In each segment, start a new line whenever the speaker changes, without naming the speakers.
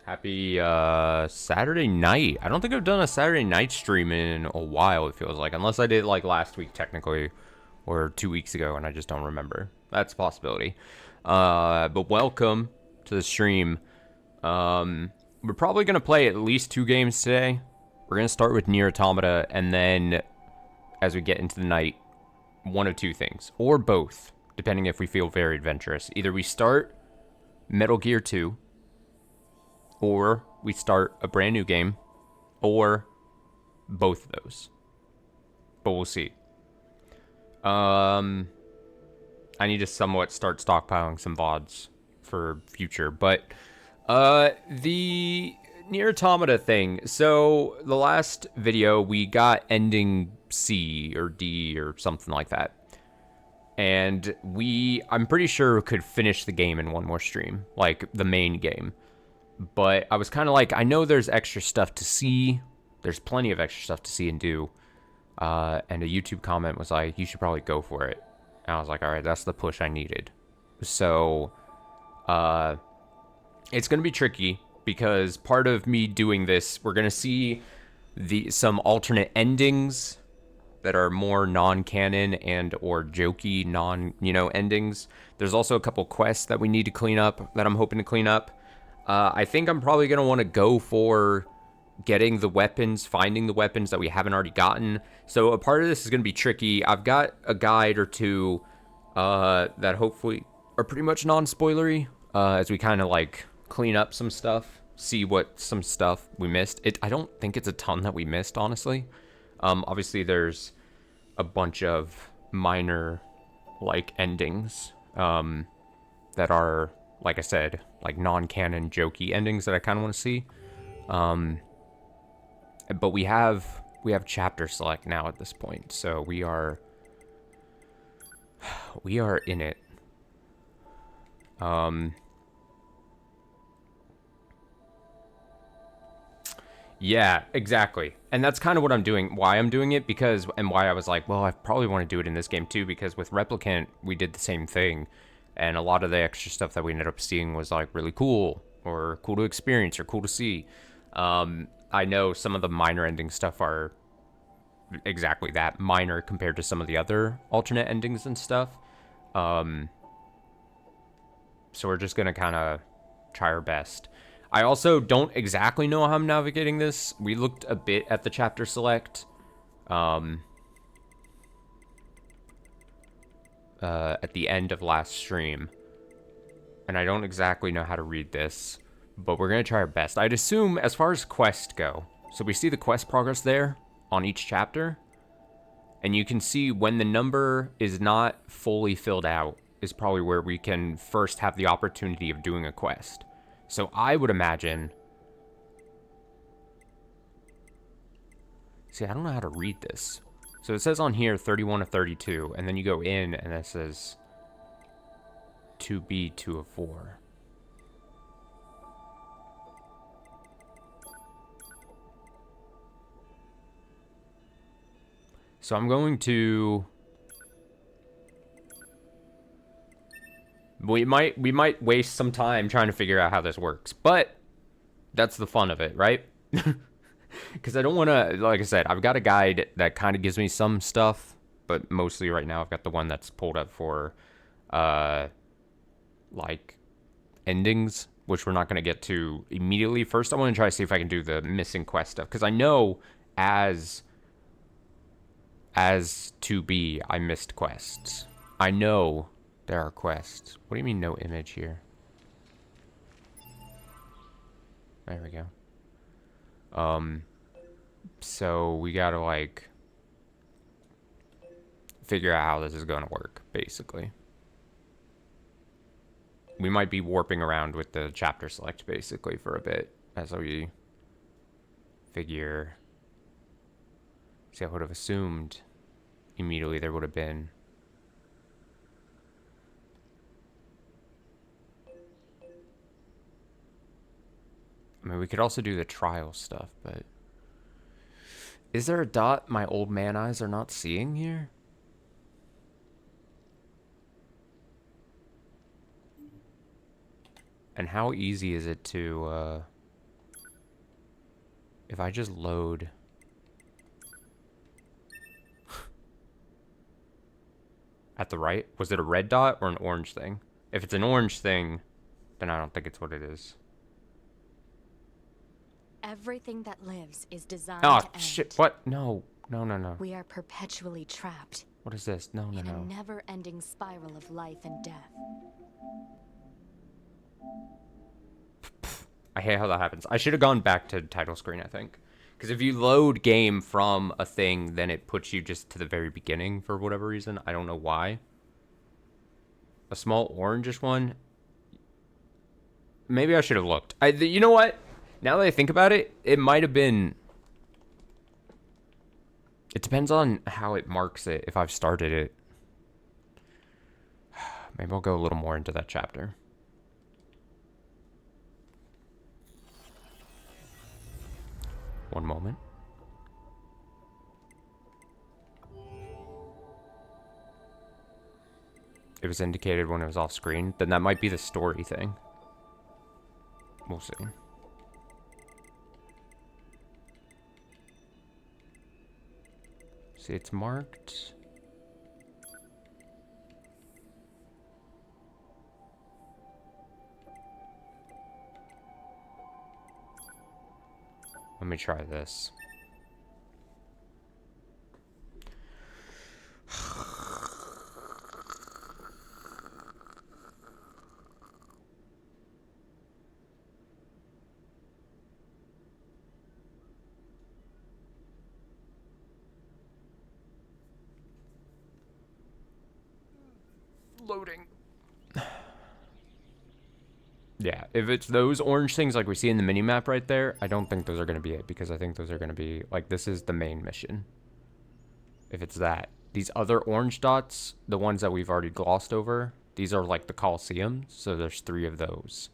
Happy Saturday night. I don't think I've done a Saturday night stream in a while, it feels like. Unless I did like last week technically, or 2 weeks ago and I just don't remember. That's a possibility. But welcome to the stream. We're probably going to play at least 2 games today. We're going to start with NieR Automata, and then as we get into the night, one of two things. Or both, depending if we feel very adventurous. Either we start Metal Gear 2, or we start a brand new game, or both of those. But we'll see. I need to somewhat start stockpiling some VODs for future. But the NieR Automata thing. So the last video, we got ending C or D or something like that. And I'm pretty sure could finish the game in one more stream, like the main game. But I was kind of like, I know there's extra stuff to see. There's plenty of extra stuff to see and do. And a YouTube comment was like, you should probably go for it. And I was like, all right, that's the push I needed. So, it's going to be tricky because part of me doing this, we're going to see some alternate endings that are more non-canon and or jokey endings. There's also a couple quests that we need to clean up that I'm hoping to clean up. I think I'm probably going to want to go for getting the weapons, finding the weapons that we haven't already gotten. So a part of this is going to be tricky. I've got a guide or two that hopefully are pretty much non-spoilery as we kind of like clean up some stuff, see what some stuff we missed. I don't think it's a ton that we missed, honestly. Obviously, there's a bunch of minor like endings that are, like I said, like non-canon jokey endings that I kind of want to see. But we have chapter select now at this point, so we are in it. Yeah, exactly. And that's kind of what I'm doing, why I'm doing it, and why I was like, well, I probably want to do it in this game too, because with Replicant, we did the same thing. And a lot of the extra stuff that we ended up seeing was like really cool, or cool to experience, or cool to see. I know some of the minor ending stuff are exactly that, minor compared to some of the other alternate endings and stuff. So we're just going to kind of try our best. I also don't exactly know how I'm navigating this. We looked a bit at the chapter select. At the end of last stream. And I don't exactly know how to read this, but we're going to try our best. I'd assume as far as quests go, so we see the quest progress there on each chapter, and you can see when the number is not fully filled out is probably where we can first have the opportunity of doing a quest. So I would imagine... See, I don't know how to read this. So it says on here 31 of 32, and then you go in and it says 2B, 2 of 4. So I'm going to... We might waste some time trying to figure out how this works, but that's the fun of it, right? Because I don't want to, like I said, I've got a guide that kind of gives me some stuff, but mostly right now I've got the one that's pulled up for, like, endings, which we're not going to get to immediately. First, I want to try to see if I can do the missing quest stuff, because I know as 2B, I missed quests. I know there are quests. What do you mean no image here? There we go. So we gotta, like, figure out how this is gonna work, basically. We might be warping around with the chapter select, basically, for a bit, as we figure... See, I would have assumed immediately there would have been... I mean, we could also do the trial stuff, but... Is there a dot my old man eyes are not seeing here? And how easy is it to If I just load... At the right? Was it a red dot or an orange thing? If it's an orange thing, then I don't think it's what it is.
Everything that lives is designed
Oh,
to end.
shit. What? No. No, no, no.
We are perpetually trapped.
What is this? No, no,
In
no.
a never-ending spiral of life and death.
I hate how that happens. I should have gone back to title screen, I think. Because if you load game from a thing, then it puts you just to the very beginning for whatever reason. I don't know why. A small orangish one. Maybe I should have looked. You know what? Now that I think about it, it might have been... It depends on how it marks it, if I've started it. Maybe I'll go a little more into that chapter. One moment. It was indicated when it was off screen. Then that might be the story thing. We'll see. See, it's marked. Let me try this. Loading. Yeah, if it's those orange things like we see in the mini-map right there, I don't think those are going to be it, because I think those are going to be, like, this is the main mission. If it's that. These other orange dots, the ones that we've already glossed over, these are like the Colosseums, so there's 3 of those.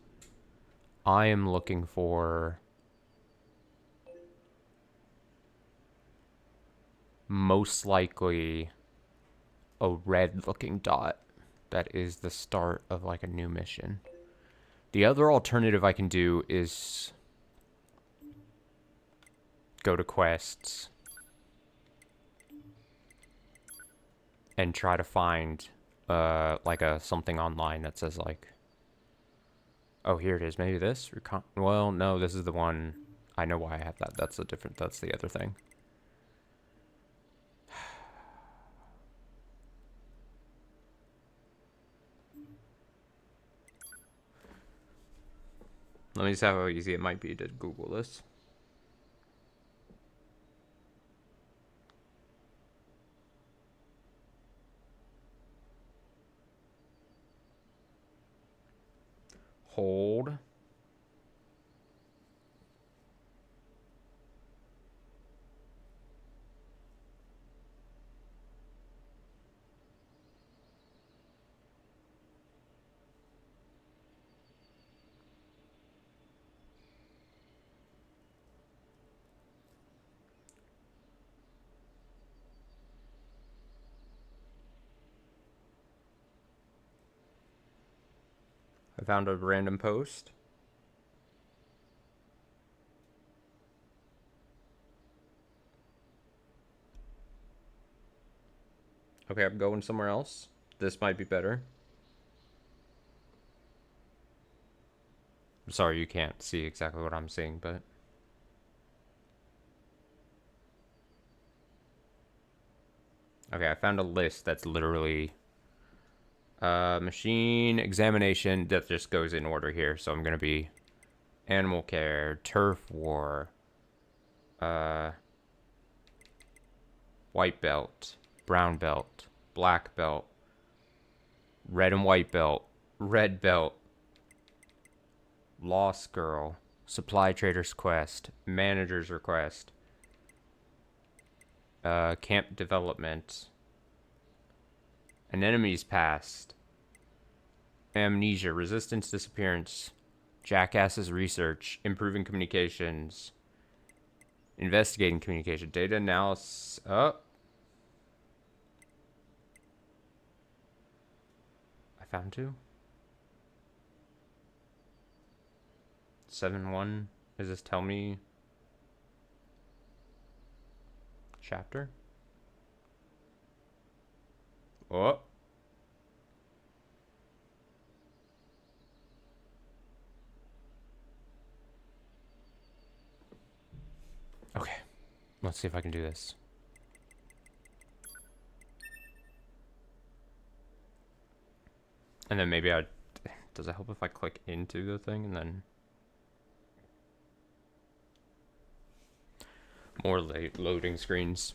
I am looking for... most likely a red-looking dot that is the start of, like, a new mission. The other alternative I can do is go to quests and try to find like a something online that says like, oh, here it is. Maybe this. Well, no, this is the one. I know why I have that. That's the other thing. Let me see how easy it might be to Google this. Hold. I found a random post. Okay, I'm going somewhere else. This might be better. I'm sorry you can't see exactly what I'm seeing, but... Okay, I found a list that's literally... machine examination that just goes in order here. So I'm going to be animal care, turf war, white belt, brown belt, black belt, red and white belt, red belt, lost girl, supply trader's quest, manager's request, camp development, an enemy's past, amnesia, resistance disappearance, jackass's research, improving communications, investigating communication, data analysis. Oh, I found 2. 7-1. Does this tell me? chapter. Oh. Okay. Let's see if I can do this. And then maybe I... Does it help if I click into the thing and then... More loading screens.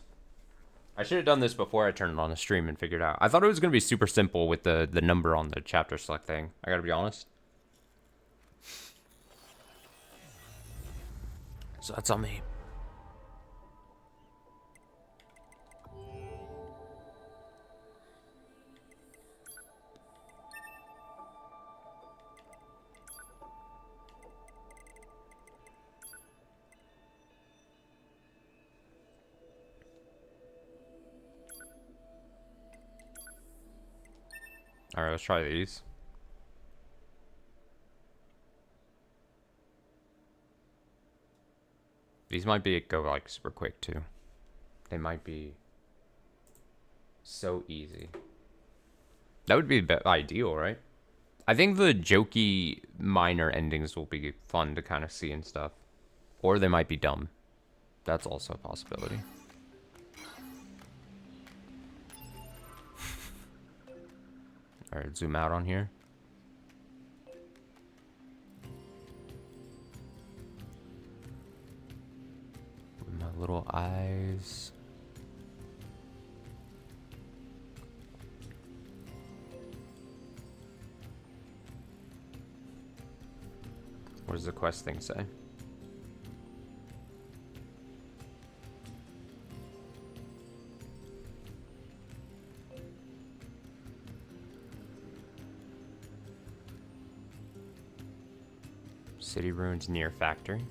I should have done this before I turned it on the stream and figured out. I thought it was going to be super simple with the number on the chapter select thing. I gotta be honest. So that's on me. Alright, let's try these. These might go like super quick too. They might be so easy. That would be ideal, right? I think the jokey minor endings will be fun to kind of see and stuff. Or they might be dumb. That's also a possibility. Alright, zoom out on here. With my little eyes. What does the quest thing say? City ruins NieR factory.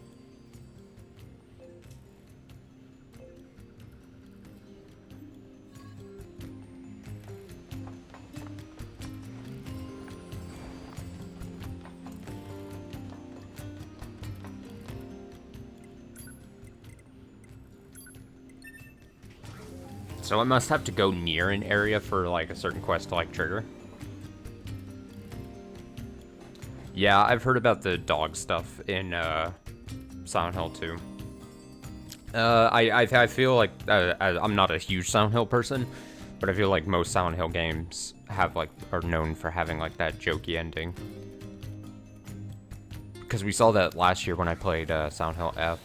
So I must have to go near an area for like a certain quest to like trigger. Yeah, I've heard about the dog stuff in Silent Hill 2. I feel like I'm not a huge Silent Hill person, but I feel like most Silent Hill games have like are known for having like that jokey ending. Because we saw that last year when I played Silent Hill F.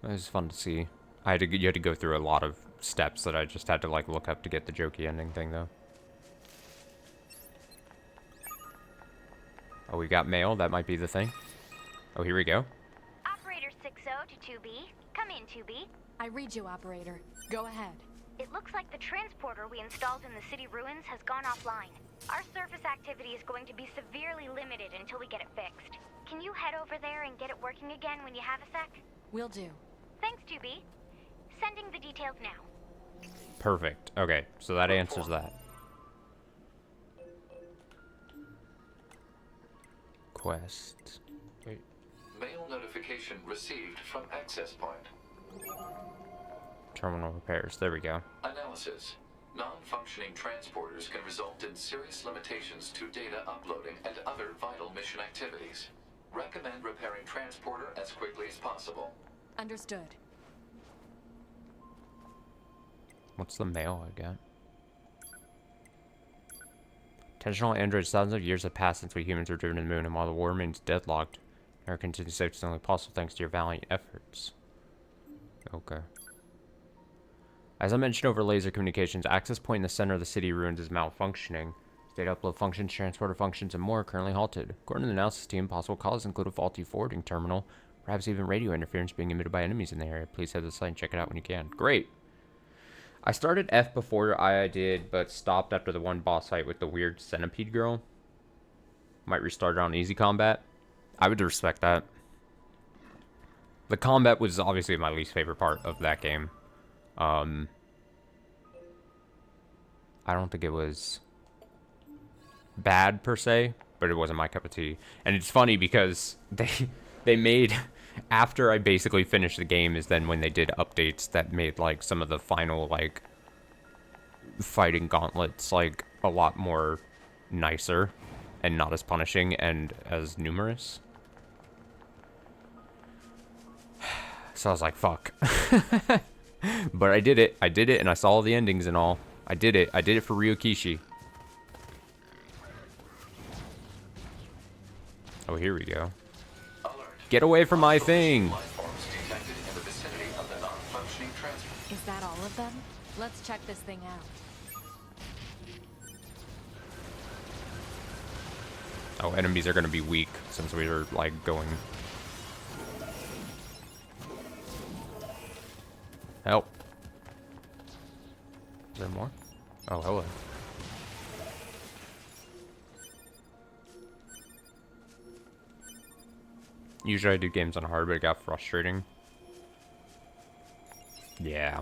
It was fun to see. You had to go through a lot of steps that I just had to like look up to get the jokey ending thing though. Oh, we got mail. That might be the thing. Oh, here we go.
Operator 60 to 2B. Come in, 2B.
I read you, operator. Go ahead.
It looks like the transporter we installed in the city ruins has gone offline. Our surface activity is going to be severely limited until we get it fixed. Can you head over there and get it working again when you have a sec?
Will do.
Thanks, 2B. Sending the details now.
Perfect. Okay, so that answers that. Quest. Wait.
Mail notification received from access point.
Terminal repairs. There we go.
Analysis. Non-functioning transporters can result in serious limitations to data uploading and other vital mission activities. Recommend repairing transporter as quickly as possible.
Understood.
What's the mail I got? Intentional androids, thousands of years have passed since we humans were driven to the moon, and while the war remains deadlocked, our continued safety is only possible thanks to your valiant efforts. Okay. As I mentioned over laser communications, access point in the center of the city ruins is malfunctioning. Data upload functions, transporter functions, and more are currently halted. According to the analysis team, possible causes include a faulty forwarding terminal, perhaps even radio interference being emitted by enemies in the area. Please head to the site and check it out when you can. Great! I started F before I did, but stopped after the one boss fight with the weird centipede girl. Might restart it on easy combat. I would respect that. The combat was obviously my least favorite part of that game. I don't think it was bad per se, but it wasn't my cup of tea. And it's funny because they made after I basically finished the game is then when they did updates that made like some of the final like fighting gauntlets like a lot more nicer and not as punishing and as numerous. So I was like, fuck. But I did it. I did it, and I saw all the endings and all. I did it. I did it for Ryokishi. Oh, here we go.
Alert.
Get away from my thing!
Life forms detected in the vicinity of the non-functioning transport.
Is that all of them? Let's check this thing out.
Oh, enemies are gonna be weak since we are, like, going... Help. Is there more? Oh, hello. Usually I do games on hard, but it got frustrating. Yeah.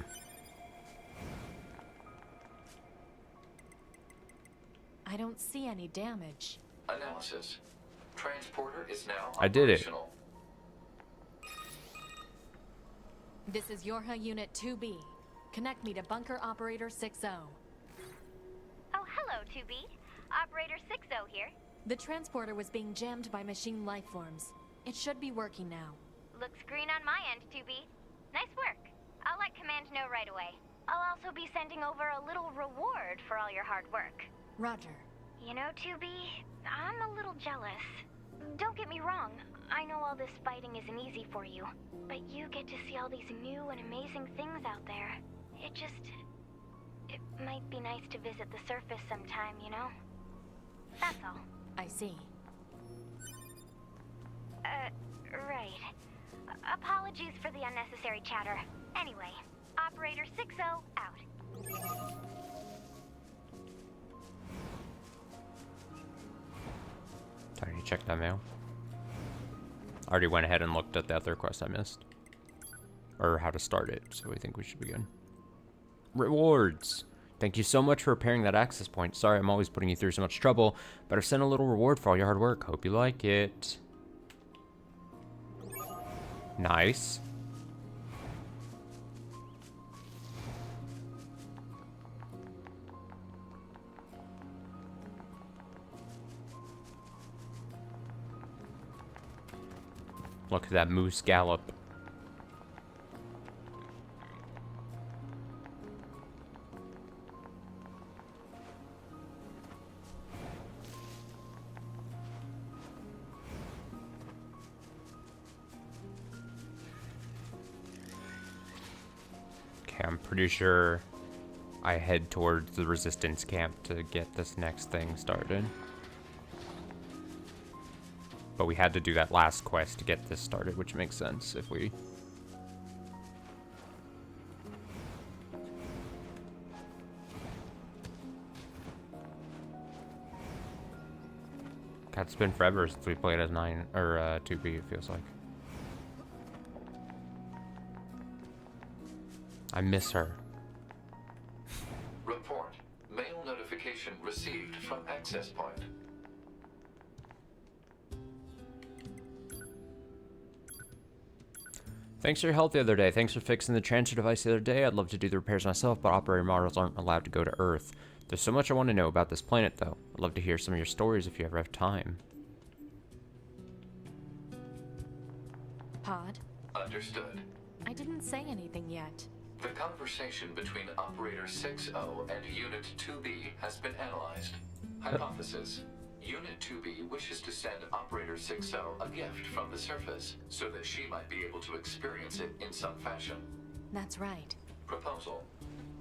I don't see any damage.
Analysis. Transporter is now
I did it.
operational.
This is Yorha Unit 2B. Connect me to Bunker Operator 6-0.
Oh, hello, 2B. Operator 6-0 here.
The transporter was being jammed by machine life forms. It should be working now.
Looks green on my end, 2B. Nice work. I'll let Command know right away. I'll also be sending over a little reward for all your hard work.
Roger.
You know, 2B, I'm a little jealous. Don't get me wrong, I know all this fighting isn't easy for you, but you get to see all these new and amazing things out there. It might be nice to visit the surface sometime, you know? That's all.
I see.
Right. Apologies for the unnecessary chatter. Anyway, Operator 6-0 out.
Sorry, you check that mail. I already went ahead and looked at the other quest I missed. Or how to start it, so I think we should begin. Rewards! Thank you so much for repairing that access point. Sorry I'm always putting you through so much trouble, but I've sent a little reward for all your hard work. Hope you like it. Nice. Look at that moose gallop. Okay, I'm pretty sure I head towards the resistance camp to get this next thing started. But we had to do that last quest to get this started, which makes sense if we... God, it's been forever since we played as 9 or 2B, it feels like. I miss her.
Report. Mail notification received from access point.
Thanks for your help the other day. Thanks for fixing the transfer device the other day. I'd love to do the repairs myself, but operator models aren't allowed to go to Earth. There's so much I want to know about this planet, though. I'd love to hear some of your stories if you ever have time.
Pod?
Understood.
I didn't say anything yet.
The conversation between Operator 6-0 and Unit 2B has been analyzed. Hypothesis. Unit 2B wishes to send Operator 6-0 a gift from the surface, so that she might be able to experience it in some fashion.
That's right.
Proposal.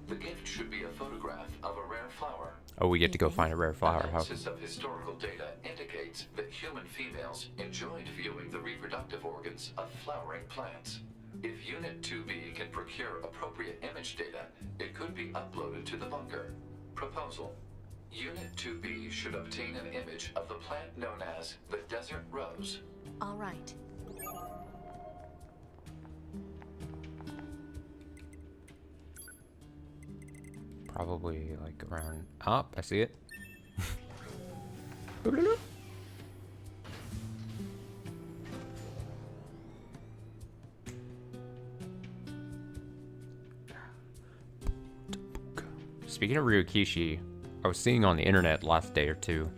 The gift should be a photograph of a rare flower.
Oh, we get to go find a rare flower. How...
Analysis of historical data indicates that human females enjoyed viewing the reproductive organs of flowering plants. If Unit 2B can procure appropriate image data, it could be uploaded to the bunker. Proposal. Unit 2B should obtain an image of the plant known as the desert rose.
All right.
Probably like around... Oh, I see it. Speaking of Ryukishi, I was seeing on the internet last day or two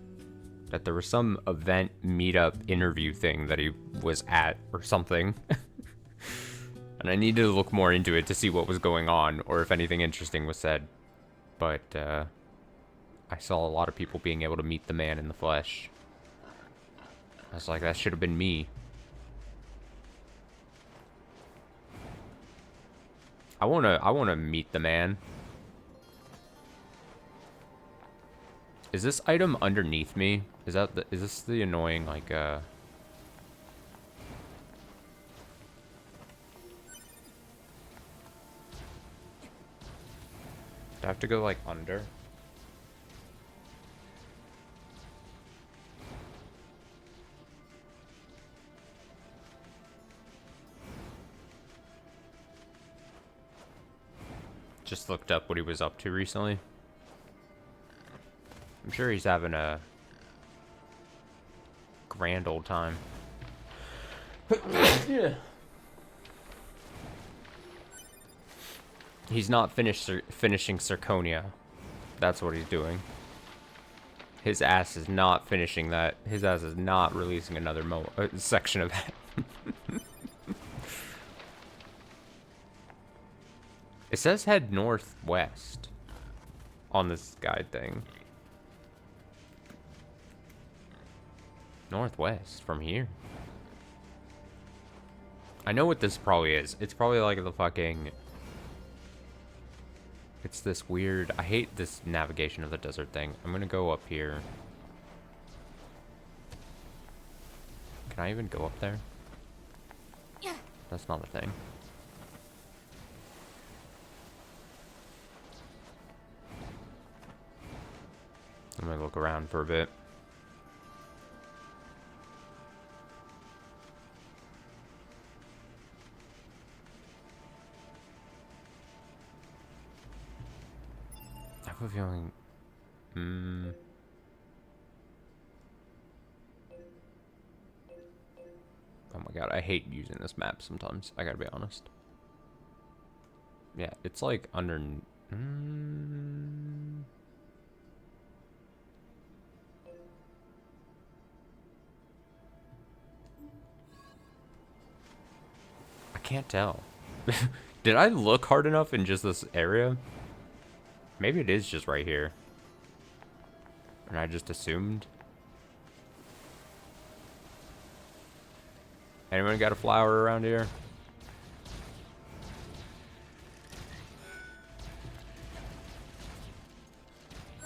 that there was some event meetup interview thing that he was at or something. And I needed to look more into it to see what was going on or if anything interesting was said. But I saw a lot of people being able to meet the man in the flesh. I was like, that should have been me. I wanna meet the man. Is this item underneath me? Is this the annoying, like, do I have to go, like, under? Just looked up what he was up to recently. I'm sure he's having a grand old time. Yeah. He's not finishing Zirconia. That's what he's doing. His ass is not finishing that. His ass is not releasing another section of that. It says head northwest on this guide thing. Northwest from here. I know what this probably is. It's probably like the fucking... It's this weird... I hate this navigation of the desert thing. I'm gonna go up here. Can I even go up there?
Yeah.
That's not a thing. I'm gonna look around for a bit. I have a feeling... Oh my god, I hate using this map sometimes. I gotta be honest. Yeah, it's like under... I can't tell. Did I look hard enough in just this area? Maybe it is just right here. And I just assumed. Anyone got a flower around here?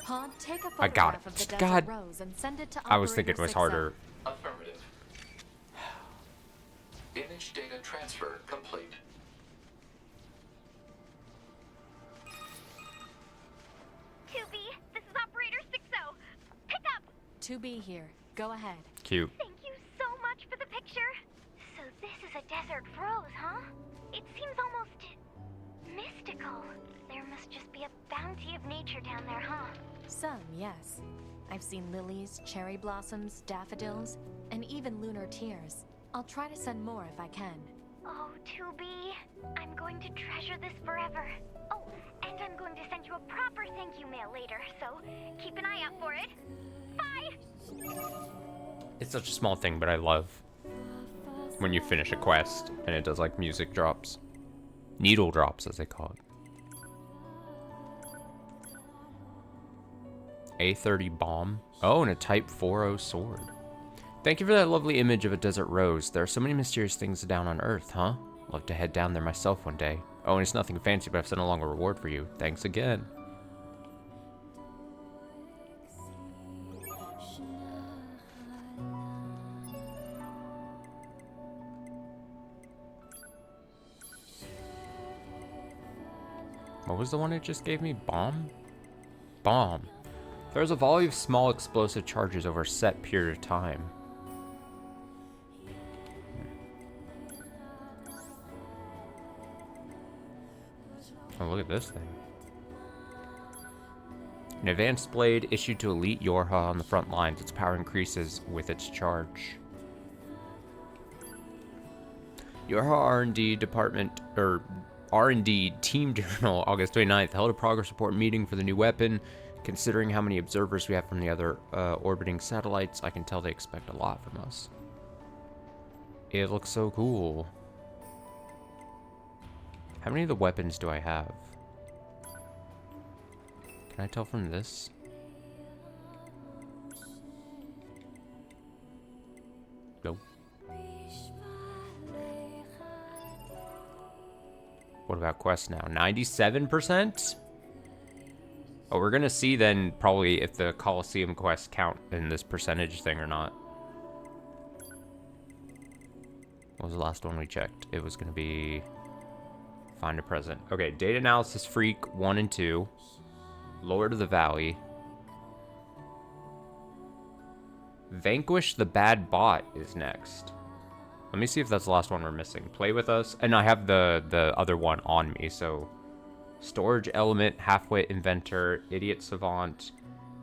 Pod, take a
I got
photograph
it.
of the desert
God.
rose and send it to
I was thinking it
Operator
was
60.
harder.
Affirmative. Image data transfer complete.
This is Operator 60. Pick up.
2B here. Go ahead.
Cute.
Thank you so much for the picture. So this is a desert rose, huh? It seems almost mystical. There must just be a bounty of nature down there, huh?
Some, yes. I've seen lilies, cherry blossoms, daffodils, and even lunar tears. I'll try to send more if I can.
Oh, 2B, I'm going to treasure this forever. Oh, and I'm going to send you a proper thank you mail later, so keep an eye out for it. Bye!
It's such a small thing, but I love when you finish a quest and it does like music drops. Needle drops, as they call it. A30 bomb. Oh, and a Type 40 sword. Thank you for that lovely image of a desert rose. There are so many mysterious things down on Earth, huh? Love to head down there myself one day. Oh, and it's nothing fancy, but I've sent along a reward for you. Thanks again. What was the one it just gave me? Bomb? Bomb. There's a volley of small explosive charges over a set period of time. Oh, look at this thing. An advanced blade issued to elite Yorha on the front lines. Its power increases with its charge. Yorha R&D department, or R&D Team Journal, August 29th, held a progress report meeting for the new weapon. Considering how many observers we have from the other orbiting satellites, I can tell they expect a lot from us. It looks so cool. How many of the weapons do I have? Can I tell from this? Nope. What about quest now? 97%? Oh, we're gonna see then probably if the Colosseum quests count in this percentage thing or not. What was the last one we checked? It was gonna be find a present. Okay, Data Analysis Freak 1 and 2. Lord of the Valley. Vanquish the Bad Bot is next. Let me see if that's the last one we're missing. Play with us. And I have the other one on me, so... Storage Element, Halfwit Inventor, Idiot Savant,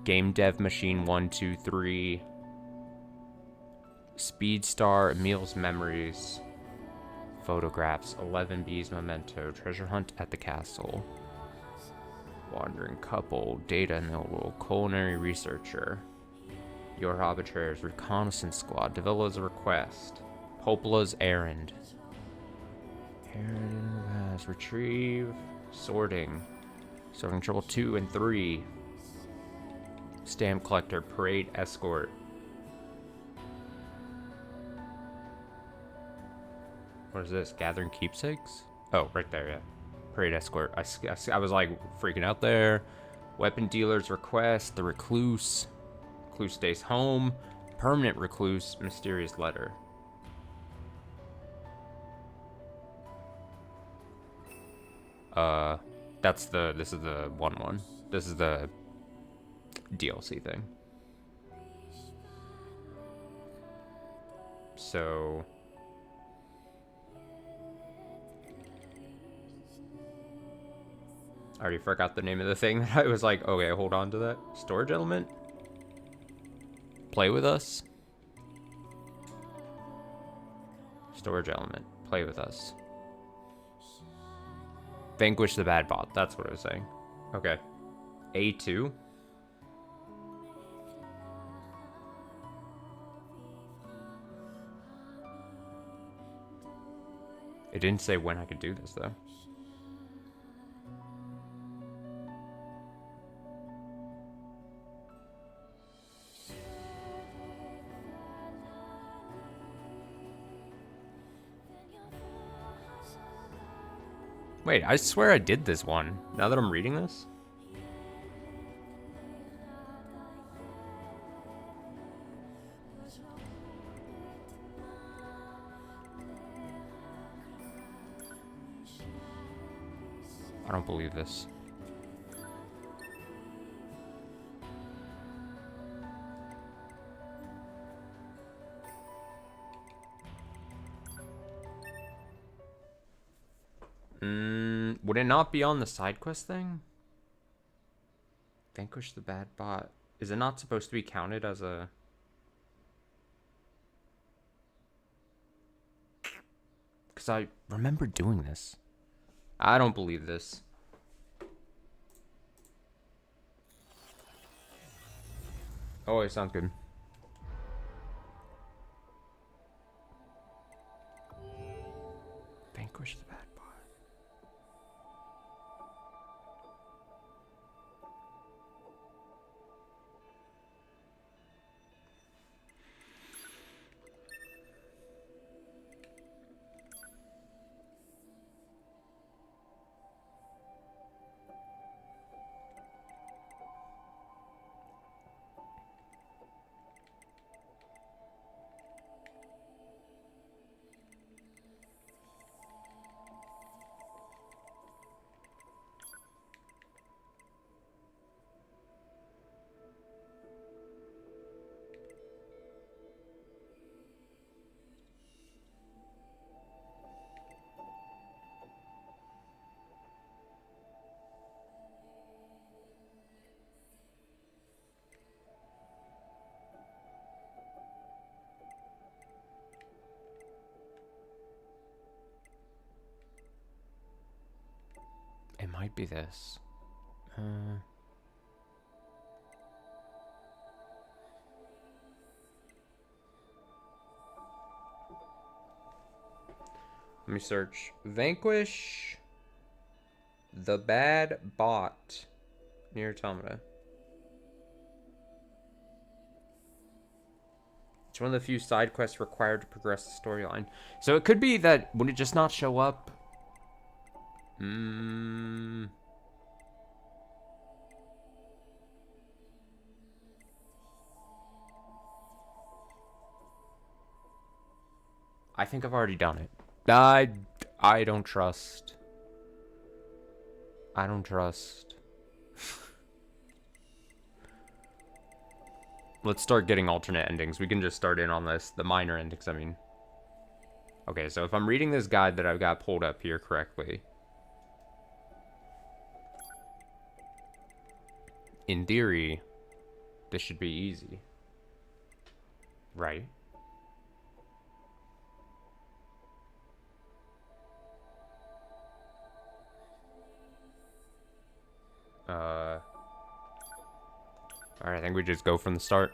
Game Dev Machine 1, 2, 3, Speedstar, Emil's Memories, Photographs, 11 B's Memento, Treasure Hunt at the Castle, Wandering Couple, Data Noble, Culinary Researcher, Your Arbitraries, Reconnaissance Squad, Devilla's Request, Popola's Errand, Retrieve, Sorting Trouble 2 and 3, Stamp Collector, Parade Escort. What is this? Gathering Keepsakes? Oh, right there, yeah. Parade Escort. I was like freaking out there. Weapon Dealer's Request, The Recluse. Recluse Stays Home. Permanent Recluse, Mysterious Letter. This is the one. This is the DLC thing. So... I already forgot the name of the thing that I was like, okay, hold on to that. Storage Element? Play with us? Storage Element. Play with us. Vanquish the Bad Bot. That's what I was saying. Okay. A2? It didn't say when I could do this, though. Wait, I swear I did this one. Now that I'm reading this? I don't believe this. Would it not be on the side quest thing? Vanquish the Bad Bot. Is it not supposed to be counted as a... Because I remember doing this. I don't believe this. Oh, it sounds good. Vanquish the Bad Bot. It might be this. Let me search. Vanquish the bad bot near Automata. It's one of the few side quests required to progress the storyline. So it could be that, would it just not show up? I think I've already done it. I don't trust. I don't trust. Let's start getting alternate endings. We can just start in on this. The minor endings, I mean. Okay, so if I'm reading this guide that I've got pulled up here correctly, in theory, this should be easy. Right? Alright, I think we just go from the start.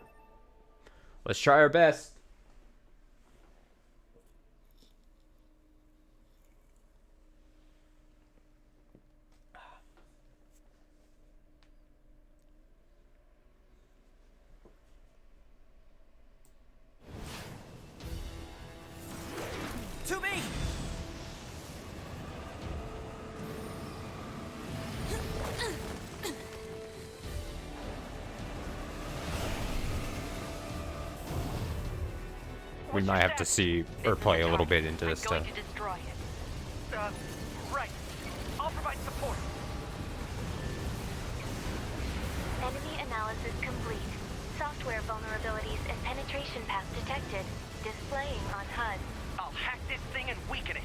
Let's try our best.
To me!
We might have to see or play a little bit into this stuff.
Destroy it. Right. I'll provide support.
Enemy analysis complete. Software vulnerabilities and penetration paths detected. Displaying on HUD.
I'll hack this thing and weaken it.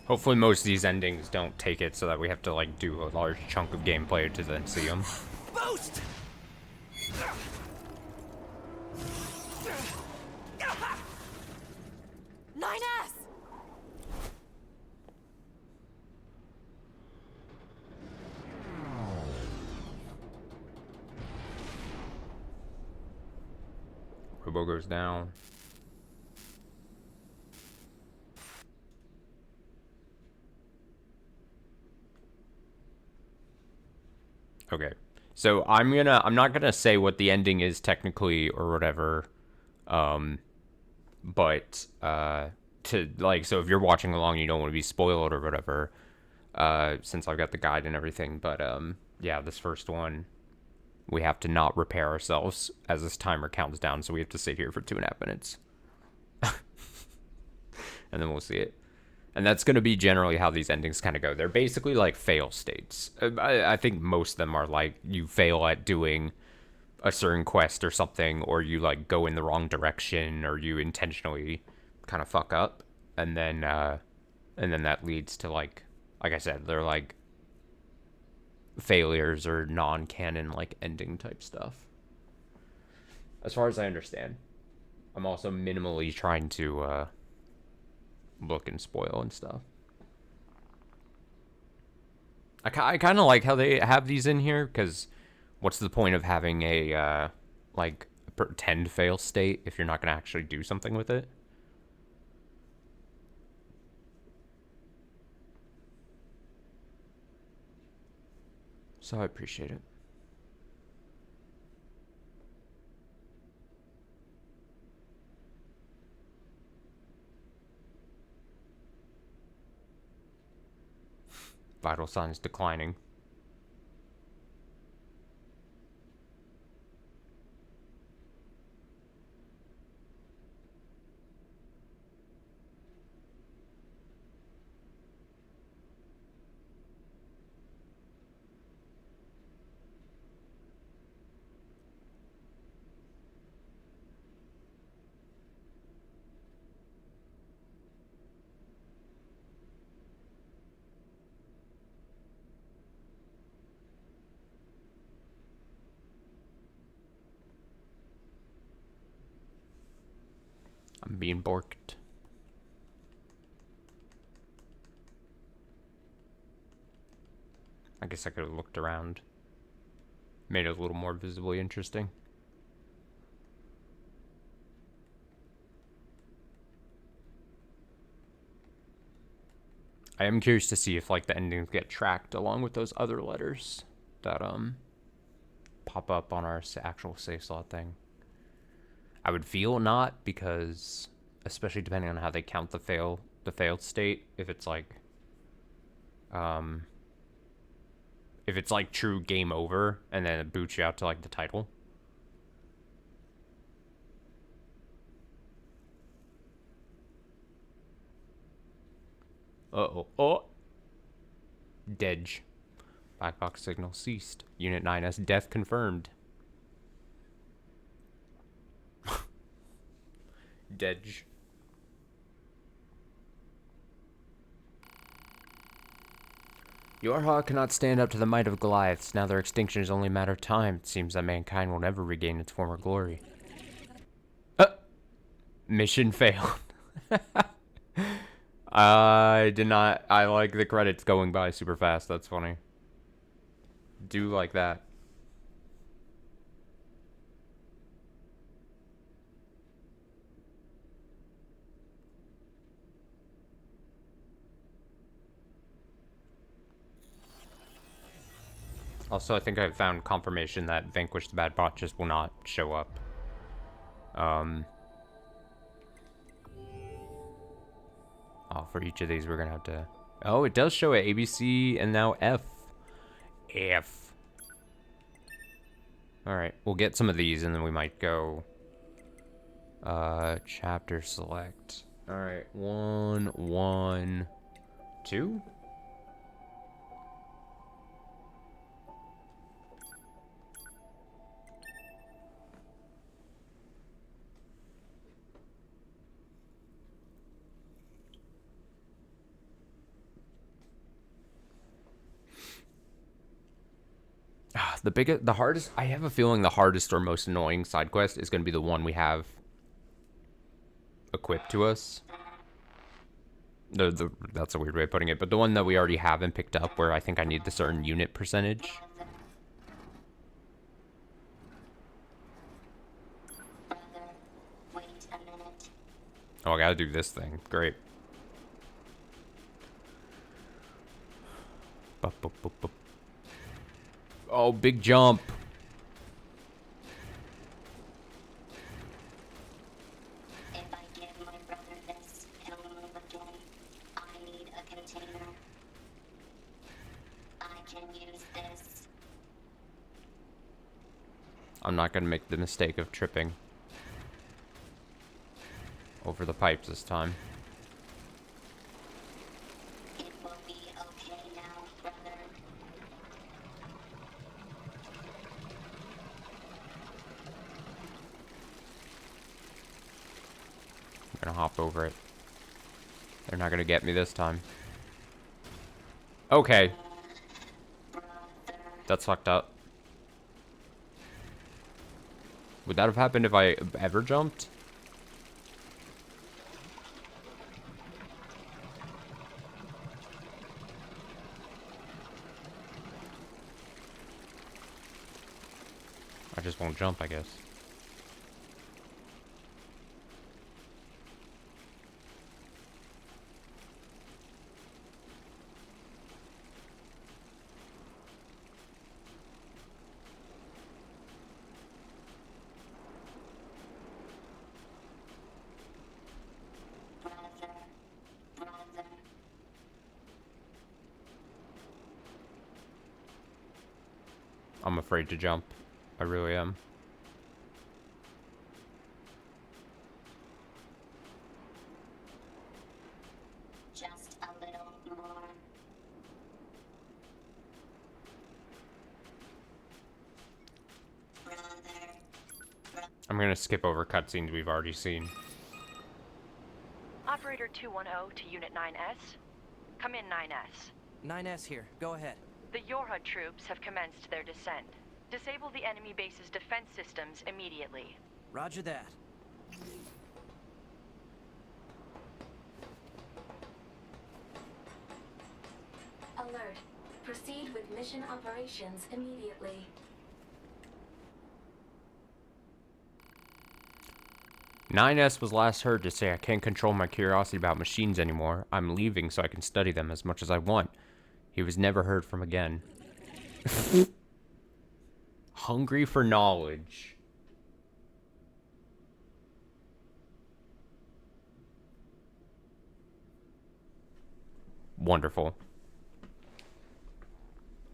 Hopefully most of these endings don't take it so that we have to like do a large chunk of gameplay to then see them.
Boost!
9S!
Robo goes down. Okay. So I'm not gonna say what the ending is technically or whatever. But to like, so if you're watching along and you don't want to be spoiled or whatever, since I've got the guide and everything, but yeah, this first one we have to not repair ourselves as this timer counts down, so we have to sit here for 2.5 minutes. And then we'll see it. And that's going to be generally how these endings kind of go. They're basically like fail states. I think most of them are like you fail at doing a certain quest or something, or you like go in the wrong direction, or you intentionally kind of fuck up, and then that leads to like I said, they're like failures or non-canon like ending type stuff. As far as I understand, I'm also minimally trying to look and spoil and stuff. I kind of like how they have these in here, because what's the point of having a, like, a pretend fail state if you're not going to actually do something with it? So I appreciate it. Vital signs declining. I'm being borked. I guess I could have looked around. Made it a little more visibly interesting. I am curious to see if, like, the endings get tracked along with those other letters that pop up on our actual save slot thing. I would feel not, because especially depending on how they count the failed state, if it's like true game over and then it boots you out to like the title. Uh-oh. Oh. Dej. Black box signal ceased. Unit 9S death confirmed. Dej. Yorha cannot stand up to the might of Goliaths. Now their extinction is only a matter of time. It seems that mankind will never regain its former glory. Mission failed. I did not. I like the credits going by super fast. That's funny. Do like that. Also, I think I found confirmation that Vanquish the Bad Bot just will not show up. Oh, for each of these, we're gonna have to... Oh, it does show it. ABC and now F. F. Alright, we'll get some of these and then we might go... chapter select. Alright, 1, 1, 2? The hardest, I have a feeling the hardest or most annoying side quest is going to be the one we have equipped to us. That's a weird way of putting it, but the one that we already have and picked up where I think I need the certain unit percentage. Oh, I gotta do this thing. Great. Bup, bup, bup, bup. Oh, big jump.
If I give my brother this, he'll move again. I need a container. I can use this.
I'm not gonna make the mistake of tripping over the pipes this time.
It will be okay now, brother.
I'm gonna hop over it. They're not gonna get me this time. Okay. That's fucked up. Would that have happened if I ever jumped? I just won't jump, I guess.
Brother, brother.
I'm afraid to jump. I really am.
Just a little more. Brother,
I'm gonna skip over cutscenes we've already seen.
Operator 210 to Unit 9S. Come in, 9S.
9S here. Go ahead.
The Yorha troops have commenced their descent. Disable the enemy base's defense systems immediately.
Roger that.
Alert. Proceed with mission operations immediately.
"9S was last heard to say I can't control my curiosity about machines anymore. I'm leaving so I can study them as much as I want. He was never heard from again." Hungry for knowledge. Wonderful.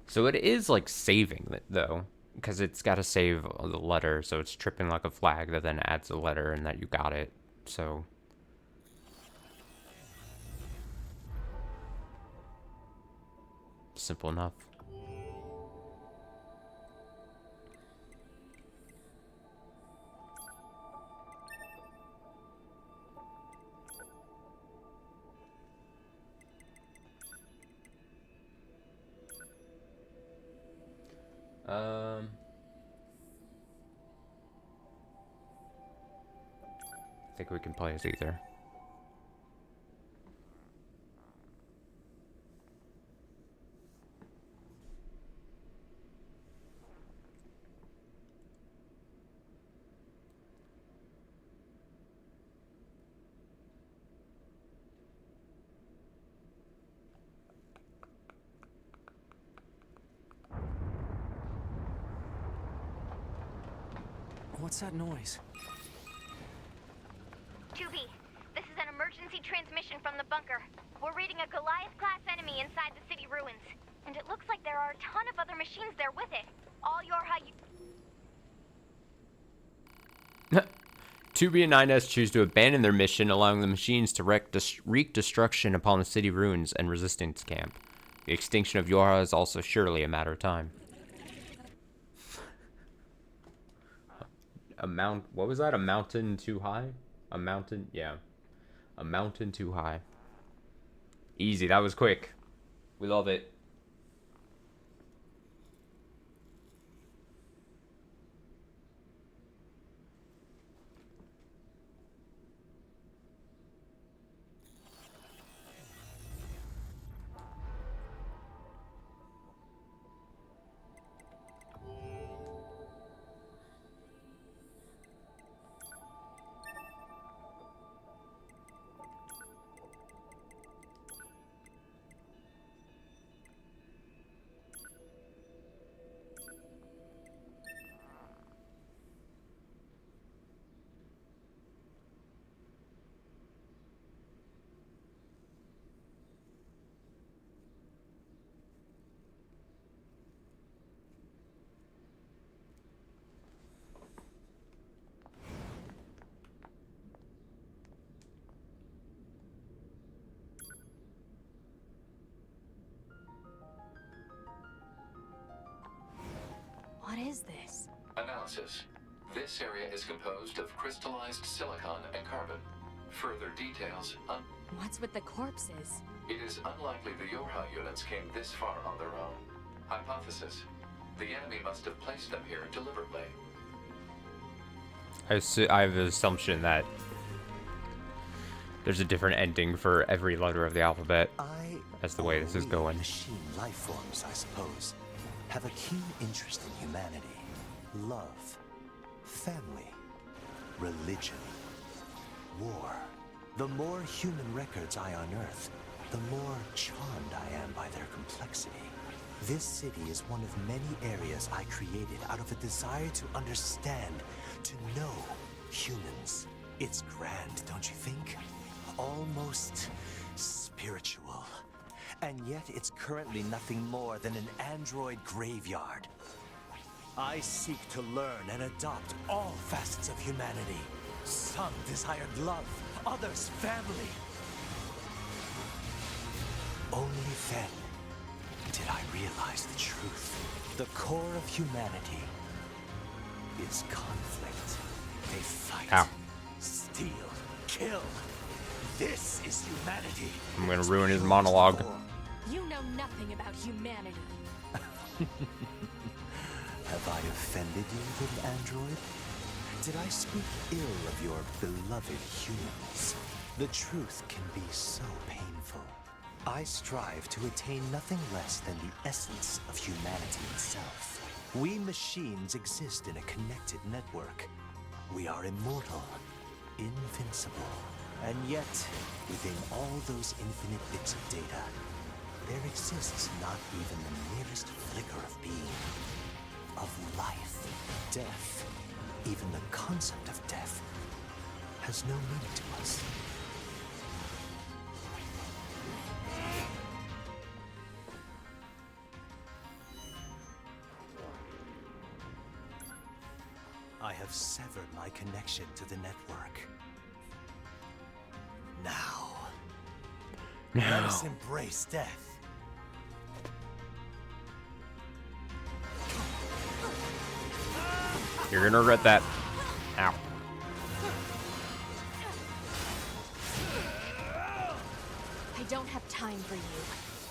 So it is like saving it though, because it's got to save the letter, so it's tripping like a flag that then adds the letter and that you got it. So simple enough. I think we can play as either.
What's that noise?
2B, this is an emergency transmission from the bunker. We're reading a Goliath-class enemy inside the city ruins. And it looks like there are a ton of other machines there with it. All Yorha...
2B and 9S choose to abandon their mission, allowing the machines to wreak destruction upon the city ruins and resistance camp. The extinction of Yorha is also surely a matter of time. What was that? A mountain too high? A mountain? Yeah. A mountain too high. Easy, that was quick. We love it.
What is this?
Analysis. This area is composed of crystallized silicon and carbon. Further details.
What's with the corpses?
It is unlikely the Yorha units came this far on their own. Hypothesis. The enemy must have placed them here deliberately.
I have an assumption that there's a different ending for every letter of the alphabet. That's the way this is going.
Machine life forms, I suppose, have a keen interest in humanity. love, family, religion, war. The more human records I unearth, the more charmed I am by their complexity. This city is one of many areas I created out of a desire to understand, to know humans. It's grand, don't you think? Almost spiritual. And yet it's currently nothing more than an android graveyard. I seek to learn and adopt all facets of humanity. Some desired love, others family. Only then did I realize the truth. The core of humanity is conflict. They fight,
Ow.
steal, kill. This is humanity.
I'm gonna ruin his monologue.
You know nothing about humanity.
Have I offended you, little android? Did I speak ill of your beloved humans? The truth can be so painful. I strive to attain nothing less than the essence of humanity itself. We machines exist in a connected network. We are immortal, invincible. And yet, within all those infinite bits of data, there exists not even the merest flicker of being, of life. Death, even the concept of death, has no meaning to us. I have severed my connection to the network. Now, let us embrace death.
You're gonna regret that. Ow.
I don't have time for you.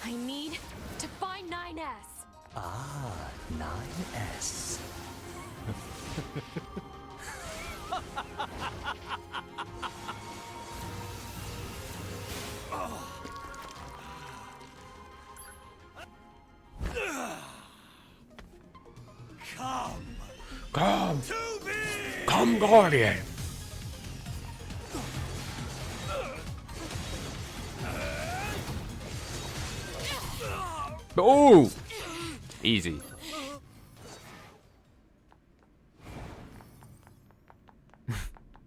I need to find 9S.
Ah, 9S.
Come! Come, Guardian! Oh! Easy.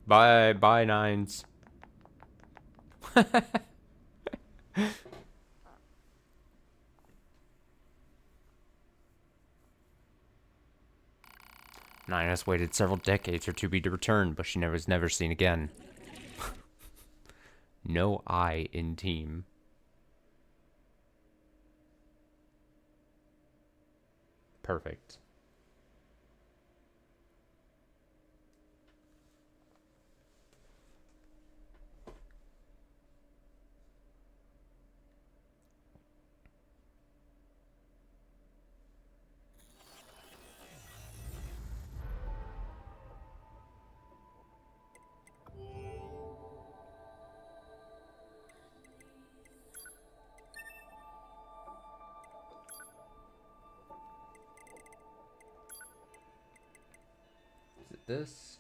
Bye, bye, nines. 9S waited several decades for 2B to return, but she was never seen again. No I in team. Perfect. Is it this?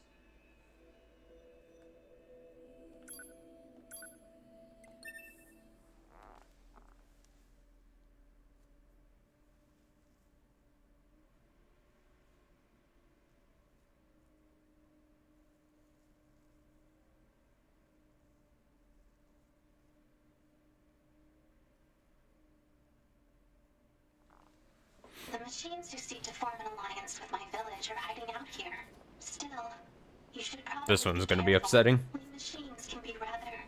The machines who seek to form an alliance with my village are hiding out here. Still, you should probably
This one's gonna be
careful.
upsetting.
We machines can be rather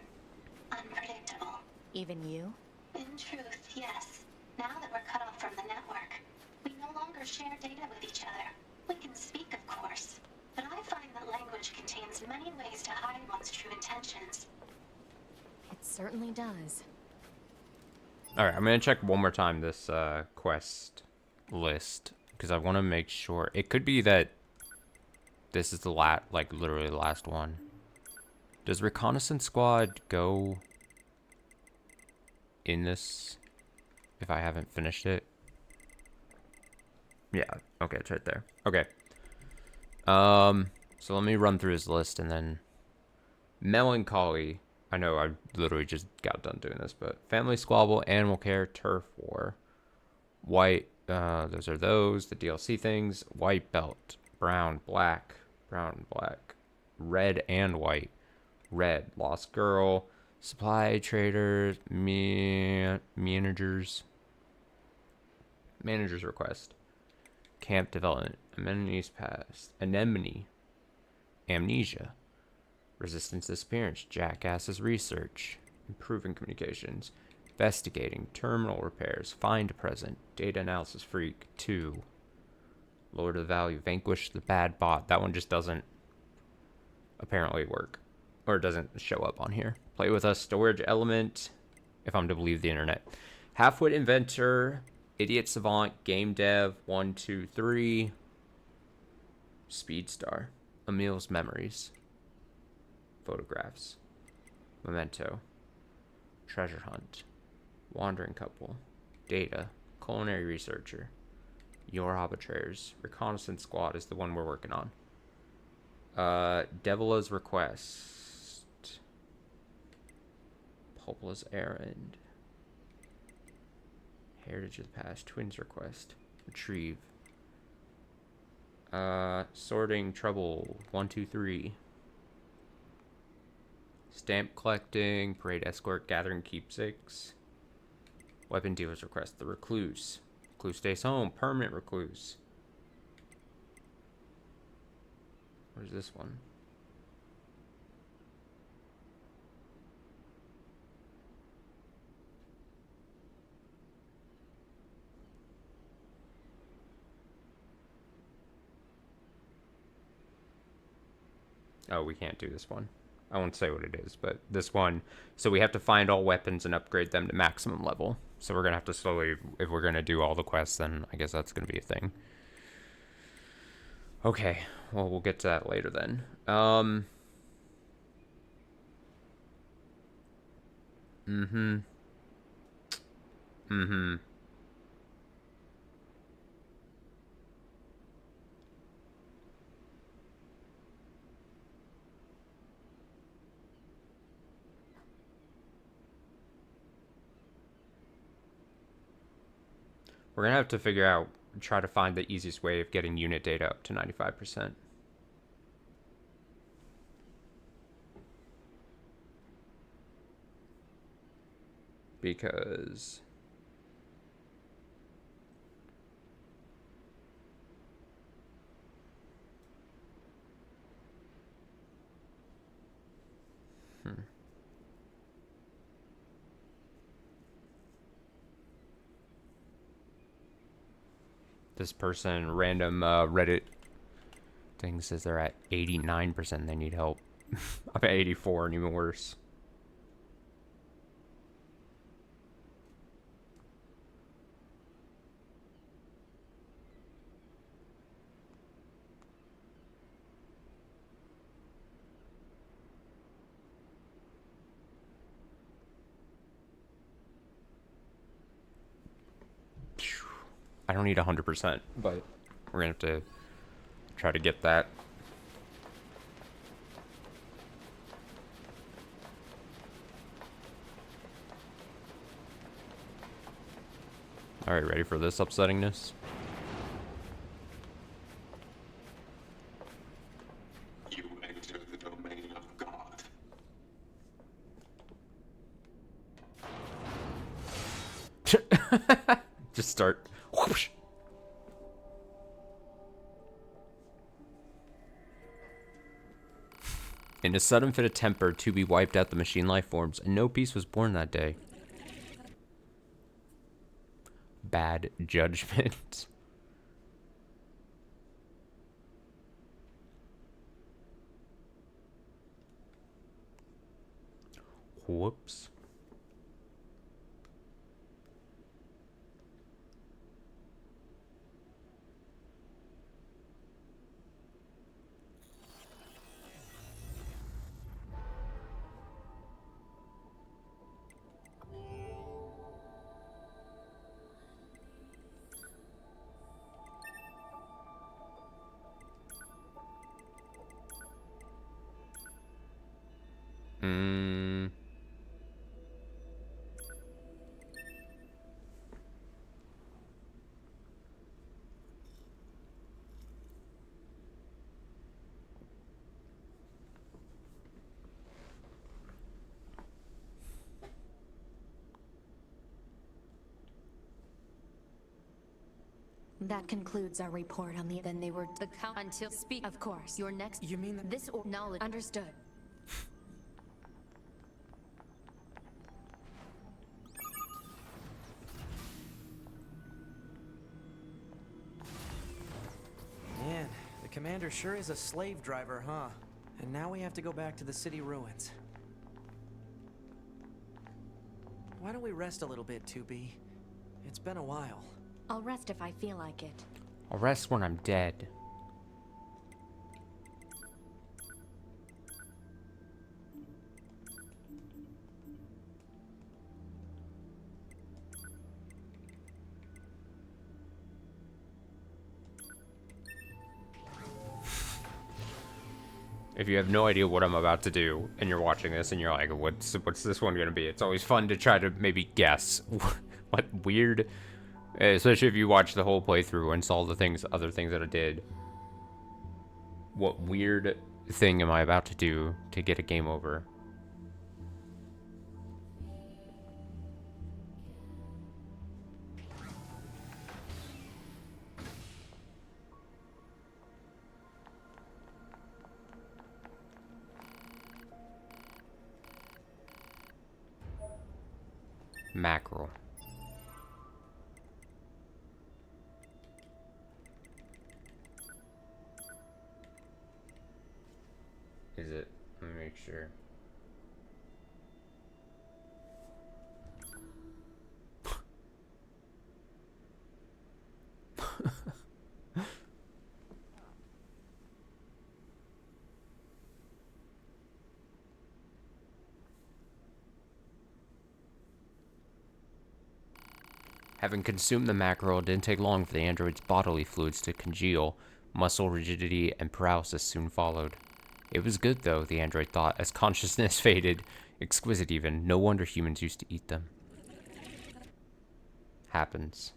unpredictable.
Even you?
In truth, yes. Now that we're cut off from the network, we no longer share data with each other. We can speak, of course, but I find that language contains many ways to hide one's true intentions.
It certainly does.
Alright, I'm gonna check one more time this quest list, because I want to make sure. It could be that this is the literally the last one. Does Reconnaissance Squad go in this if I haven't finished it? Yeah, okay, it's right there. Okay. So let me run through his list and then melancholy. I know I literally just got done doing this, but family squabble, animal care, turf war, white. Those are those the DLC things. White belt, brown, black, red and white. Red, lost girl, supply traders, managers request, camp development, amenities passed, anemone, amnesia, resistance disappearance, jackasses research, improving communications, investigating, terminal repairs, find present, data analysis freak, 2, lower the value, vanquish the bad bot. That one just doesn't apparently work, or doesn't show up on here. Play with us, storage element, if I'm to believe the internet. Halfwit inventor, idiot savant, game dev, 1, 2, 3, Speedstar, Emil's memories, photographs, memento, treasure hunt, wandering couple, data, culinary researcher, your arbitrators, reconnaissance squad is the one we're working on. Devila's request, Pulpla's errand, heritage of the past, twins request, retrieve, sorting trouble, 1, 2, 3, stamp collecting, parade escort, gathering keepsakes, weapon dealer's request, the recluse, recluse stays home, permanent recluse. Where's this one? Oh, we can't do this one. I won't say what it is, but this one. So we have to find all weapons and upgrade them to maximum level. So we're going to have to slowly, if we're going to do all the quests, then I guess that's going to be a thing. Okay, well, we'll get to that later then. We're going to have to figure out, try to find the easiest way of getting unit data up to 95%. Because this person, random Reddit thing says they're at 89%. They need help. I'm at 84 and even worse. I don't need 100%, but we're going to have to try to get that. Alright, ready for this upsettingness?
You enter the domain of God.
Just start. Whoosh. In a sudden fit of temper, 2B wiped out the machine life forms, and no peace was born that day. Bad judgment. Whoops. Mm.
That concludes our report on the. Then they were the count until speak. Of course, your next.
You mean that?
This or knowledge understood.
Man, the commander sure is a slave driver, huh? And now we have to go back to the city ruins. Why don't we rest a little bit, 2B? It's been a while.
I'll rest if I feel like it.
I'll rest when I'm dead. If you have no idea what I'm about to do, and you're watching this, and you're like, what's this one gonna be? It's always fun to try to maybe guess what weird, especially if you watch the whole playthrough and saw the other things that I did. What weird thing am I about to do to get a game over? Mackerel. Is it? Let me make sure. Having consumed the mackerel, it didn't take long for the android's bodily fluids to congeal. Muscle rigidity and paralysis soon followed. It was good, though, the android thought, as consciousness faded. Exquisite, even. No wonder humans used to eat them. Happens.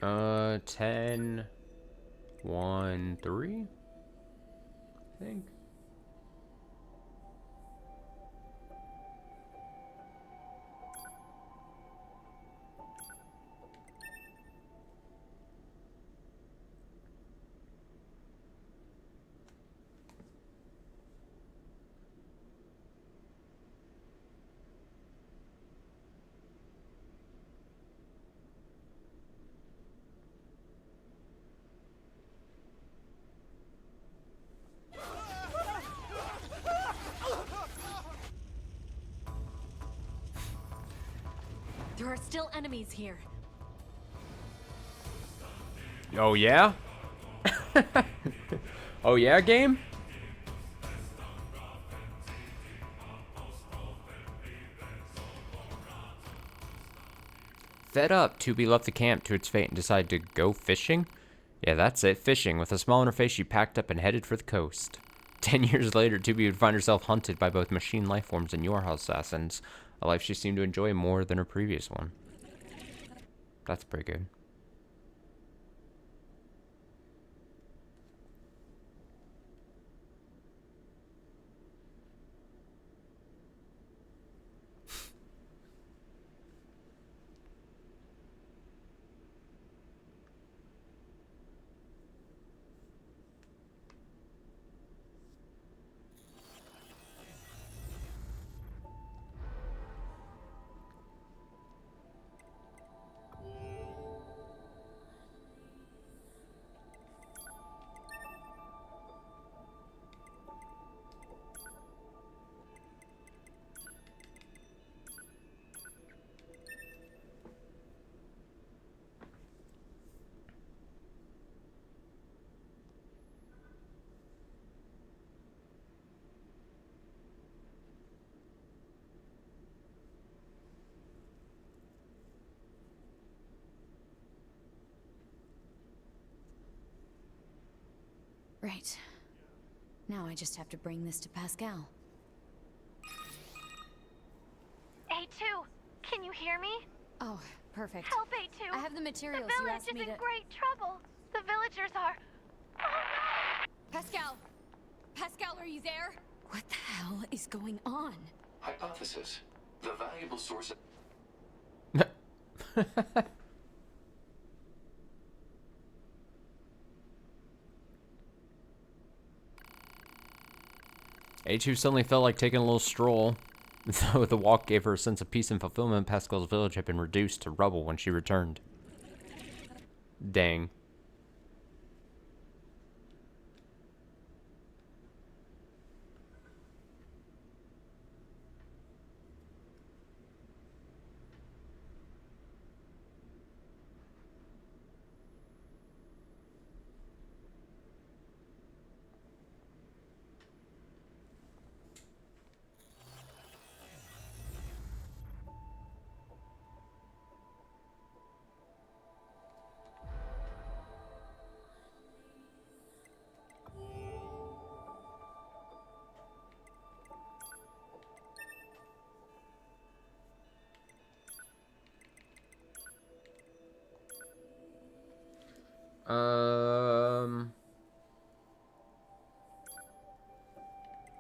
Uh, 10, 1, 3, I think.
There are still enemies here.
Oh, yeah? Oh, yeah, game? Fed up, 2B left the camp to its fate and decided to go fishing? Yeah, that's it, fishing. With a smile on her face, she packed up and headed for the coast. 10 years later, 2B would find herself hunted by both machine lifeforms and NieR assassins, a life she seemed to enjoy more than her previous one. That's pretty good.
Great. Now I just have to bring this to Pascal.
A2, can you hear me?
Oh, perfect.
Help, A2.
I have the materials
The
you
village
asked
is
me
in
to...
great trouble. The villagers are...
Pascal! Pascal, are you there? What the hell is going on?
Hypothesis. The valuable source of...
A2 suddenly felt like taking a little stroll. Though the walk gave her a sense of peace and fulfillment, Pascal's village had been reduced to rubble when she returned. Dang.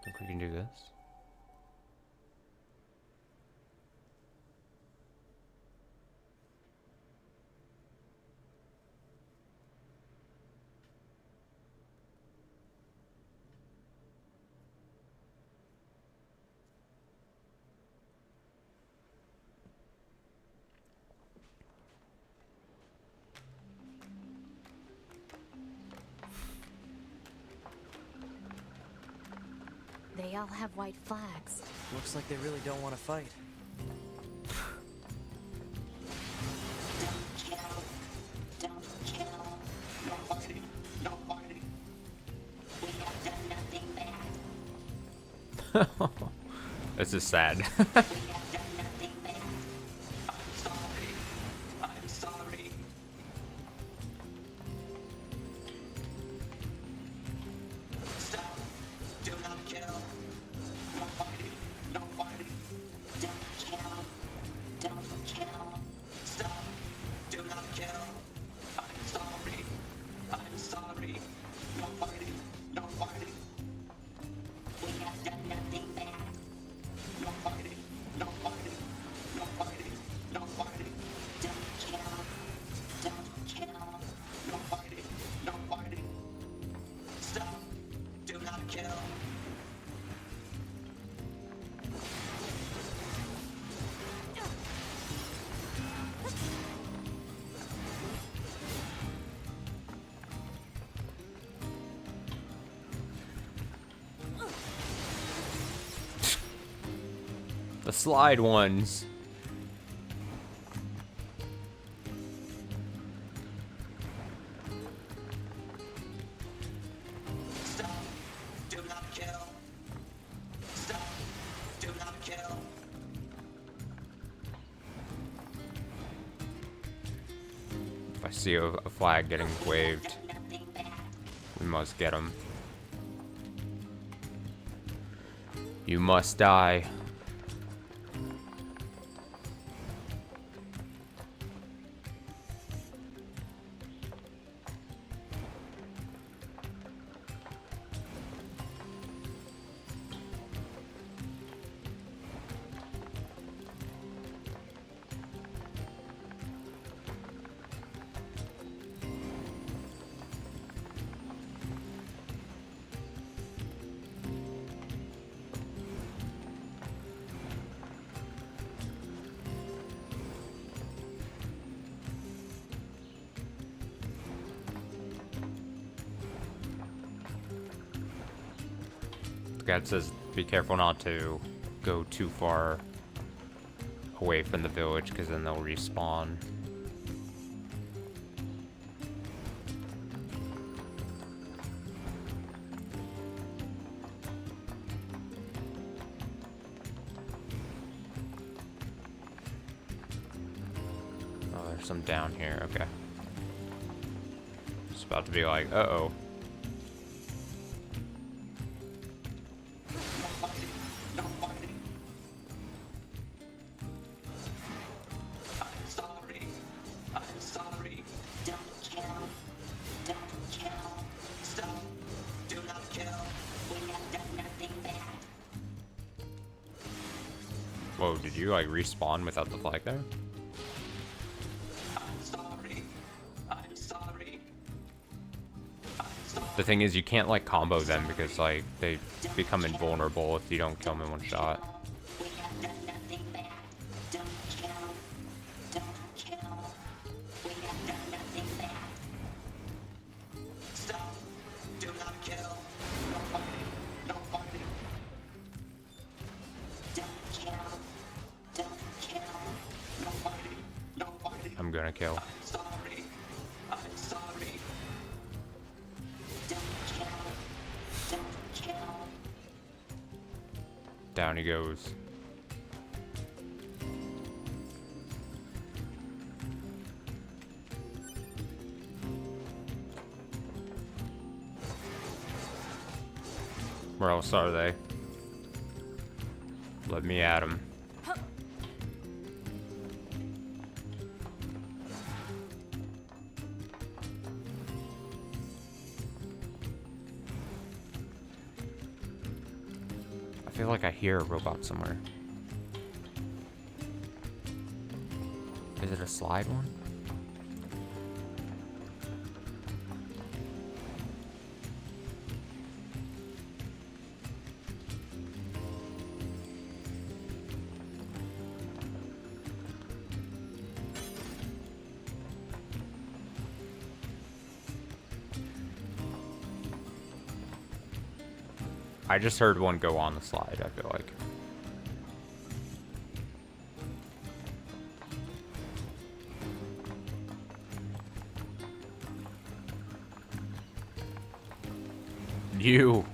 Think we can do this.
They all have white flags.
Looks like they really don't want to fight.
Don't kill. Don't kill.
No fighting. No fighting.
We have done nothing bad.
This is sad.
We have done nothing bad.
I'm sorry. I'm sorry. Stop. Do not kill. No fighting. No fighting.
Don't kill. Don't kill.
Stop. Do not kill. I'm sorry. I'm sorry. No fighting. No fighting.
We have done nothing bad.
No fighting. No fighting. No fighting. No fighting.
Don't kill. Don't kill.
No fighting. No fighting. Stop. Do not kill.
The slide ones.
Stop. Do not kill. Stop. Do not kill.
If I see a flag getting waved,
Done nothing bad.
we must get him. You must die. The guy says be careful not to go too far away from the village because then they'll respawn. Oh, there's some down here. Okay. It's about to be like, uh-oh.
sorry. Don't kill. Don't kill. Stop. Do not kill. We have done nothing bad.
Whoa, did you like respawn without the flag there?
I'm sorry. I'm sorry. I'm sorry.
The thing is, you can't like combo them because like they become invulnerable if you don't kill them in one shot.
We have done nothing bad. Don't kill. Don't kill. We have done nothing bad.
Stop. Do not kill. No fighting. No fighting.
Don't kill. Don't kill.
No fighting. No fighting.
I'm gonna kill.
I'm sorry. I'm sorry.
Don't kill. Don't kill.
Down he goes. Where else are they? Let me at them. I feel like I hear a robot somewhere. Is it a slide one? I just heard one go on the slide, I feel like. You.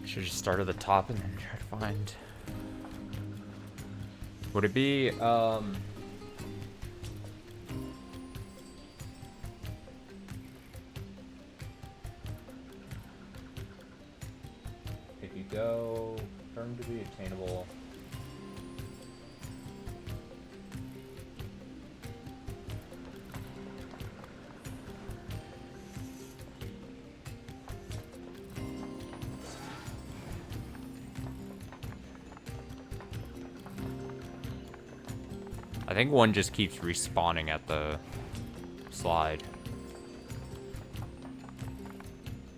Should just start at the top and then try to find. Would it be if you go turn to be attainable. I think one just keeps respawning at the slide.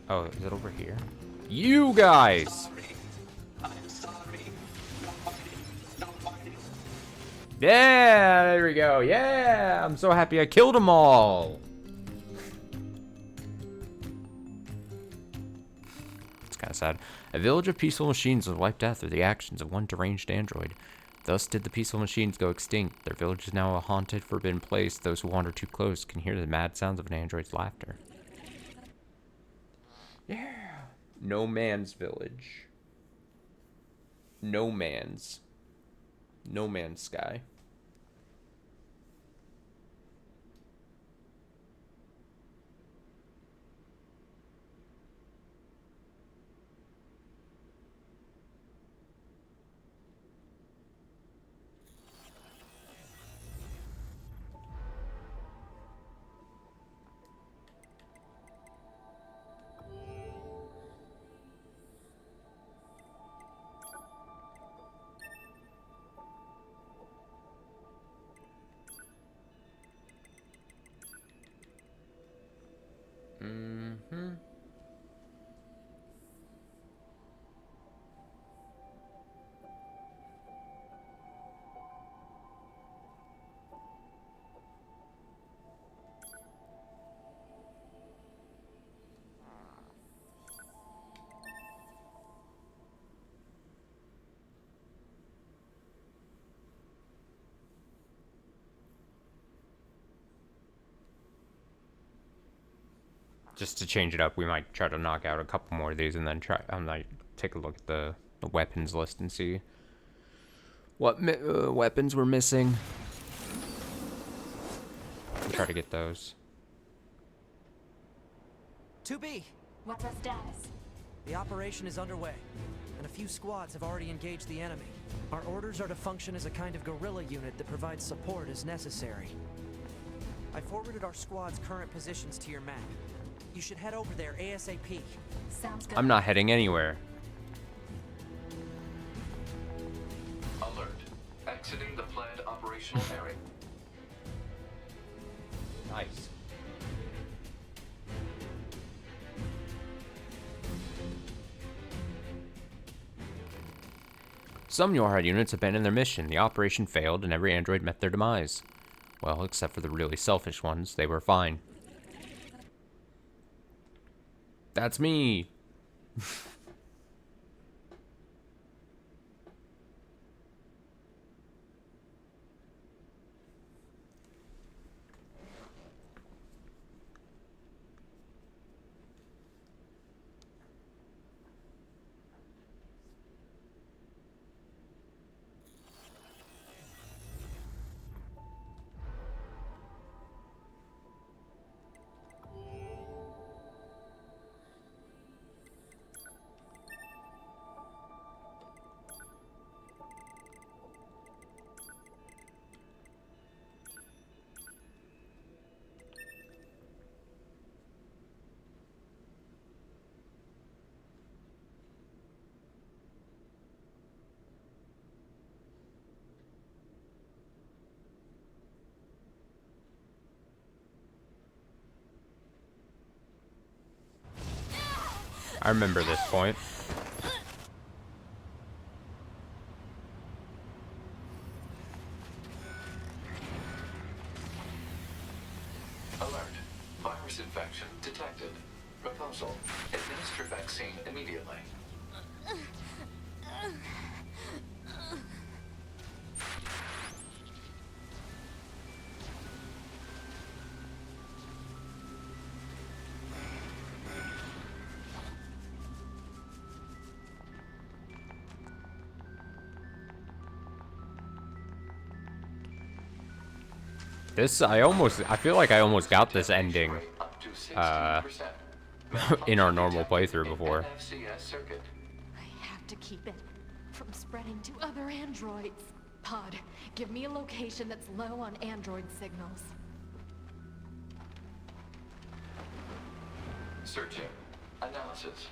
Oh, is it over here? You guys!
I'm sorry. No fighting. No fighting.
Yeah, there we go. Yeah, I'm so happy I killed them all. It's kind of sad. A village of peaceful machines was wiped out through the actions of one deranged android. Thus did the peaceful machines go extinct. Their village is now a haunted, forbidden place. Those who wander too close can hear the mad sounds of an android's laughter. Yeah. No man's village. No man's. No Man's Sky. Mm-hmm. Just to change it up, we might try to knock out a couple more of these and then try. Like take a look at the weapons list and see what weapons we're missing. and try to get those.
2B,
What's our status?
the operation is underway, and a few squads have already engaged the enemy. Our orders are to function as a kind of guerrilla unit that provides support as necessary. I forwarded our squad's current positions to your map. You should head over there ASAP.
Sounds good.
I'm not heading anywhere.
Alert. Exiting the planned operational area.
Nice. Some Yorha units abandoned their mission. The operation failed and every android met their demise. Well, except for the really selfish ones, they were fine. That's me! I remember this point.
Alert. Virus infection detected. Proposal. Administer vaccine immediately.
This, I feel like I almost got this ending,
Up to 16%.
in our normal playthrough before.
NFCS circuit.
I have to keep it from spreading to other androids. Pod, give me a location that's low on android signals.
Searching. Analysis.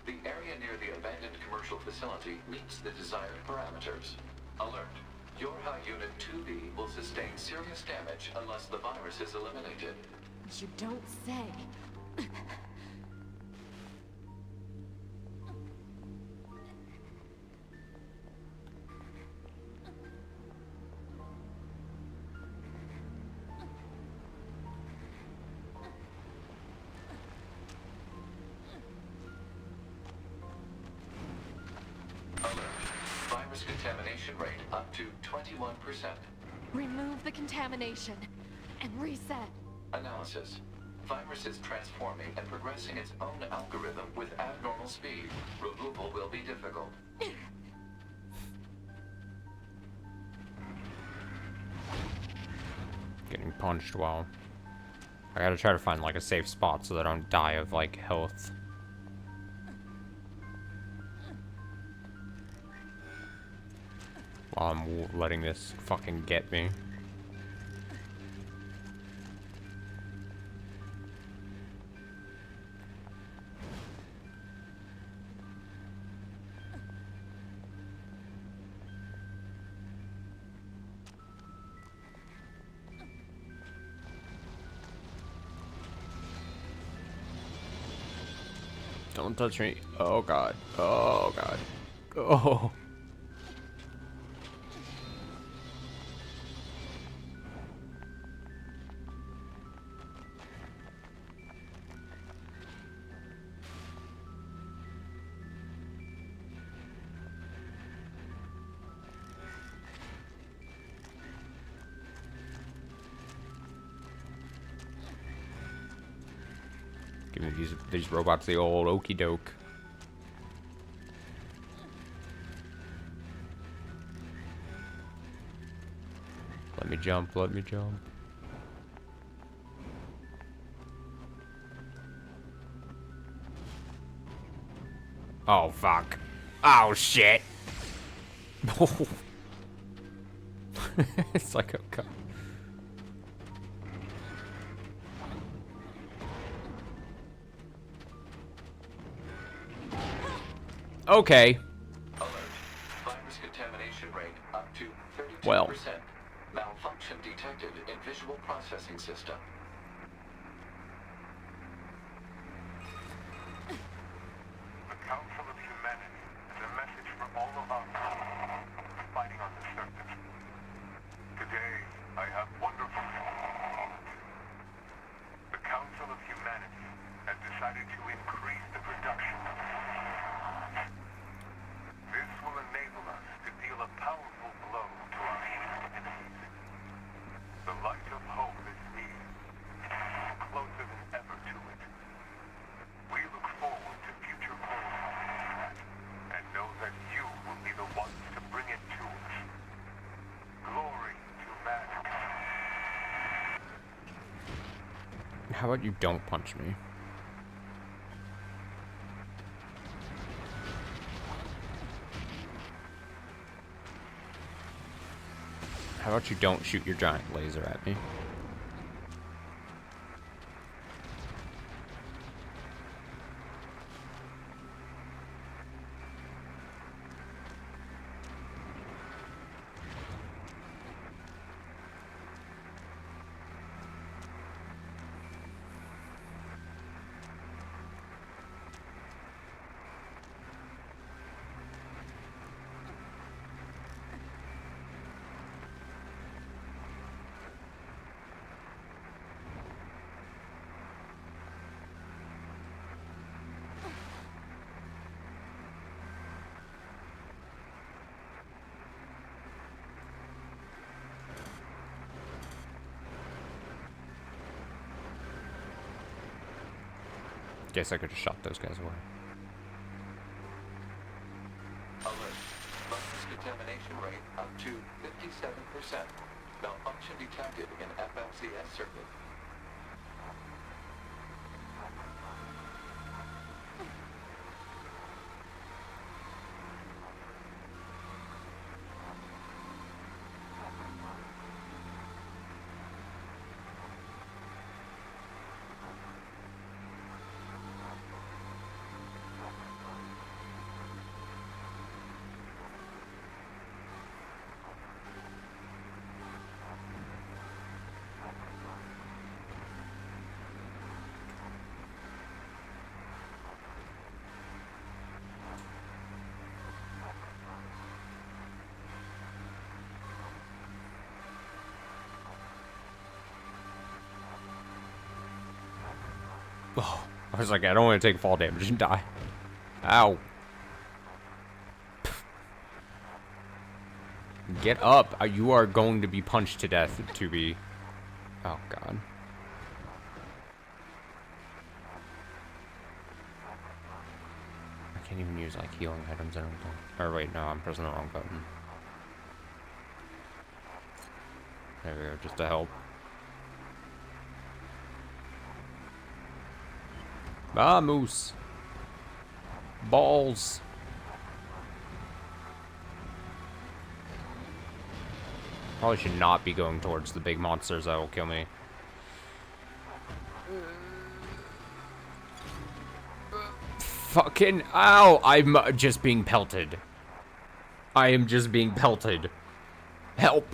The area near the abandoned commercial facility meets the desired parameters. Alert. Yorha Unit 2B will sustain serious damage unless the virus is eliminated.
You don't say.
Alert. Virus contamination rate up to 21%.
Remove the contamination and reset.
Analysis. Virus is transforming and progressing its own algorithm with abnormal speed. Removal will be difficult.
Getting punched while... I gotta try to find, like, a safe spot so that I don't die of, like, health. While I'm letting this fucking get me. Don't touch me. Oh god. Oh god. Oh. Giving these robots the old okey doke. Let me jump, let me jump. Oh, fuck. Oh, shit. It's like, okay. Okay.
Alert. Virus contamination rate up to 32%.
Well.
Malfunction detected in visual processing system.
The Council of Humanity is a message for all of us fighting on the surface. Today, I have wonderful news. The Council of Humanity has decided to increase the production of seeds. This will enable us to deal a powerful blow to our ancient enemies. The light of hope is near, closer than ever to it. We look forward to future glory and know that you will be the ones to bring it to us. Glory to mankind.
How about you don't punch me? How about you don't shoot your giant laser at me? Guess I could have shot those guys away.
Alert. Virus contamination rate up to 57%. Malfunction detected in FMCS circuit.
Oh, I was like, I don't want to take fall damage and die. Ow. Get up. You are going to be punched to death to be... Oh, God. I can't even use, like, healing items or anything. Or, wait, no, I'm pressing the wrong button. There we go, just to help. Ah, moose. Balls. Probably should not be going towards the big monsters that will kill me. Fucking ow! I'm just being pelted. I am just being pelted. Help!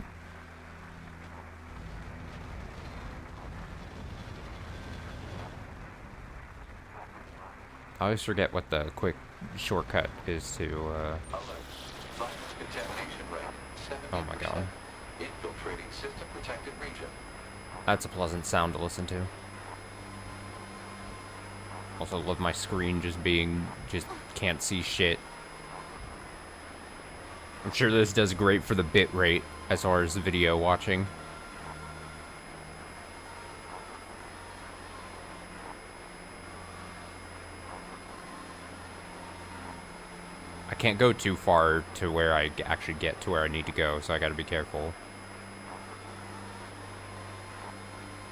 I always forget what the quick shortcut is to,
Alert. Virus contamination rate 70%.
Oh my God.
Infiltrating system protected region.
That's a pleasant sound to listen to. Also love my screen just can't see shit. I'm sure this does great for the bit rate as far as the video watching. I can't go too far to where I actually get to where I need to go, so I gotta be careful.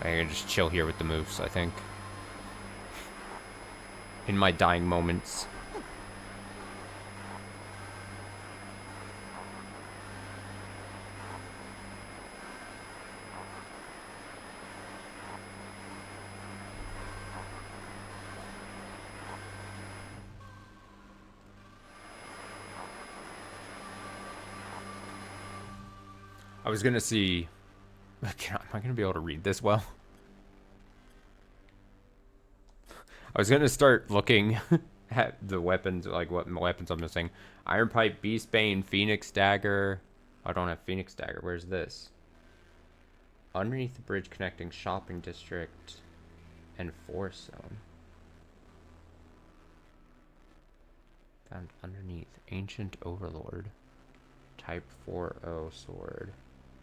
I can just chill here with the moose, I think. In my dying moments. I was gonna see. Am I gonna be able to read this well? I was gonna start looking at the weapons, like what weapons I'm missing. Iron Pipe, Beast Bane, Phoenix Dagger. I don't have Phoenix Dagger. Where's this? Underneath the bridge connecting Shopping District and Forest Zone. Found underneath. Ancient Overlord. Type 4-0 Sword.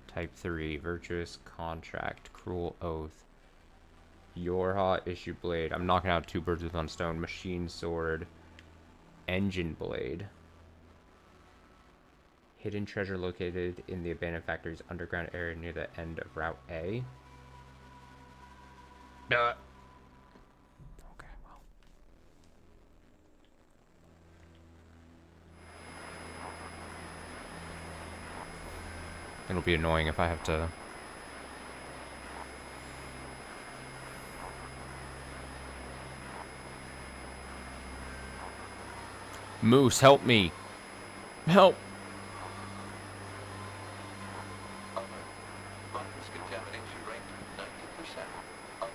Type 3 Virtuous Contract. Cruel Oath. Yorha Issue Blade. I'm knocking out 2 birds with 1 stone. Machine Sword. Engine Blade. Hidden treasure located in the abandoned factory's underground area near the end of Route A. Okay, well. It'll be annoying if I have to... Moose, help me! Help!
Virus contamination rate 90%. Alert.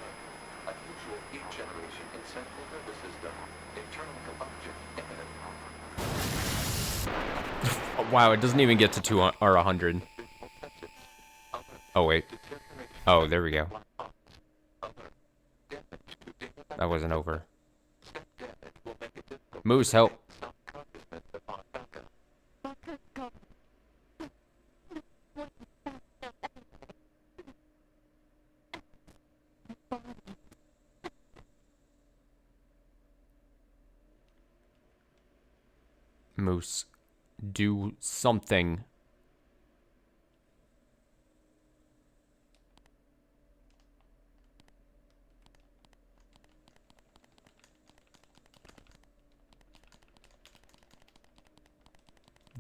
Unusual heat generation in central nervous system. Internal combustion imminent.
Oh, wow, it doesn't even get to 200 or 100. Oh, wait. Oh, there we go. That wasn't over. Moose, help. Moose, do something.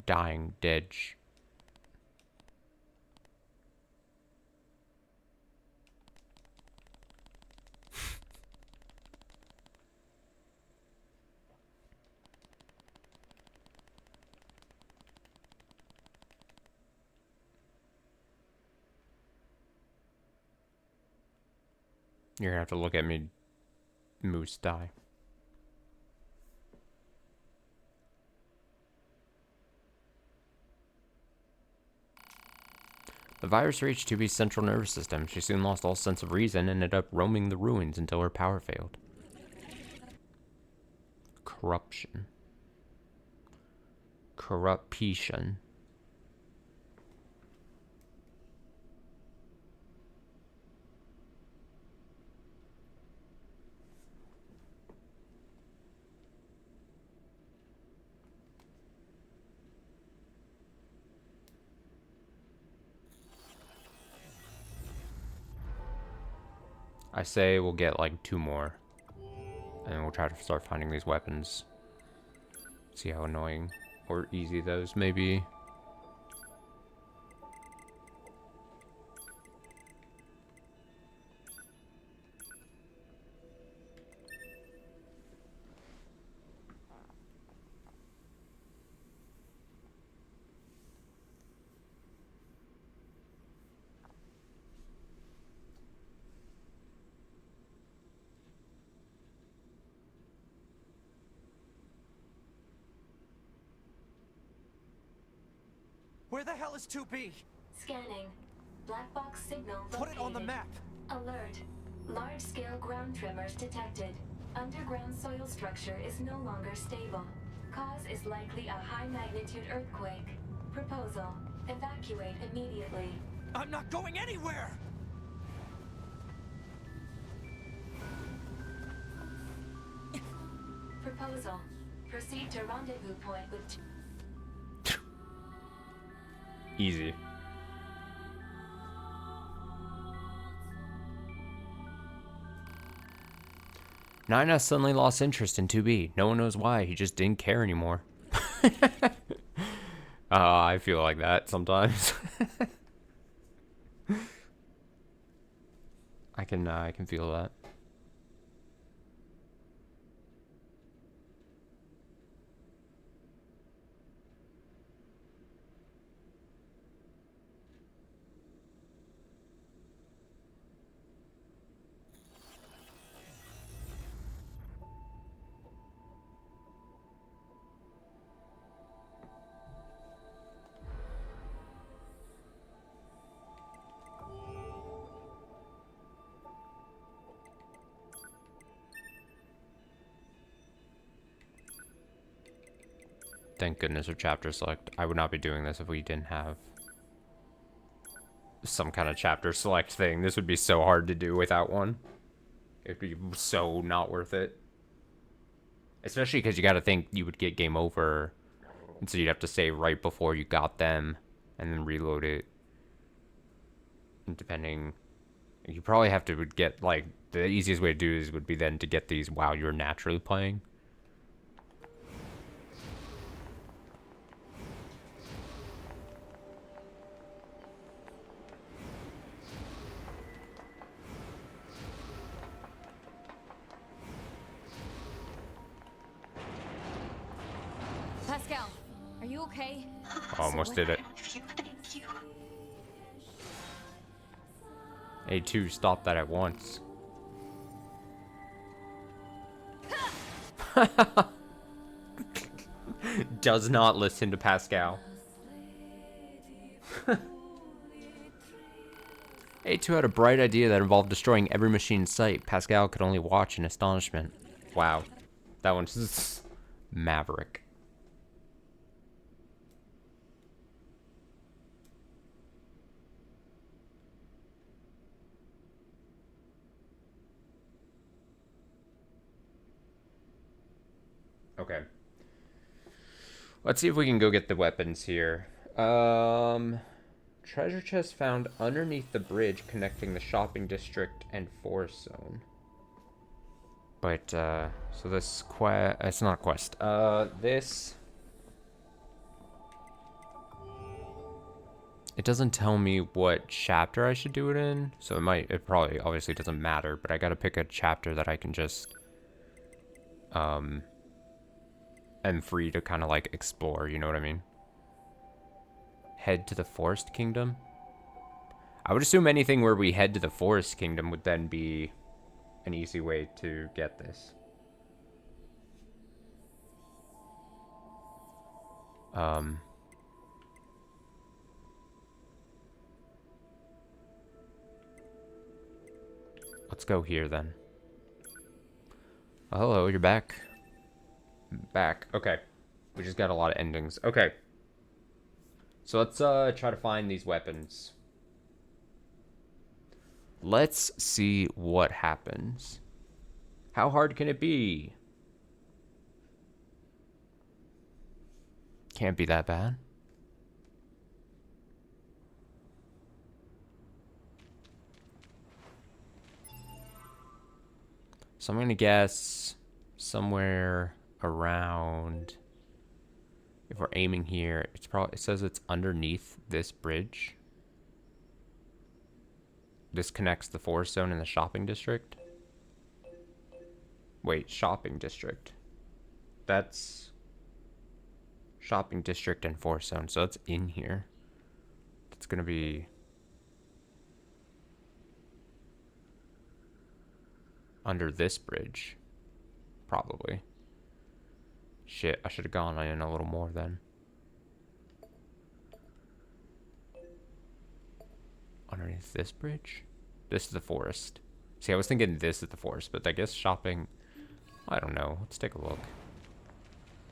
Dying, dead. You're gonna have to look at me, Moose, die. The virus reached 2B's central nervous system. She soon lost all sense of reason and ended up roaming the ruins until her power failed. Corruption. Corruption. I say we'll get like 2 more. And we'll try to start finding these weapons. See how annoying or easy those may be.
Where the hell is 2B?
Scanning. Black box signal located.
Put it on the map.
Alert. Large-scale ground tremors detected. Underground soil structure is no longer stable. Cause is likely a high-magnitude earthquake. Proposal. Evacuate immediately.
I'm not going anywhere!
Proposal. Proceed to rendezvous point with...
Easy. Nina suddenly lost interest in 2B. No one knows why. He just didn't care anymore. I feel like that sometimes. I can feel that. Thank goodness for chapter select. I would not be doing this if we didn't have some kind of chapter select thing. This would be so hard to do without one. It'd be so not worth it. Especially because you got to think you would get game over. And so you'd have to save right before you got them. And then reload it. And depending... You probably have to get, like... The easiest way to do this would be then to get these while you're naturally playing.
Pascal, are you okay?
Almost did it.
Thank you.
A2 stopped that at once. Does not listen to Pascal. A2 had a bright idea that involved destroying every machine in sight. Pascal could only watch in astonishment. Wow. That one's maverick. Okay. Let's see if we can go get the weapons here. Treasure chest found underneath the bridge connecting the shopping district and forest zone. But, so this it's not a quest. This... It doesn't tell me what chapter I should do it in, so it probably obviously doesn't matter, but I gotta pick a chapter that I can just, and free to kind of like explore, you know what I mean? Head to the Forest Kingdom? I would assume anything where we head to the Forest Kingdom would then be an easy way to get this. Let's go here then. Oh, hello, you're back. Back. Okay. We just got a lot of endings. Okay. So let's try to find these weapons. Let's see what happens. How hard can it be? Can't be that bad. So I'm gonna guess somewhere around, if we're aiming here, it's probably, it says it's underneath this bridge. This connects the forest zone and the shopping district. Wait, shopping district. That's shopping district and forest zone, so it's in here. It's gonna be under this bridge, probably. Shit, I should have gone in a little more then. Underneath this bridge? This is the forest. See, I was thinking this is the forest, but I guess shopping... I don't know. Let's take a look.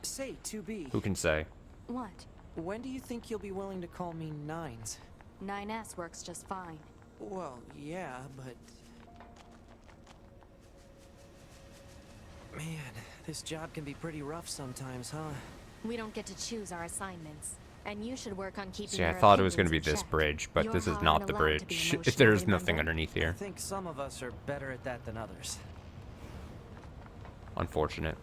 Say, 2B.
Who can say?
What?
When do you think you'll be willing to call me Nines?
9S works just fine.
Well, yeah, but... Man, this job can be pretty rough sometimes, huh?
We don't get to choose our assignments. And you should work on keeping
See, I
your
thought it was going to be
opinions in
this
check.
bridge, but
You're
this is
hard
not
and
the
allowed to be
bridge.
emotional,
There's
remember?
nothing underneath
I
here.
think some of us are better at that than others.
Unfortunate.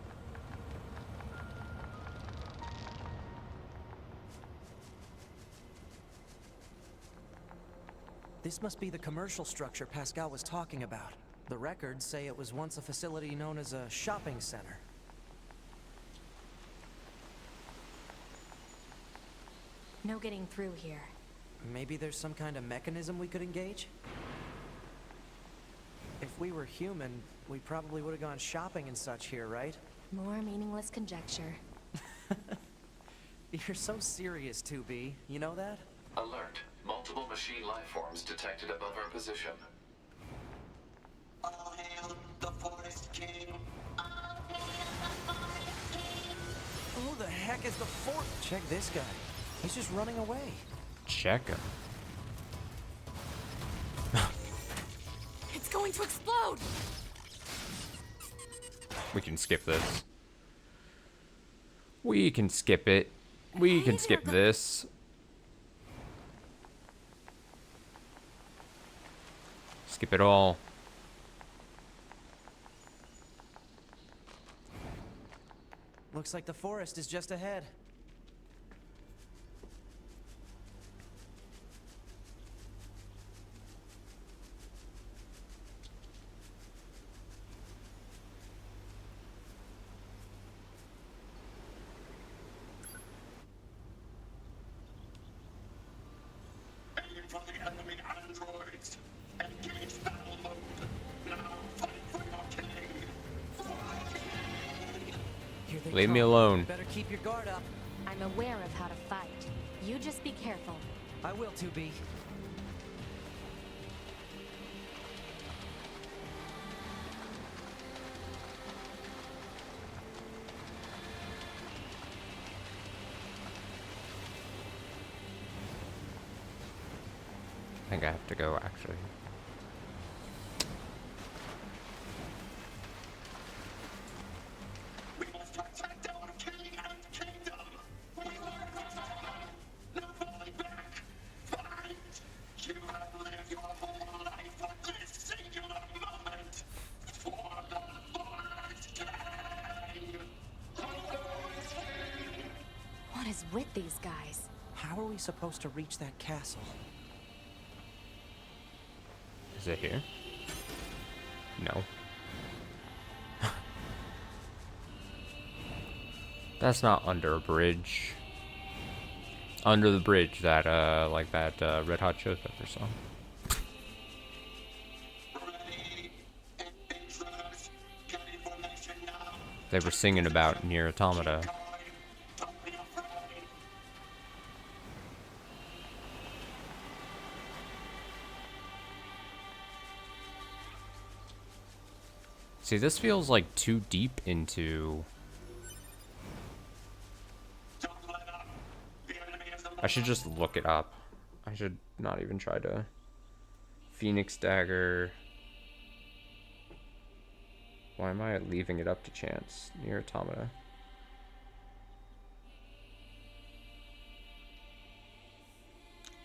This must be the commercial structure Pascal was talking about. The records say it was once a facility known as a shopping center.
No getting through here.
Maybe there's some kind of mechanism we could engage? If we were human, we probably would have gone shopping and such here, right?
More meaningless conjecture.
You're so serious, 2B. You know that?
Alert. Multiple machine life forms detected above our position.
All hail the Forest King.
All hail the Forest King.
Oh,
the heck is the fort? Check this guy. He's just running away.
Check him.
It's going to explode!
We can skip this. We can skip it. We can skip this. Skip it all.
Looks like the forest is just ahead.
Aim for the enemy androids. Engage battle mode. Now fight for your king.
Here they
Leave me
come.
alone.
Better keep your guard up.
I'm aware of how to fight. You just be careful.
I will, 2B.
I think I have to go, actually.
We must protect our king and kingdom. We are no falling back. Fight. You have lived your whole life for this singular moment. For the Lord's king.
What is with these guys?
How are we supposed to reach that castle?
Is it here? No. That's not under a bridge. Under the bridge, that, like that, Red Hot Chili Pepper song.
Ready. Intruders. Get information now.
They were singing about NieR Automata.
Don't be afraid.
See, this feels like too deep into...
Don't let up. The enemy is the
I should just look it up. I should not even try to... Phoenix Dagger... Why am I leaving it up to chance? NieR Automata.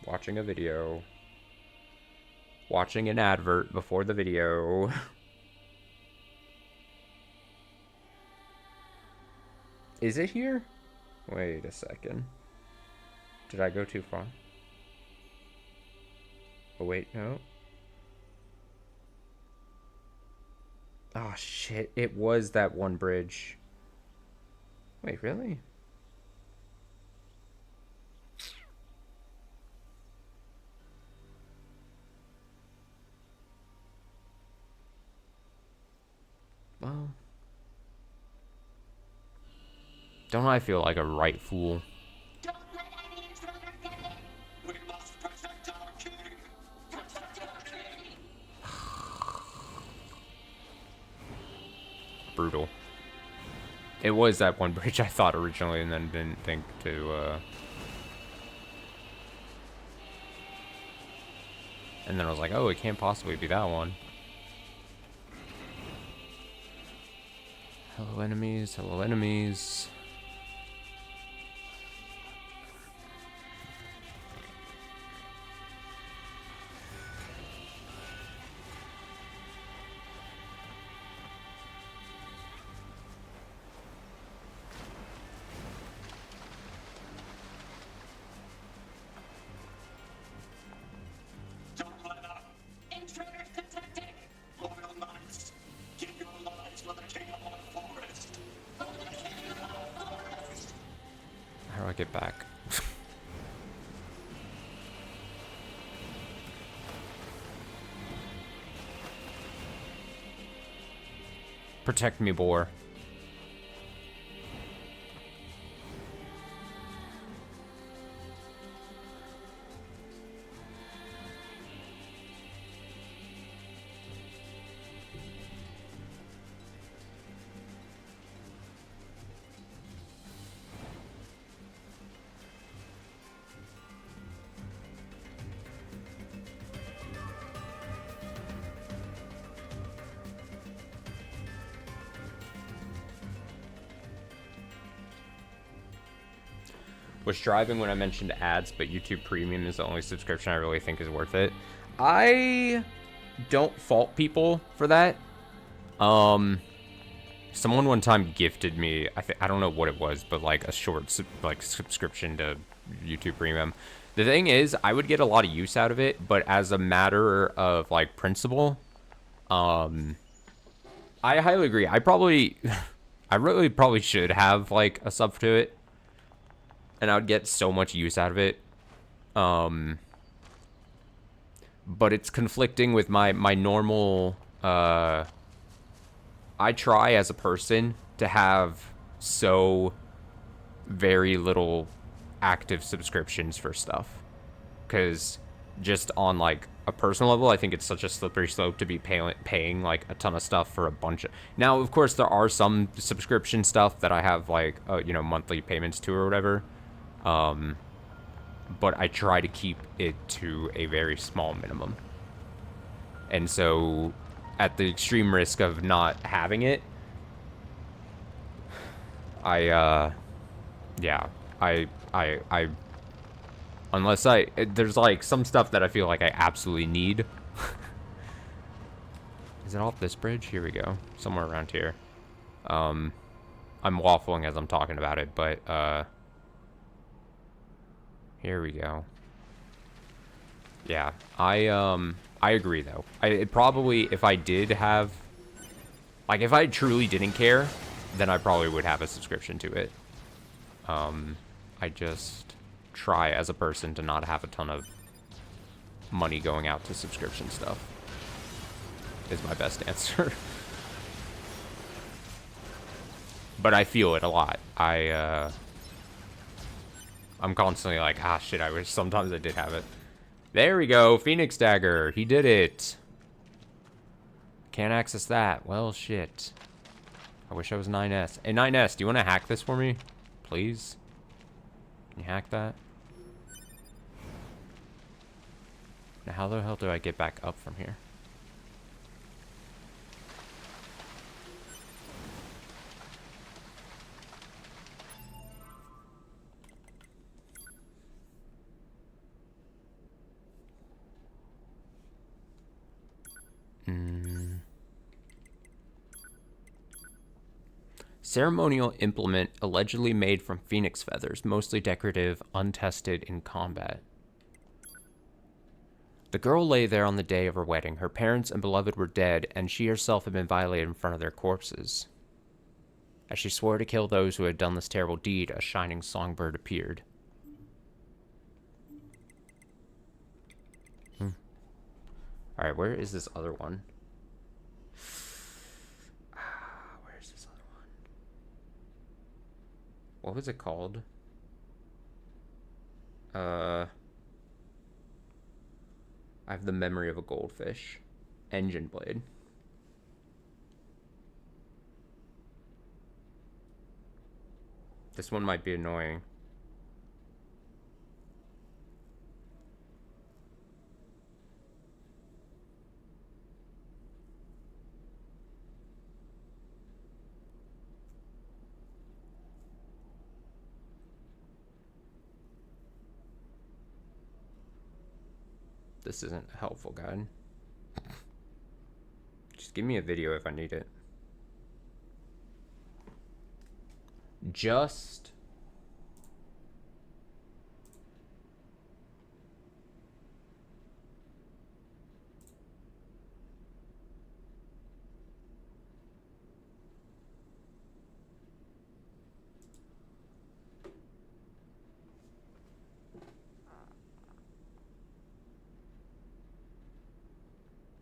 Watching a video. Watching an advert before the video. Is it here? Wait a second. Did I go too far? Oh wait, no. Oh shit, it was that one bridge. Wait, really? Well... Don't I feel like a right fool?
Don't let any intruder get in.
We must protect our king. Protect our king.
Brutal. It was that one bridge I thought originally and then didn't think to, And then I was like, oh, it can't possibly be that one. Hello, enemies. Hello, enemies.
Don't let up.
Intruders detected.
Loyal knights. Give your lives for the king of our forest.
How do I get back? Protect me, boar. was driving when I mentioned ads, but YouTube Premium is the only subscription I really think is worth it. I don't fault people for that. Someone one time gifted me, I don't know what it was, but like a short subscription to YouTube Premium. The thing is, I would get a lot of use out of it, but as a matter of like principle, I highly agree. I really probably should have like a sub to it, and I would get so much use out of it. But it's conflicting with my normal. I try as a person to have so very little active subscriptions for stuff, because just on like a personal level, I think it's such a slippery slope to be paying like a ton of stuff for a bunch of. Now, of course, there are some subscription stuff that I have like monthly payments to or whatever, but I try to keep it to a very small minimum, and so at the extreme risk of not having it, I unless there's like some stuff that I feel like I absolutely need. Is it off this bridge? Here we go. Somewhere around here. I'm waffling as I'm talking about it, but here we go. Yeah, I agree though. It probably, if I did have, like, if I truly didn't care, then I probably would have a subscription to it. I just try as a person to not have a ton of money going out to subscription stuff. Is my best answer. But I feel it a lot. I'm constantly like, ah, shit, I wish sometimes I did have it. There we go, Phoenix Dagger. He did it. Can't access that. Well, shit. I wish I was 9S. Hey, 9S, do you want to hack this for me? Please? Can you hack that? Now, how the hell do I get back up from here? Ceremonial implement allegedly made from phoenix feathers, mostly decorative, untested in combat. The girl lay there on the day of her wedding. Her parents and beloved were dead, and she herself had been violated in front of their corpses. As she swore to kill those who had done this terrible deed, a shining songbird appeared. Alright, where is this other one? Where is this other one? What was it called? I have the memory of a goldfish. Engine blade. This one might be annoying. This isn't a helpful guide. Just give me a video if I need it. Just...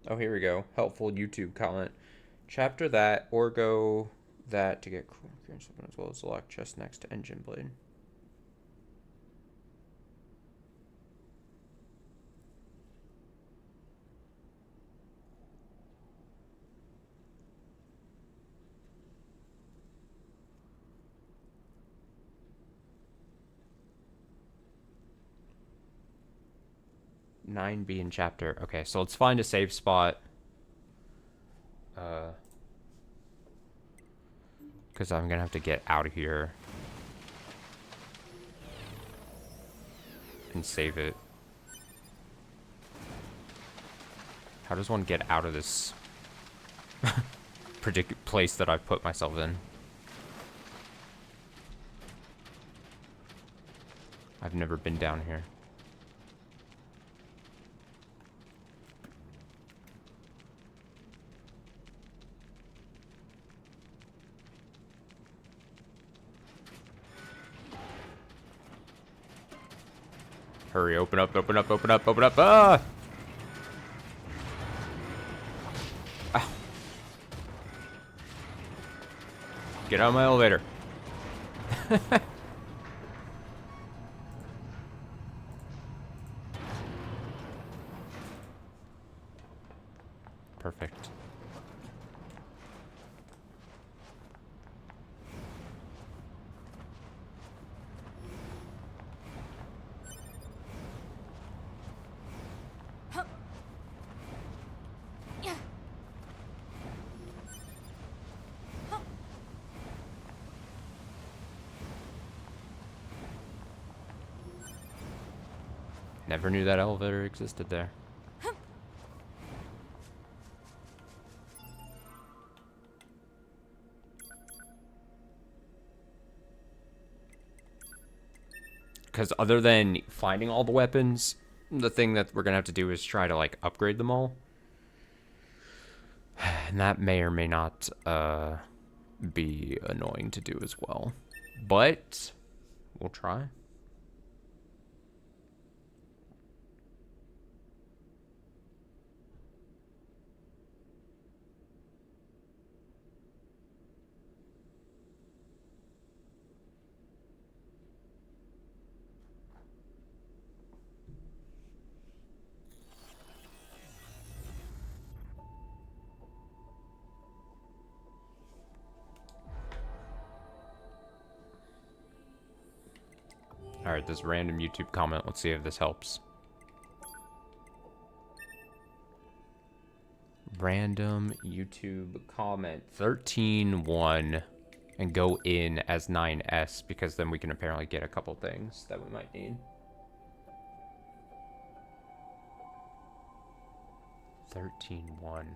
Oh, here we go. Helpful YouTube comment. Chapter that, or go that to get clearance as well as select chest next to engine blade. Nine B in chapter. Okay, so let's find a safe spot. Because I'm gonna have to get out of here. and save it. How does one get out of this place that I've put myself in? I've never been down here. Hurry, open up, open up, open up, open up. Ah! Ow. Get out of my elevator. Perfect. Never knew that elevator existed there. Because other than finding all the weapons, the thing that we're going to have to do is try to, like, upgrade them all. And that may or may not be annoying to do as well. But we'll try. Alright, this random YouTube comment. Let's see if this helps. Random YouTube comment. 13-1. And go in as 9S, because then we can apparently get a couple things that we might need. 13-1.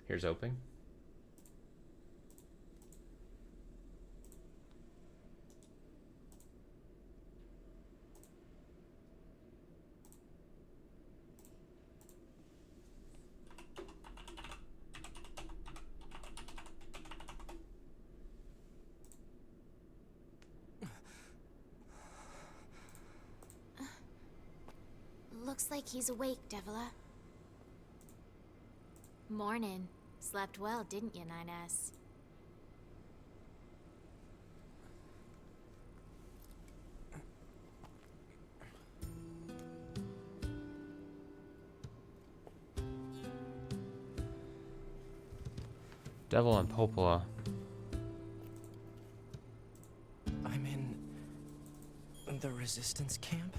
Here's opening.
Looks like he's awake, Devila. Morning. Slept well, didn't you, 9S?
Devil and Popola.
I'm in the resistance camp?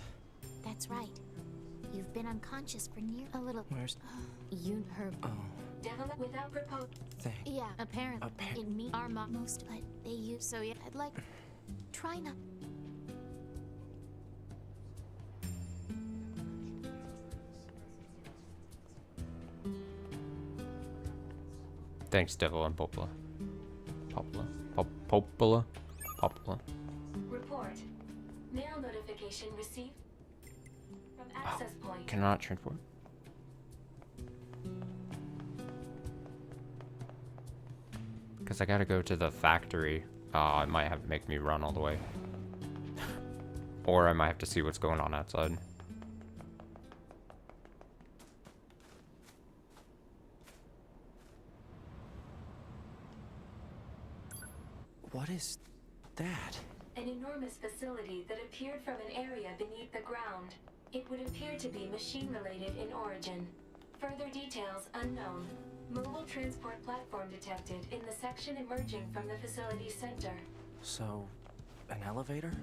That's right. You've been unconscious for near a little.
Where's...
You heard.
Oh.
Devila without proposal.
Thank...
Yeah, apparently. In me are most, but they use. So yeah, I'd like. Try not.
Thanks, Devil and Popola. Popola. Popola. Popola.
Report. Mail notification received from access point.
Cannot transport. Because I gotta go to the factory. It might have to make me run all the way. Or I might have to see what's going on outside.
What is that?
An enormous facility that appeared from an area beneath the ground. It would appear to be machine-related in origin. Further details unknown. Mobile transport platform detected in the section emerging from the facility's center.
So, an elevator?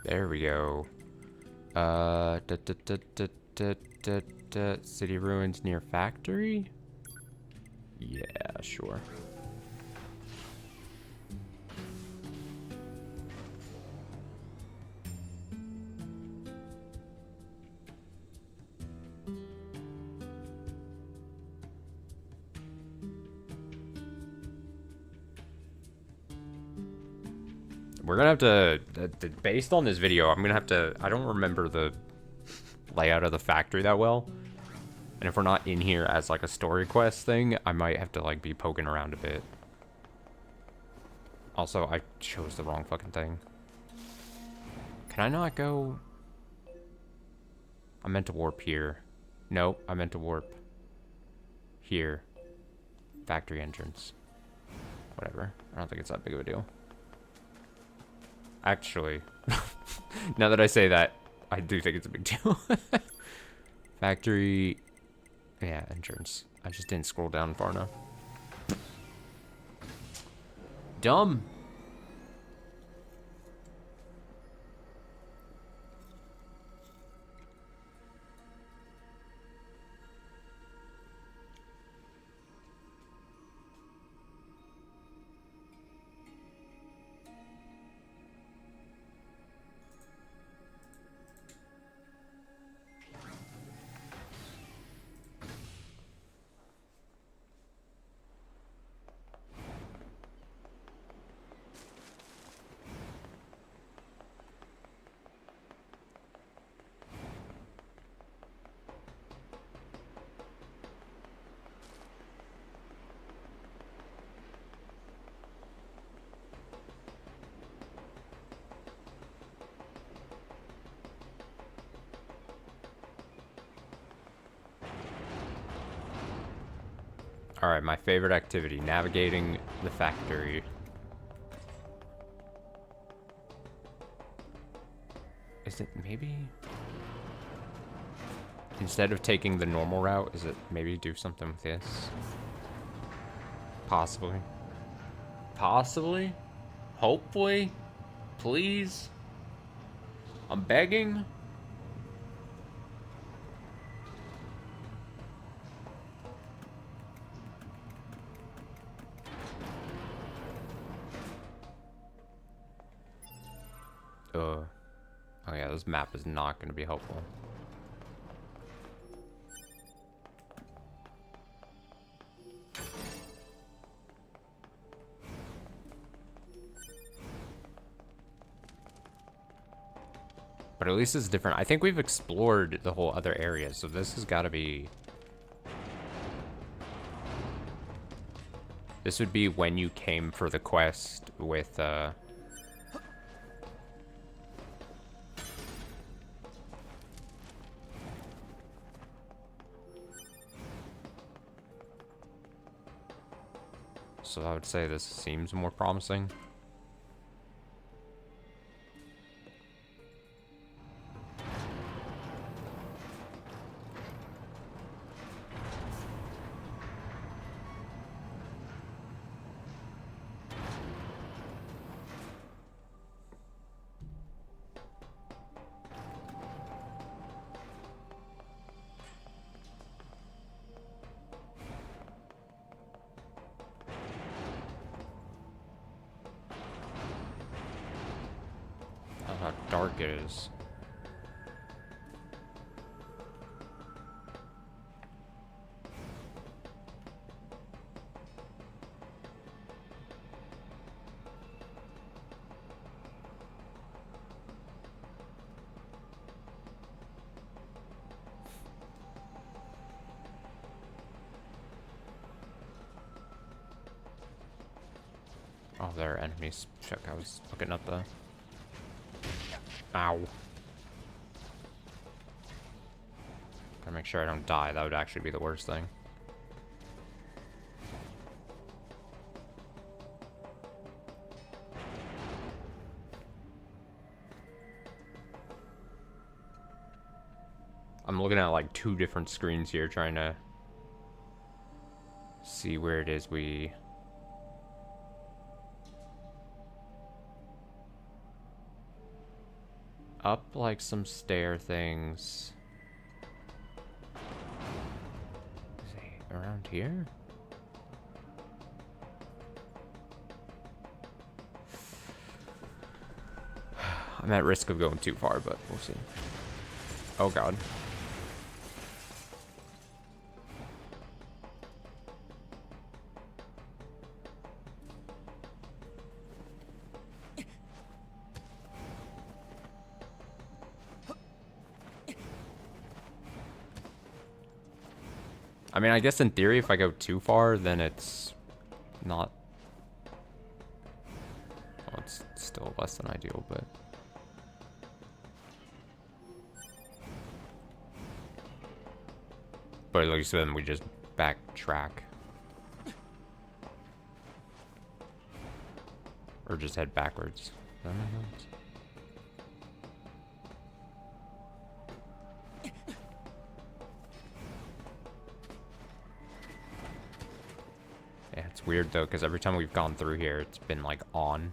There we go. City ruins near factory? Yeah, sure. We're gonna have to, based on this video, I'm gonna have to, I don't remember the layout of the factory that well. And if we're not in here as like a story quest thing, I might have to like be poking around a bit. Also, I chose the wrong fucking thing. Can I not go? I meant to warp here. Nope, I meant to warp here. Factory entrance. Whatever. I don't think it's that big of a deal. Actually, now that I say that, I do think it's a big deal. Factory, yeah, entrance. I just didn't scroll down far enough. Dumb. Alright, my favorite activity, navigating the factory. Is it maybe... Instead of taking the normal route, is it maybe do something with this? Possibly. Possibly? Hopefully? Please? I'm begging? Oh yeah, this map is not going to be helpful. But at least it's different. I think we've explored the whole other area, so this has got to be... This would be when you came for the quest with, So I would say this seems more promising. How dark it is. Oh, there are enemies. Check, I was looking at the... Ow. Gotta make sure I don't die. That would actually be the worst thing. I'm looking at like 2 different screens here trying to see where it is we... Up like some stair things. Is he around here? I'm at risk of going too far, but we'll see. Oh god. I mean, I guess in theory, if I go too far, then it's not... Well, it's still less than ideal, but... But at least then we just backtrack. Or just head backwards. Does that make sense? Yeah, it's weird though, because every time we've gone through here, it's been like on.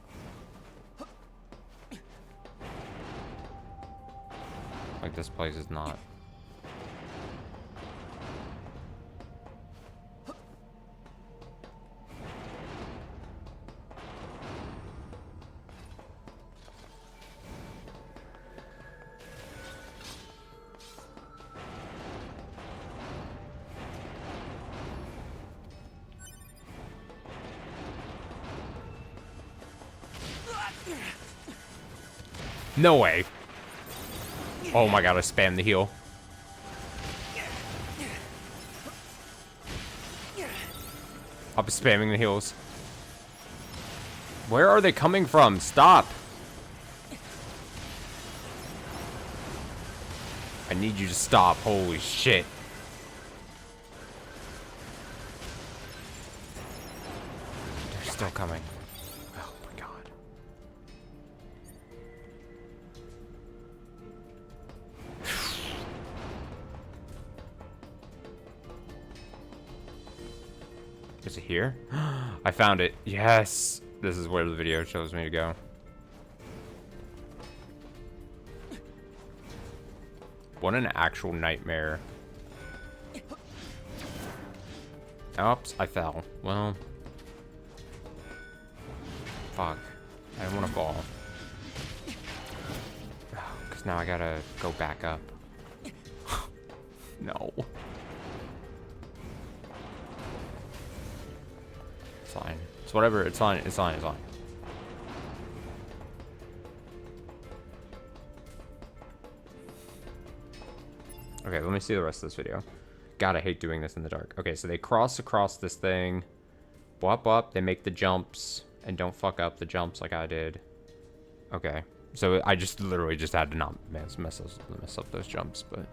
Like this place is not. No way. Oh my god, I spammed the heal. I'm spamming the heals. Where are they coming from? Stop. I need you to stop. Holy shit. They're still coming. Oh my god. Is it here? I found it. Yes. This is where the video shows me to go. What an actual nightmare. Oops, I fell. Well. Fuck. I don't want to fall. Because now I gotta go back up. No. It's fine. It's whatever. It's fine. It's fine. It's fine. Okay, let me see the rest of this video. God, I hate doing this in the dark. Okay, so they cross across this thing. Wop up. They make the jumps. And don't fuck up the jumps like I did. Okay. So I just literally just had to not mess up those jumps, but...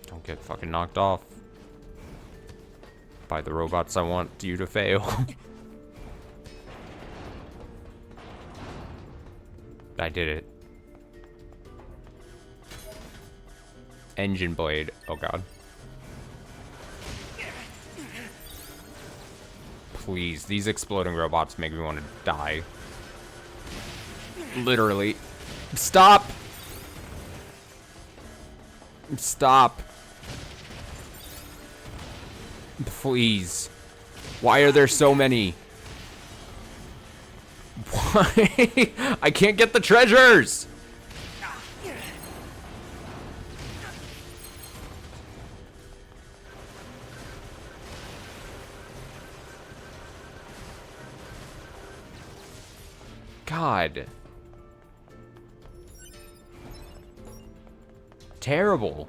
Don't get fucking knocked off by the robots I want you to fail. I did it. Engine blade. Oh god. Please, these exploding robots make me want to die. Literally. Stop! Stop. Please. Why are there so many? Why? I can't get the treasures! God. Terrible.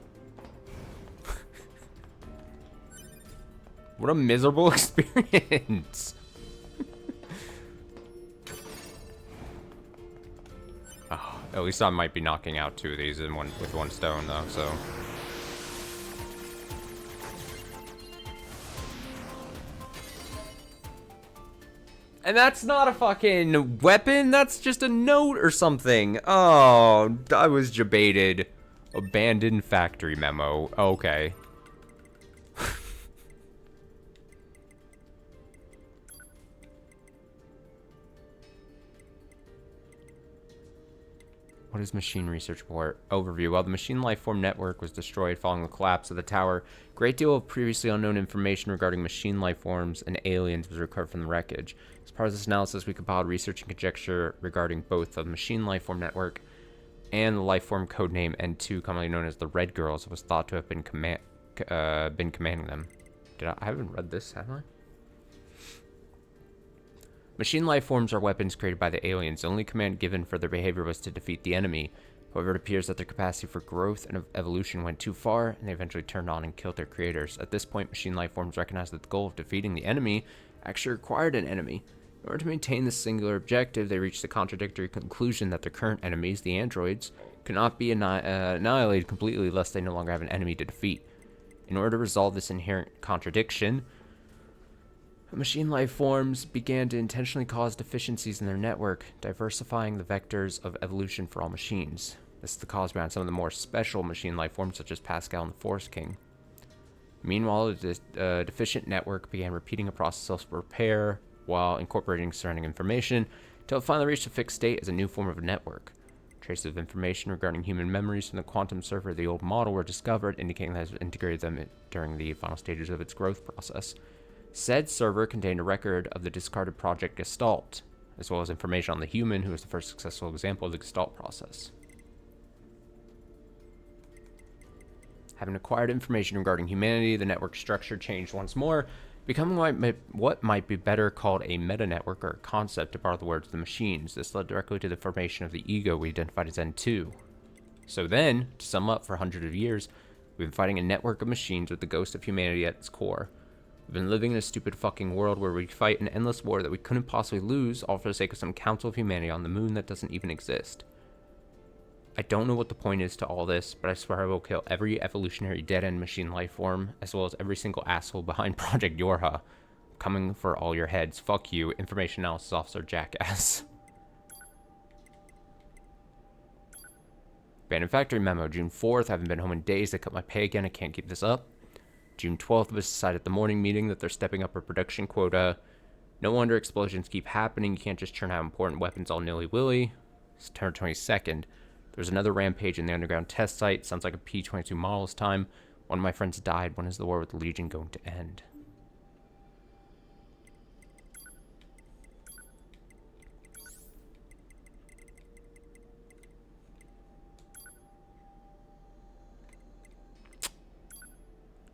What a miserable experience. Oh, at least I might be knocking out 2 of these in with 1 stone though, so. And that's not a fucking weapon, that's just a note or something. Oh, I was debated. Abandoned factory memo. Okay. What is machine research report? Overview. While the machine life form network was destroyed following the collapse of the tower, a great deal of previously unknown information regarding machine life forms and aliens was recovered from the wreckage. As part of this analysis, we compiled research and conjecture regarding both the machine life form network and the life form codename N2, commonly known as the Red Girls, was thought to have been commanding them. I haven't read this, have I? Machine life forms are weapons created by the aliens. The only command given for their behavior was to defeat the enemy. However, it appears that their capacity for growth and evolution went too far, and they eventually turned on and killed their creators. At this point, machine life forms recognized that the goal of defeating the enemy actually required an enemy. In order to maintain this singular objective, they reached the contradictory conclusion that their current enemies, the androids, could not be annihilated completely lest they no longer have an enemy to defeat. In order to resolve this inherent contradiction, machine life forms began to intentionally cause deficiencies in their network, diversifying the vectors of evolution for all machines. This is the cause behind some of the more special machine life forms, such as Pascal and the Force King. Meanwhile, the deficient network began repeating a process of repair while incorporating surrounding information, until it finally reached a fixed state as a new form of network. Traces of information regarding human memories from the quantum server of the old model were discovered, indicating that it has integrated them during the final stages of its growth process. Said server contained a record of the discarded Project Gestalt, as well as information on the human who was the first successful example of the Gestalt process. Having acquired information regarding humanity, the network structure changed once more, becoming what might be better called a meta-network or a concept, to borrow the words of the machines. This led directly to the formation of the ego we identified as N2. So then, to sum up, for hundreds of years, we've been fighting a network of machines with the ghost of humanity at its core. We've been living in a stupid fucking world where we fight an endless war that we couldn't possibly lose, all for the sake of some council of humanity on the moon that doesn't even exist. I don't know what the point is to all this, but I swear I will kill every evolutionary dead-end machine life form, as well as every single asshole behind Project Yorha. Coming for all your heads. Fuck you, Information Analysis Officer Jackass. Abandoned Factory Memo, June 4th. I haven't been home in days. They cut my pay again. I can't keep this up. June 12th, it was decided at the morning meeting that they're stepping up our production quota. No wonder explosions keep happening. You can't just churn out important weapons all nilly-willy. September 22nd. There's another rampage in the underground test site. Sounds like a P-22 model this time. One of my friends died. When is the war with the Legion going to end?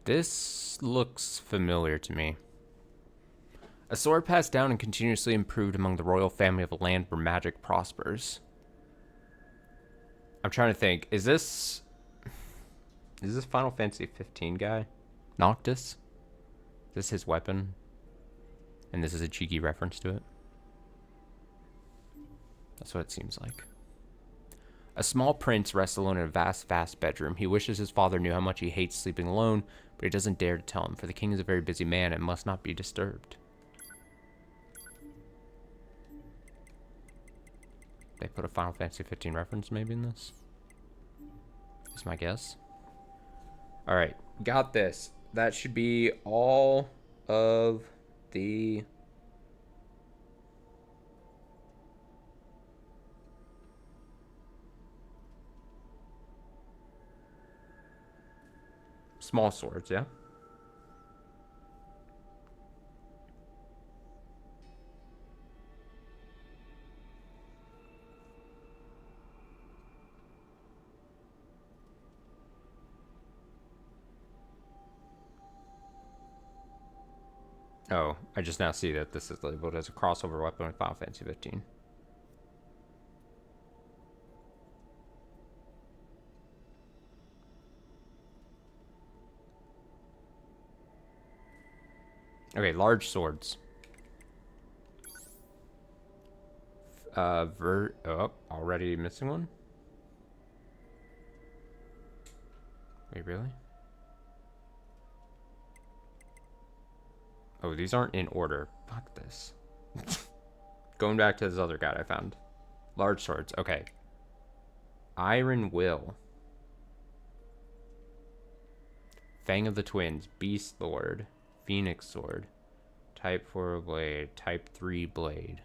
This looks familiar to me. A sword passed down and continuously improved among the royal family of a land where magic prospers. I'm trying to think. Is this Final Fantasy 15 guy? Noctis? Is this his weapon? And this is a cheeky reference to it? That's what it seems like. A small prince rests alone in a vast, vast bedroom. He wishes his father knew how much he hates sleeping alone, but he doesn't dare to tell him, for the king is a very busy man and must not be disturbed. They put a Final Fantasy 15 reference maybe in this? Is my guess. Alright, got this. That should be all of the... small swords, yeah? Oh, I just now see that this is labeled as a crossover weapon with Final Fantasy 15. Okay, large swords. Oh, already missing one? Wait, really? Oh, these aren't in order. Fuck this. Going back to this other guy I found. Large swords, okay. Iron Will. Fang of the Twins, Beast Lord, Phoenix Sword, Type 4 Blade, Type 3 Blade,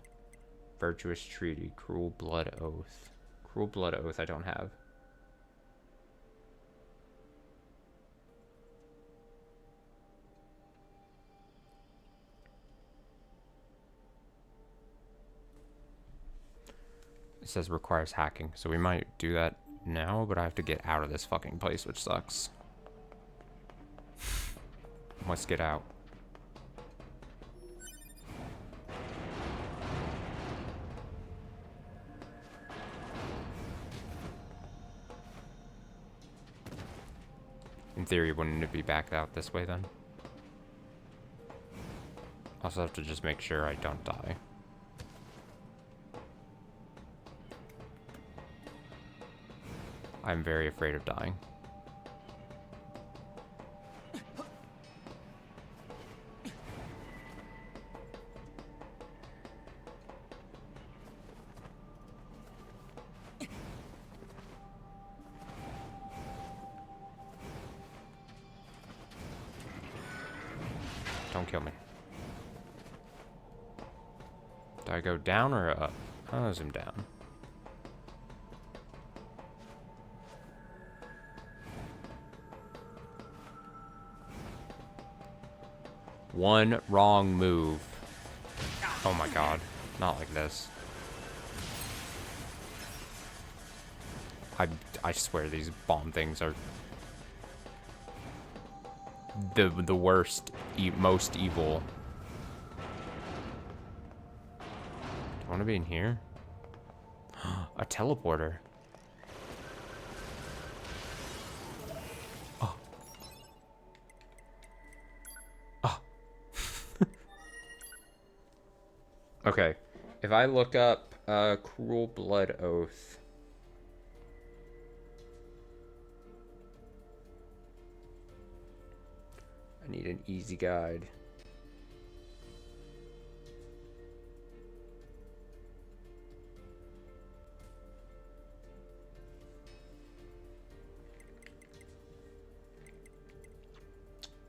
Virtuous Treaty, Cruel Blood Oath. Cruel Blood Oath I don't have. It says requires hacking, so we might do that now, but I have to get out of this fucking place, which sucks. Let's get out. In theory, wouldn't it be back out this way then? Also have to just make sure I don't die. I'm very afraid of dying. Don't kill me. Do I go down or up? I'll zoom down. One wrong move. Oh my god. Not like this. I swear these bomb things are the worst, most evil. Do I want to be in here? A teleporter. Oh. Oh. Okay. If I look up Cruel Blood Oath. I need an easy guide.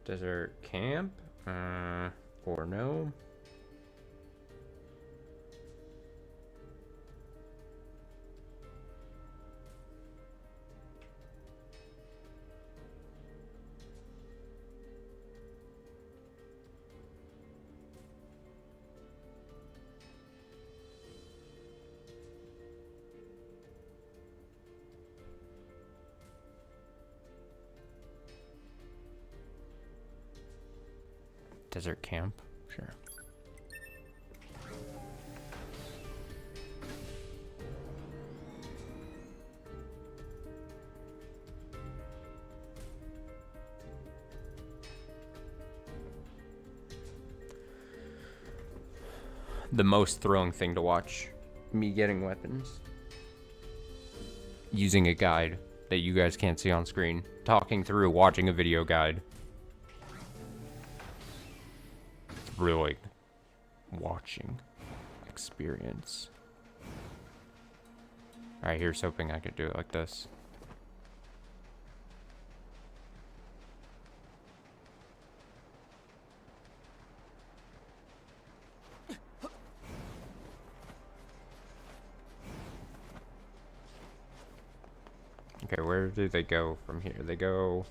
Desert camp? Or no? Desert camp? Sure. The most thrilling thing to watch. Me getting weapons. Using a guide that you guys can't see on screen. Talking through, watching a video guide. Really watching experience. Alright, here's hoping I could do it like this. Okay, where do they go from here? They go...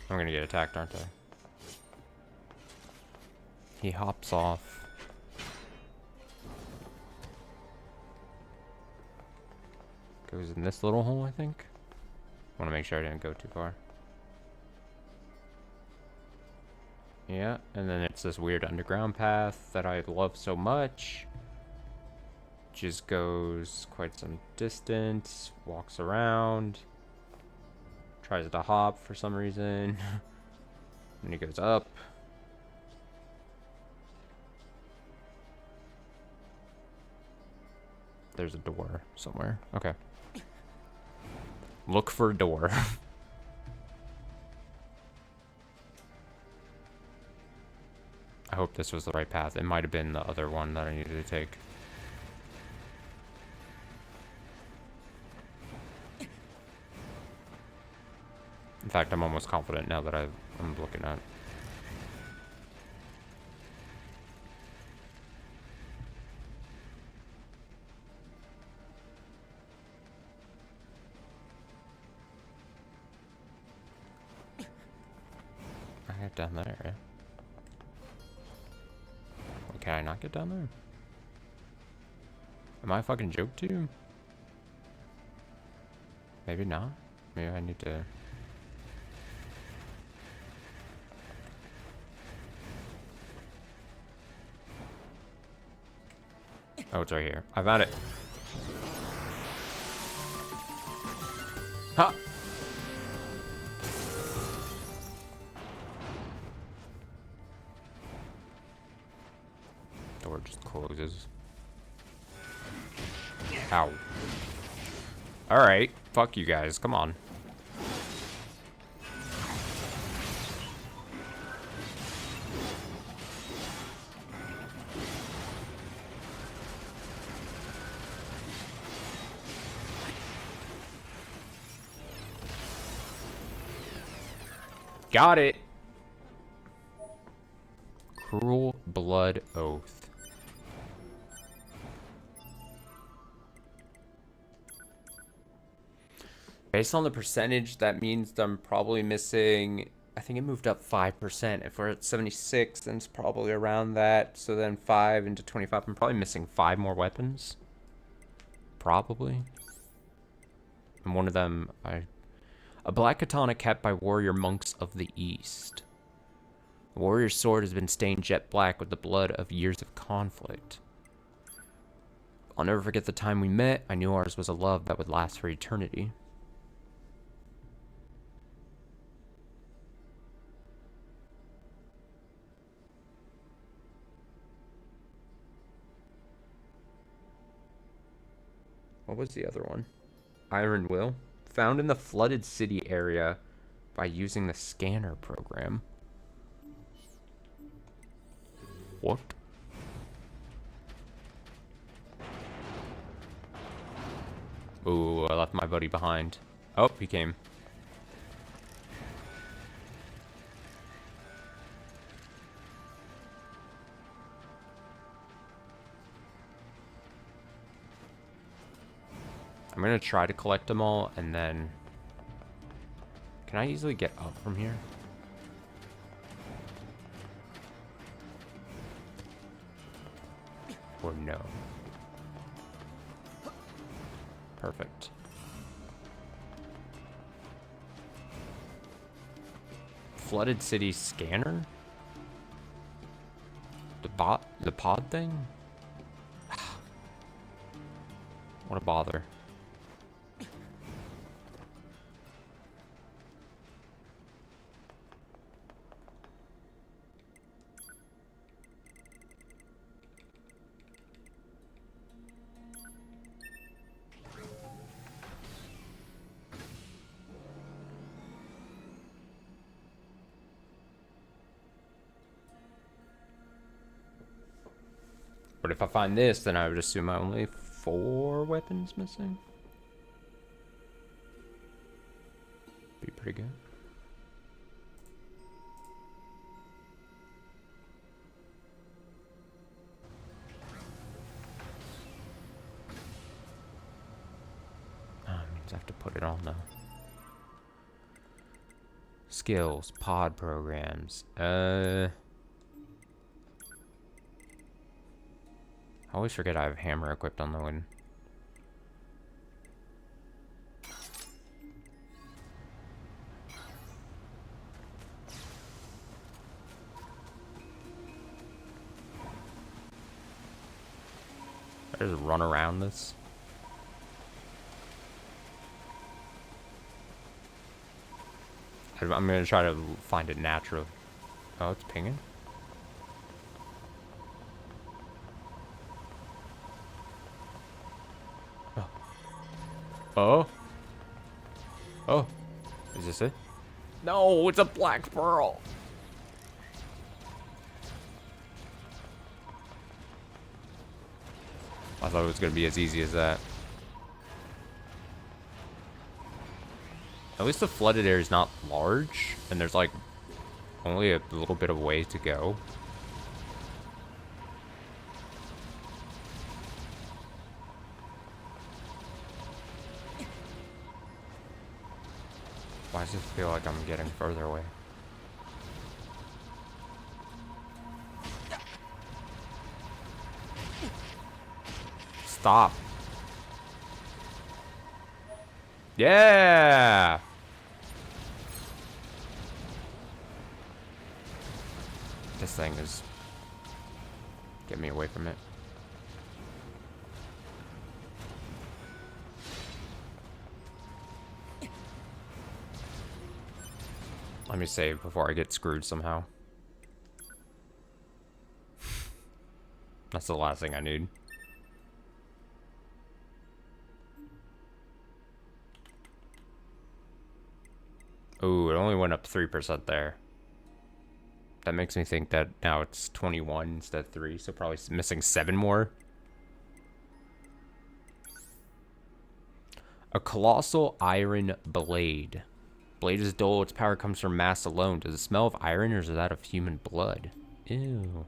I'm gonna get attacked, aren't I? He hops off. Goes in this little hole, I think. I want to make sure I didn't go too far. Yeah, and then it's this weird underground path that I love so much. Just goes quite some distance, walks around, tries to hop for some reason, and he goes up. There's a door somewhere. Okay. Look for a door. I hope this was the right path. It might have been the other one that I needed to take. In fact, I'm almost confident now that I'm looking at. I get down there. Yeah? Well, can I not get down there? Am I a fucking joke to you? Maybe not. Maybe I need to... Oh, it's right here. I found it. Ha! just closes. Ow. Alright, fuck you guys, come on. Got it! Cruel Blood Oath. Based on the percentage, that means I'm probably missing... I think it moved up 5%. If we're at 76, then it's probably around that. So then 5 into 25, I'm probably missing 5 more weapons. Probably. And one of them, a black katana kept by warrior monks of the East. The warrior's sword has been stained jet black with the blood of years of conflict. I'll never forget the time we met. I knew ours was a love that would last for eternity. What was the other one? Iron Will. Found in the flooded city area by using the scanner program. What? Ooh, I left my buddy behind. Oh, he came. I'm gonna try to collect them all, and then... Can I easily get up from here? Or no? Perfect. Flooded city scanner? The pod thing? What a bother. But if I find this, then I would assume I only have 4 weapons missing. Be pretty good. Oh, it means I have to put it on though. Skills, pod programs. I always forget I have hammer equipped on the win. I just run around this. I'm gonna try to find it natural. Oh, it's pinging. Oh. Oh. Is this it? No, it's a black pearl. I thought it was going to be as easy as that. At least the flooded area is not large, and there's like only a little bit of way to go. Why does it feel like I'm getting further away? Stop. Yeah! This thing is... Get me away from it. Let me save before I get screwed somehow. That's the last thing I need. Ooh, it only went up 3% there. That makes me think that now it's 21 instead of 3, so probably missing 7 more. A colossal iron blade. Blade is dull, its power comes from mass alone. Does it smell of iron or is that of human blood? Ew.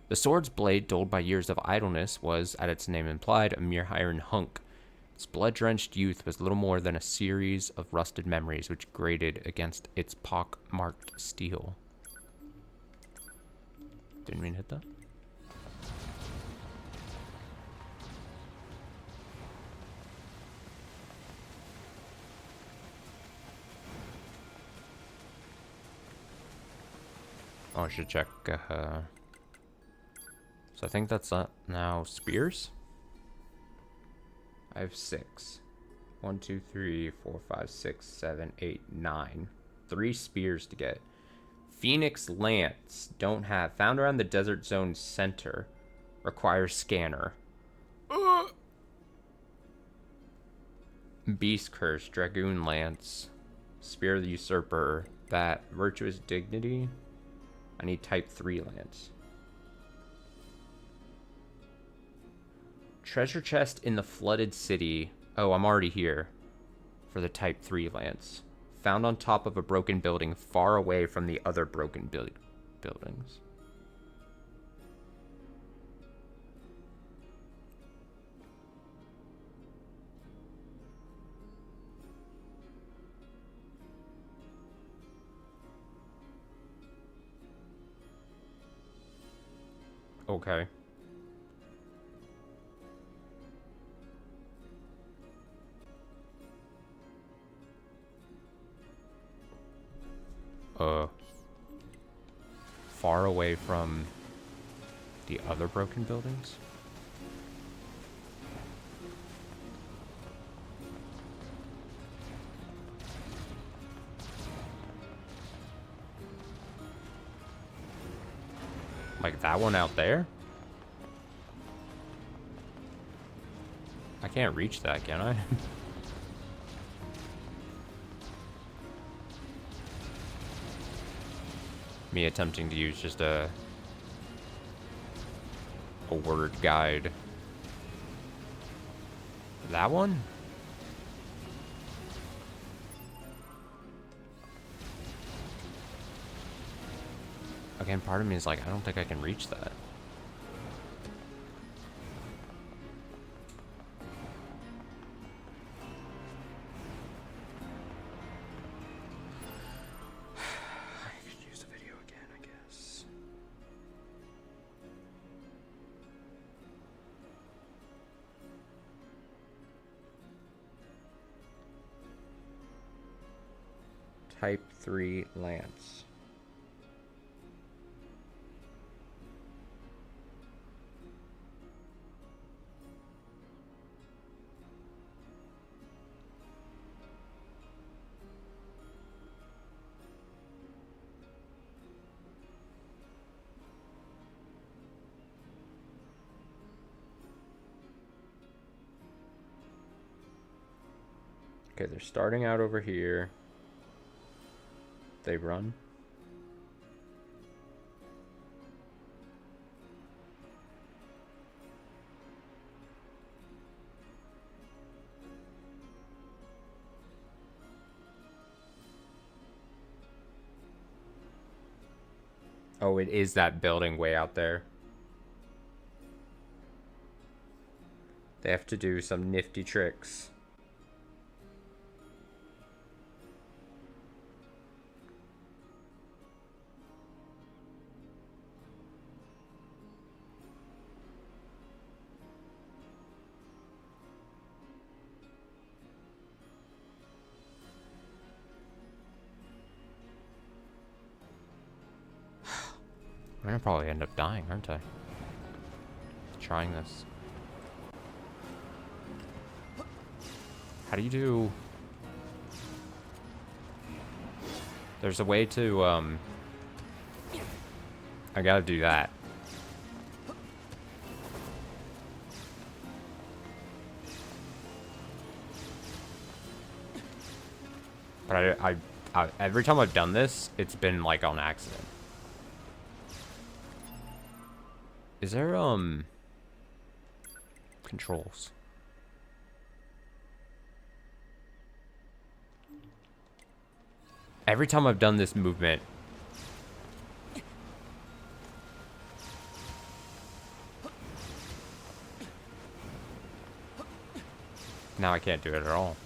The sword's blade, dulled by years of idleness, was, as its name implied, a mere iron hunk. Its blood-drenched youth was little more than a series of rusted memories which grated against its pock-marked steel. Didn't mean to hit that. Oh, I should check. So I think that's now spears. I have 6. 1, 2, 3, 4, 5, 6, 7, 8, 9. 3 spears to get. Phoenix Lance. Don't have. Found around the Desert Zone Center. Requires scanner. Beast Curse. Dragoon Lance. Spear of the Usurper. That. Virtuous Dignity. I need type 3 lance. Treasure chest in the flooded city. Oh, I'm already here. For the type 3 lance. Found on top of a broken building far away from the other broken buildings. Okay. Far away from the other broken buildings? Like that one out there? I can't reach that, can I? Me attempting to use just a word guide. That one? Again, part of me is like, I don't think I can reach that. Type 3 lance. Okay, they're starting out over here. They run. Oh, it is that building way out there. They have to do some nifty tricks. I'm gonna probably end up dying, aren't I? Trying this. How do you do... There's a way to, I gotta do that. But every time I've done this, it's been like on accident. Is there, controls? Every time I've done this movement, now I can't do it at all.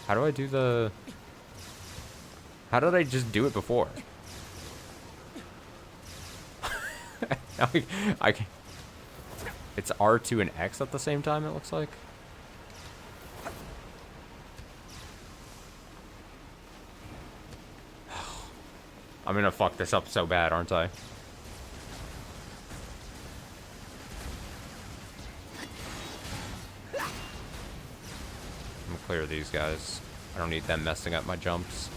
How do I do the... How did I just do it before? Now I can... It's R2 and X at the same time, it looks like. I'm gonna fuck this up so bad, aren't I? I'm gonna clear these guys. I don't need them messing up my jumps.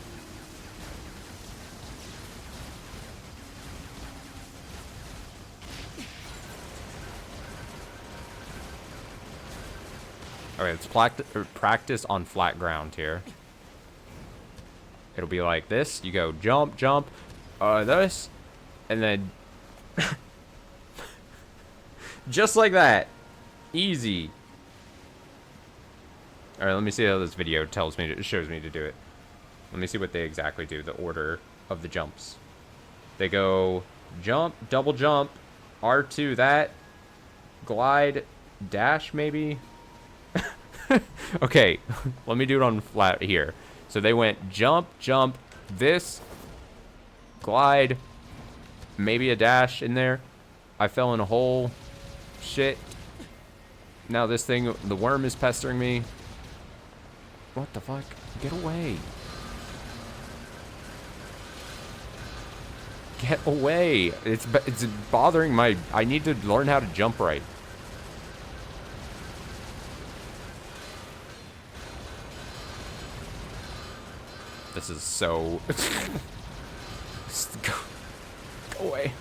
Okay, let's practice on flat ground here. It'll be like this. You go jump, jump, this, and then just like that. Easy. All right, let me see how this video tells me, shows me to do it. Let me see what they exactly do, the order of the jumps. They go jump, double jump, R2 that, glide, dash maybe. Okay, let me do it on flat here. So they went jump, jump, this, glide, maybe a dash in there. I fell in a hole. Shit. Now this thing, the worm is pestering me. What the fuck? Get away. Get away. It's bothering my... I need to learn how to jump right. This is so... Just go away.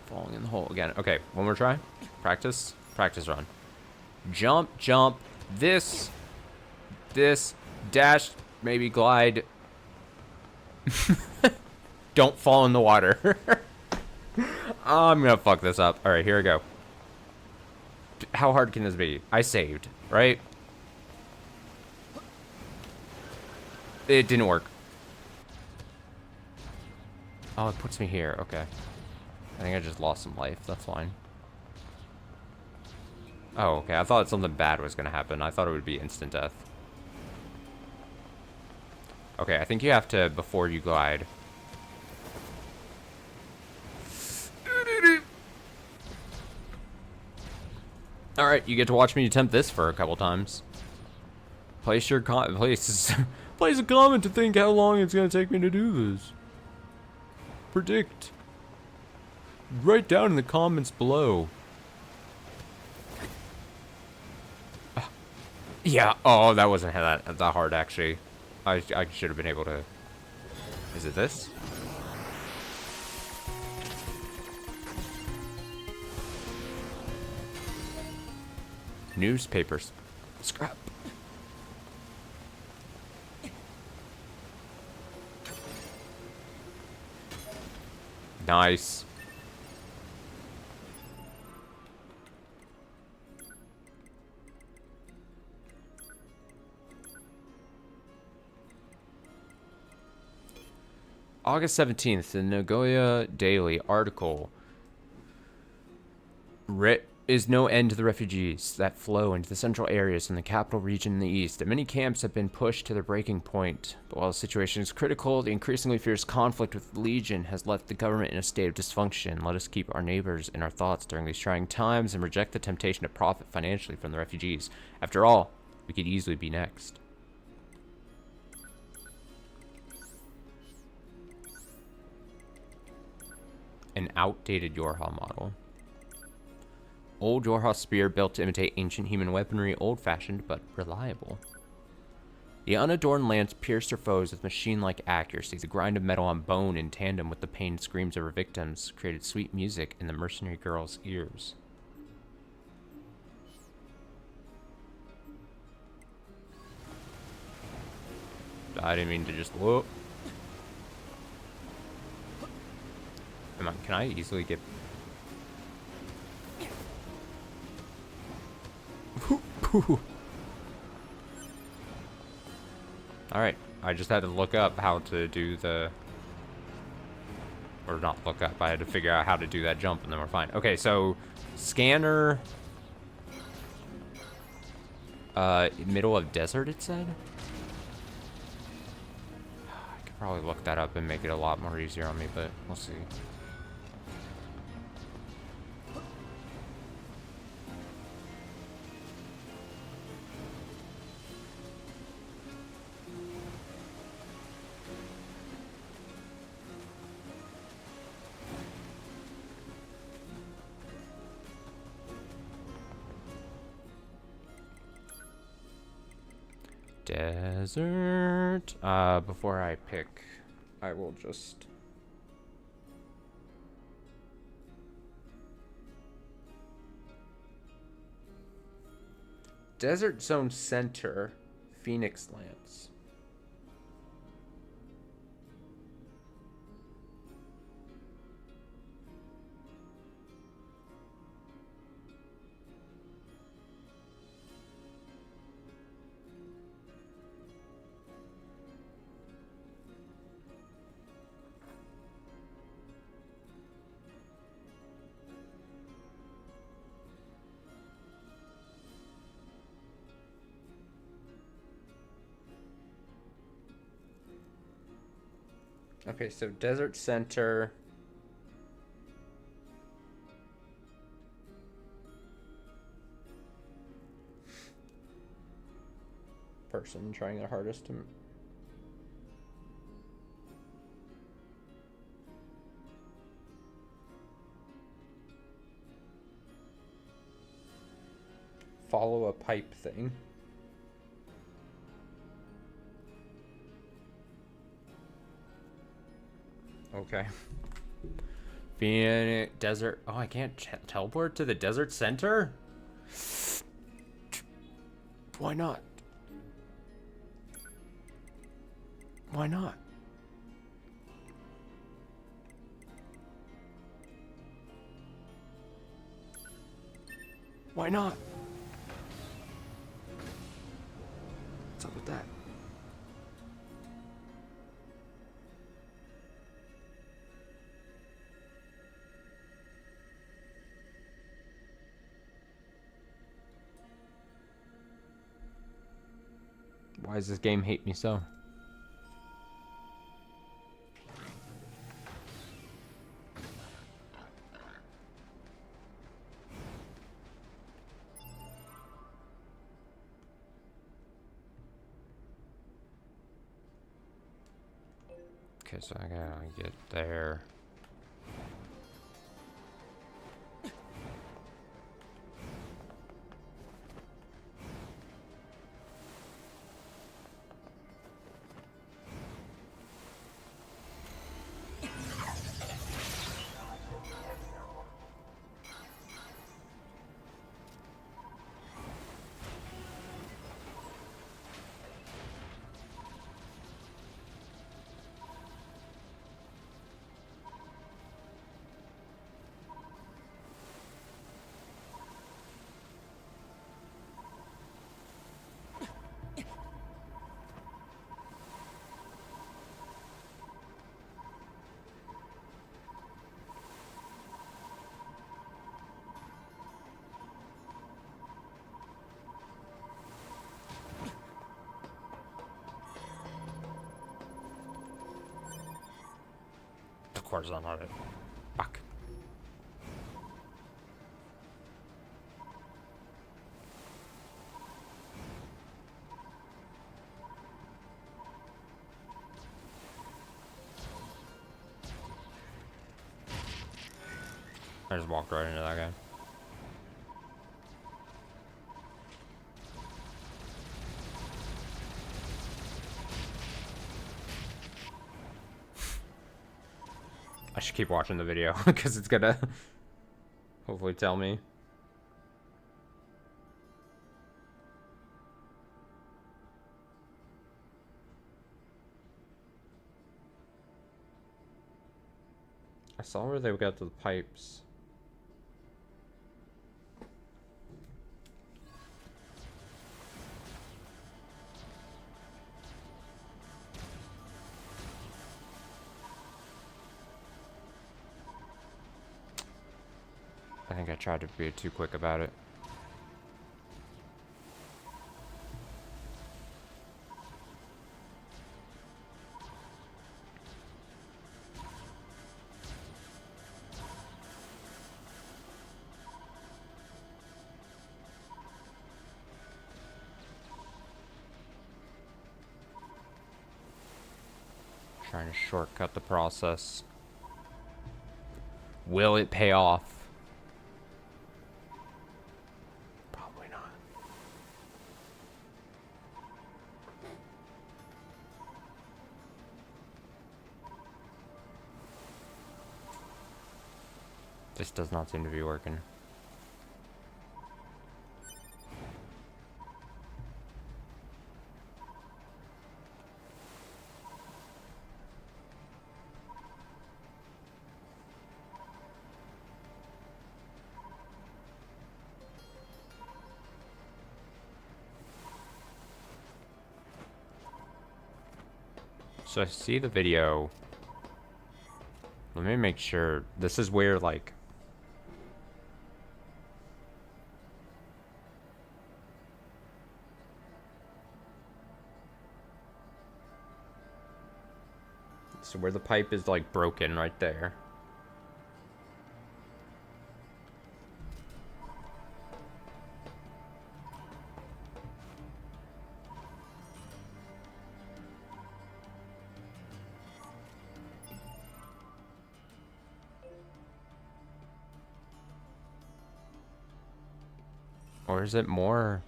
Falling in the hole again. Okay, one more try. Practice. Practice run. Jump, jump. This, dash, maybe glide. Don't fall in the water. I'm gonna fuck this up. All right, here we go. How hard can this be? I saved, right? It didn't work. Oh, it puts me here. Okay. I think I just lost some life. That's fine. Oh, okay. I thought something bad was going to happen. I thought it would be instant death. Okay, I think you have to, before you glide. Alright, you get to watch me attempt this for a couple times. Place your place a comment to think how long it's going to take me to do this. Predict. Write down in the comments below. Yeah, oh, that wasn't that hard, actually. I should have been able to... Is it this? Newspapers. Scrap. Nice. August 17th, the Nagoya Daily article. Is no end to the refugees that flow into the central areas from the capital region in the east. Many camps have been pushed to their breaking point. But while the situation is critical, the increasingly fierce conflict with the Legion has left the government in a state of dysfunction. Let us keep our neighbors in our thoughts during these trying times and reject the temptation to profit financially from the refugees. After all, we could easily be next. An outdated Yorha model. Old Yorha spear built to imitate ancient human weaponry, old-fashioned but reliable. The unadorned lance pierced her foes with machine-like accuracy. The grind of metal on bone in tandem with the pained screams of her victims created sweet music in the mercenary girl's ears. I didn't mean to just... Whoa. Come on, can I easily get... Alright, I just had to look up how to do the... Or not look up, I had to figure out how to do that jump and then we're fine. Okay, so... Scanner... middle of desert, it said? I could probably look that up and make it a lot more easier on me, but we'll see. Desert. Before I pick, I will just... Desert Zone Center, Phoenix Lands. Okay, so Desert Center. Person trying their hardest to... follow a pipe thing. Okay. Phoenix Desert. Oh, I can't teleport to the Desert Center? Why not? Why not? Why not? What's up with that? Why does this game hate me so? Okay, so I gotta get there. Of course I'm on it. Fuck. I just walked right into that guy. I should keep watching the video because it's gonna hopefully tell me. I saw where they got the pipes. I think I tried to be too quick about it. Trying to shortcut the process. Will it pay off? Probably not. This does not seem to be working. So I see the video. Let me make sure. This is where, like... So where the pipe is, like, broken right there. Or is it more?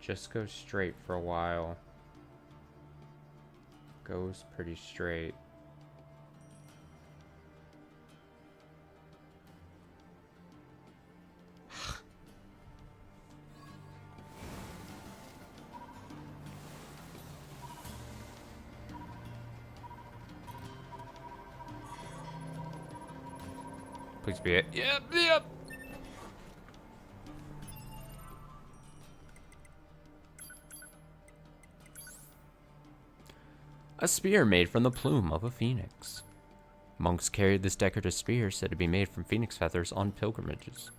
Just go straight for a while. Goes pretty straight. Please be it. Yep, yep. A spear made from the plume of a phoenix. Monks carried this decorative spear said to be made from phoenix feathers on pilgrimages.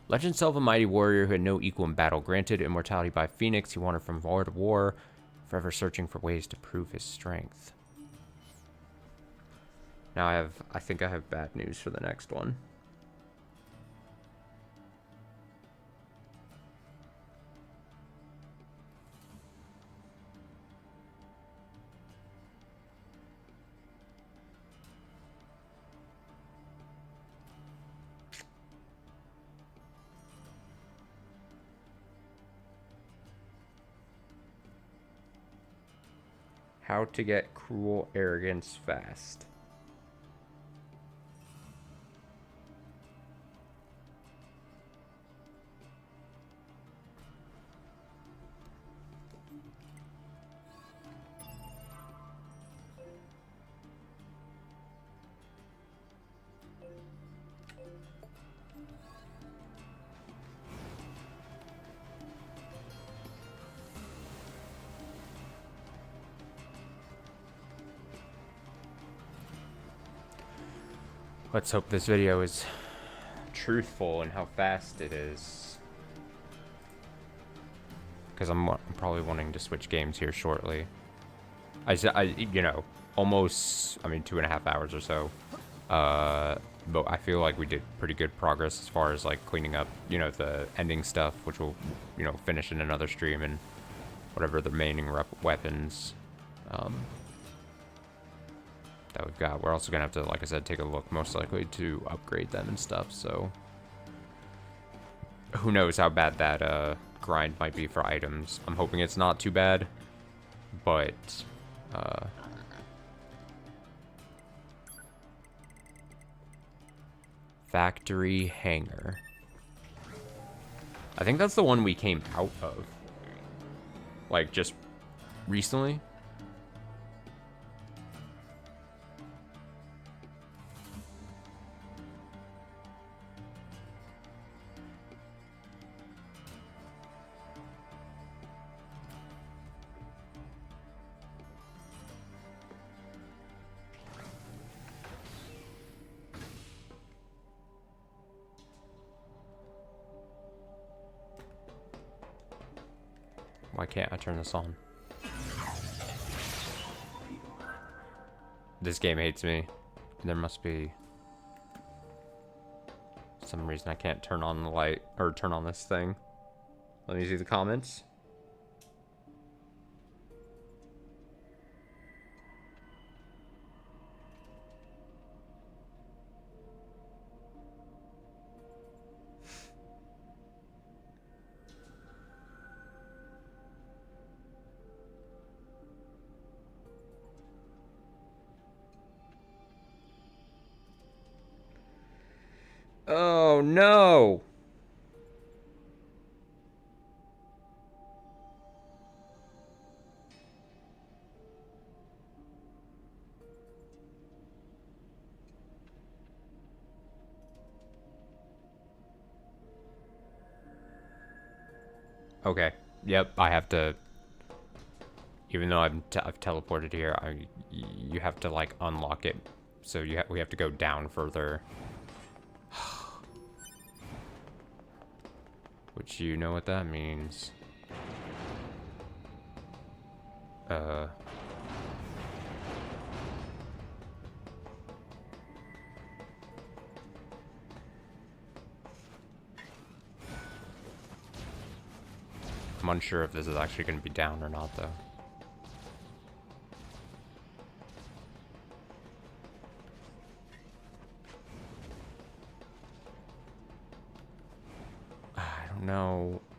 Legends tell of a mighty warrior who had no equal in battle. Granted immortality by phoenix, he wandered from war to war, forever searching for ways to prove his strength. Now I think I have bad news for the next one. How to get cruel arrogance fast. Let's hope this video is truthful in how fast it is. Because I'm probably wanting to switch games here shortly. You know, almost, I mean, 2.5 hours or so. But I feel like we did pretty good progress as far as, like, cleaning up, you know, the ending stuff, which will, you know, finish in another stream, and whatever the remaining weapons that we've got. We're also gonna have to, like I said, take a look most likely to upgrade them and stuff, so who knows how bad that grind might be for items. I'm hoping it's not too bad, but factory hangar. I think that's the one we came out of, like, just recently. Why can't I turn this on? This game hates me. There must be some reason I can't turn on the light, or turn on this thing. Let me see the comments. Oh no! Okay. Yep, I have to. Even though I've teleported here, you have to like unlock it. So we have to go down further. Which, you know what that means. I'm unsure if this is actually going to be down or not, though.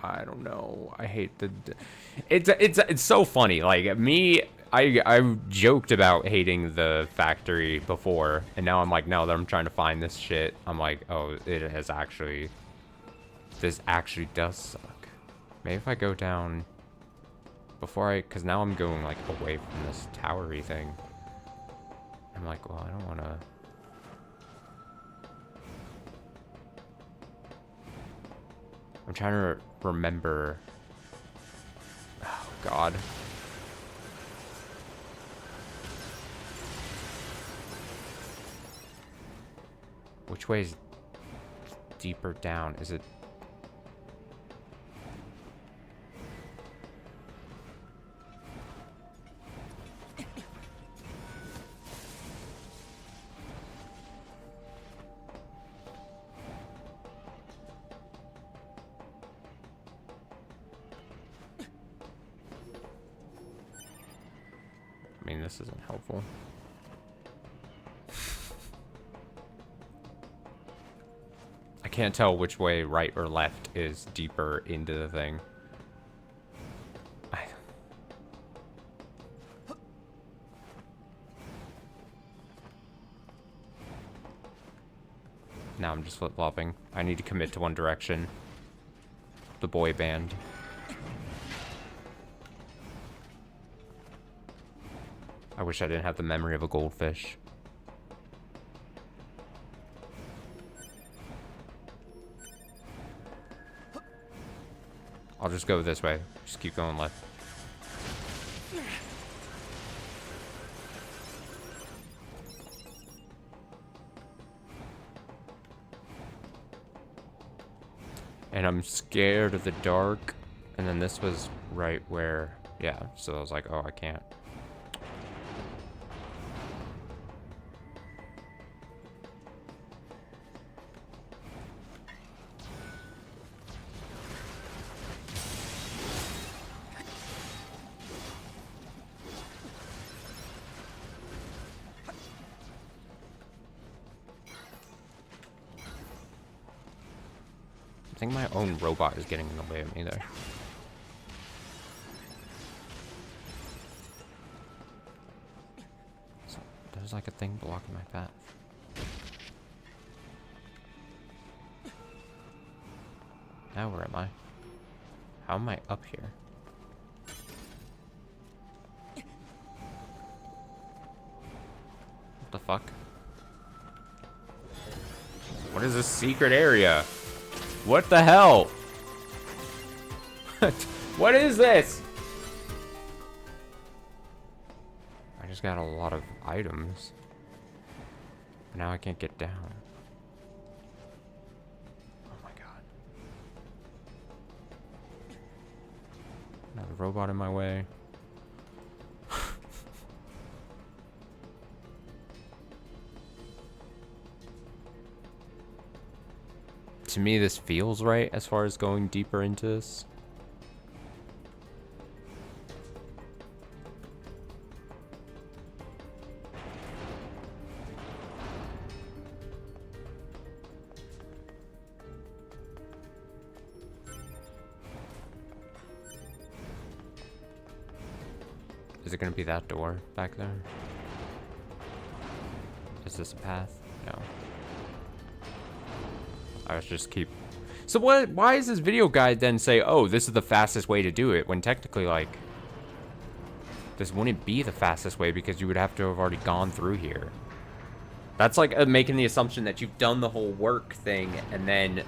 I don't know. I hate the. It's so funny. Like me, I joked about hating the factory before, and now I'm like, now that I'm trying to find this shit, I'm like, oh, it has actually. This actually does suck. Maybe if I go down before because now I'm going like away from this towery thing. I'm like, well, I don't want to. I'm trying to remember. Oh, God. Which way is deeper down? Is it? I mean, this isn't helpful. I can't tell which way right or left is deeper into the thing. Now I'm just flip-flopping. I need to commit to one direction. The boy band. I wish I didn't have the memory of a goldfish. I'll just go this way. Just keep going left. And I'm scared of the dark. And then this was right where, yeah, so I was like, oh, I can't. think my own robot is getting in the way of me there. So there's like a thing blocking my path. Now where am I? How am I up here? What the fuck? What is this secret area? What the hell? What is this? I just got a lot of items. Now I can't get down. Oh my god. Another robot in my way. To me, this feels right as far as going deeper into this. Is it gonna be that door back there? Is this a path? No. I was just keep... So what? Why is this video guide then say, oh, this is the fastest way to do it, when technically, like, this wouldn't be the fastest way because you would have to have already gone through here. That's like making the assumption that you've done the whole work thing and then...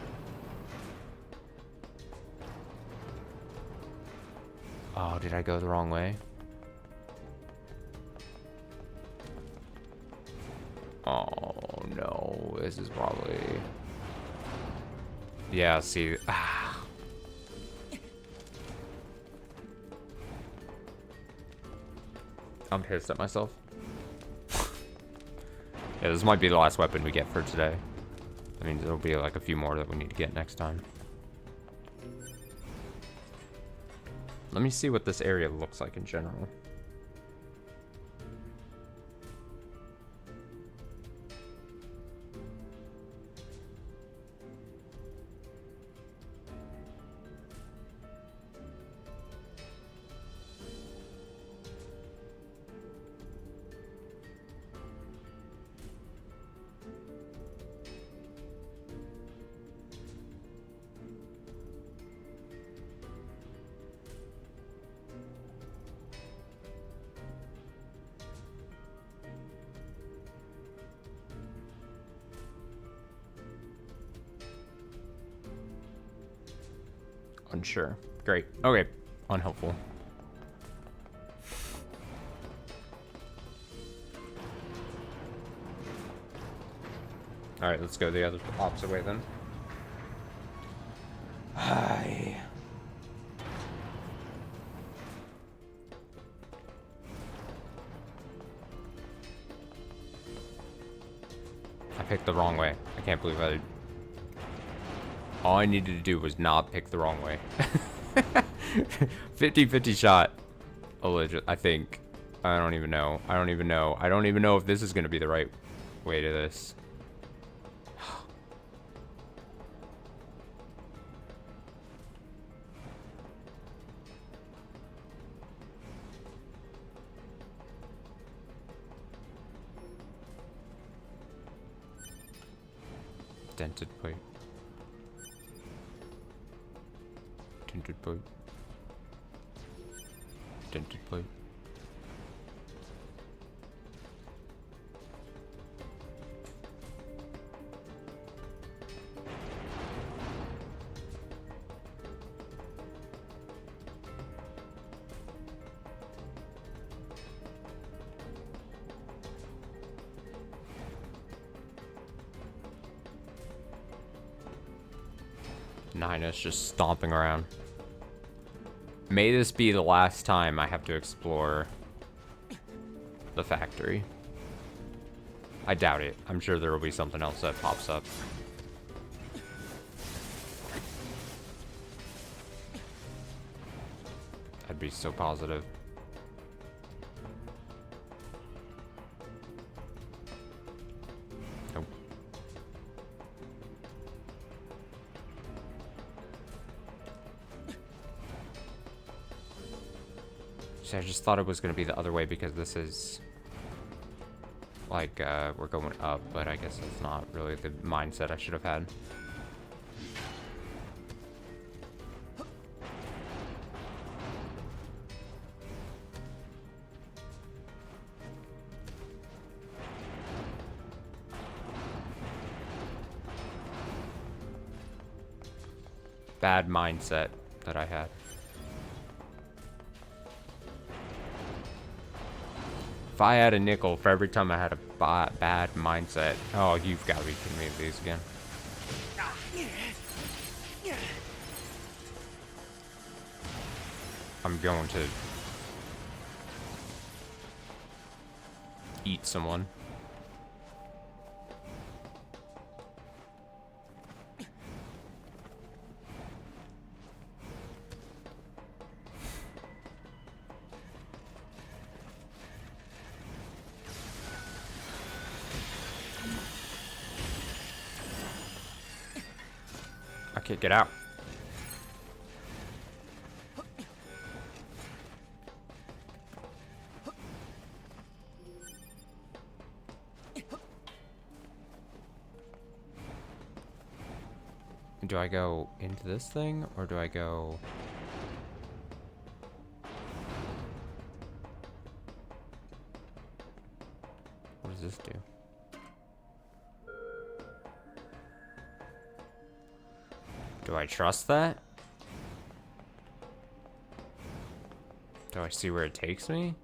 Oh, did I go the wrong way? Oh, no. This is probably... Yeah, see... I'm pissed at myself. Yeah, this might be the last weapon we get for today. I mean, there'll be like a few more that we need to get next time. Let me see what this area looks like in general. Unsure. Great. Okay. Unhelpful. Alright, let's go the other opposite way then. Hi. I picked the wrong way. I can't believe I... All I needed to do was not pick the wrong way. 50-50 shot. I think. I don't even know. I don't even know. I don't even know if this is going to be the right way to this. Dented plate. Tinted plate. Dented plate. Nina's just stomping around. May this be the last time I have to explore the factory. I doubt it. I'm sure there will be something else that pops up. I'd be so positive. Nope. See, I just thought it was gonna be the other way because this is like we're going up, but I guess it's not really the mindset I should have had. Bad mindset that I had. If I had a nickel for every time I had a bad mindset. Oh, you've got to be kidding me with these again. I'm going to eat someone. I can't get out. Do I go into this thing, or do I go... What does this do? Do I trust that? Do I see where it takes me?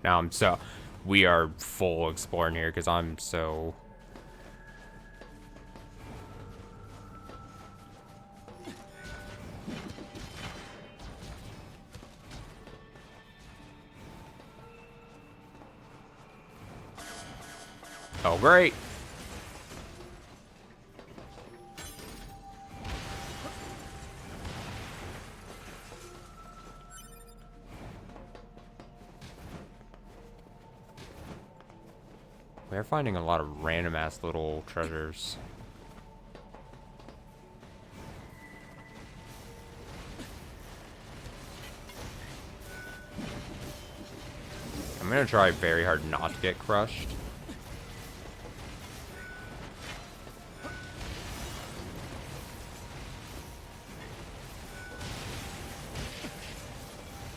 Now I'm so... We are full exploring here because I'm so... Oh, great! We're finding a lot of random-ass little treasures. I'm gonna try very hard not to get crushed.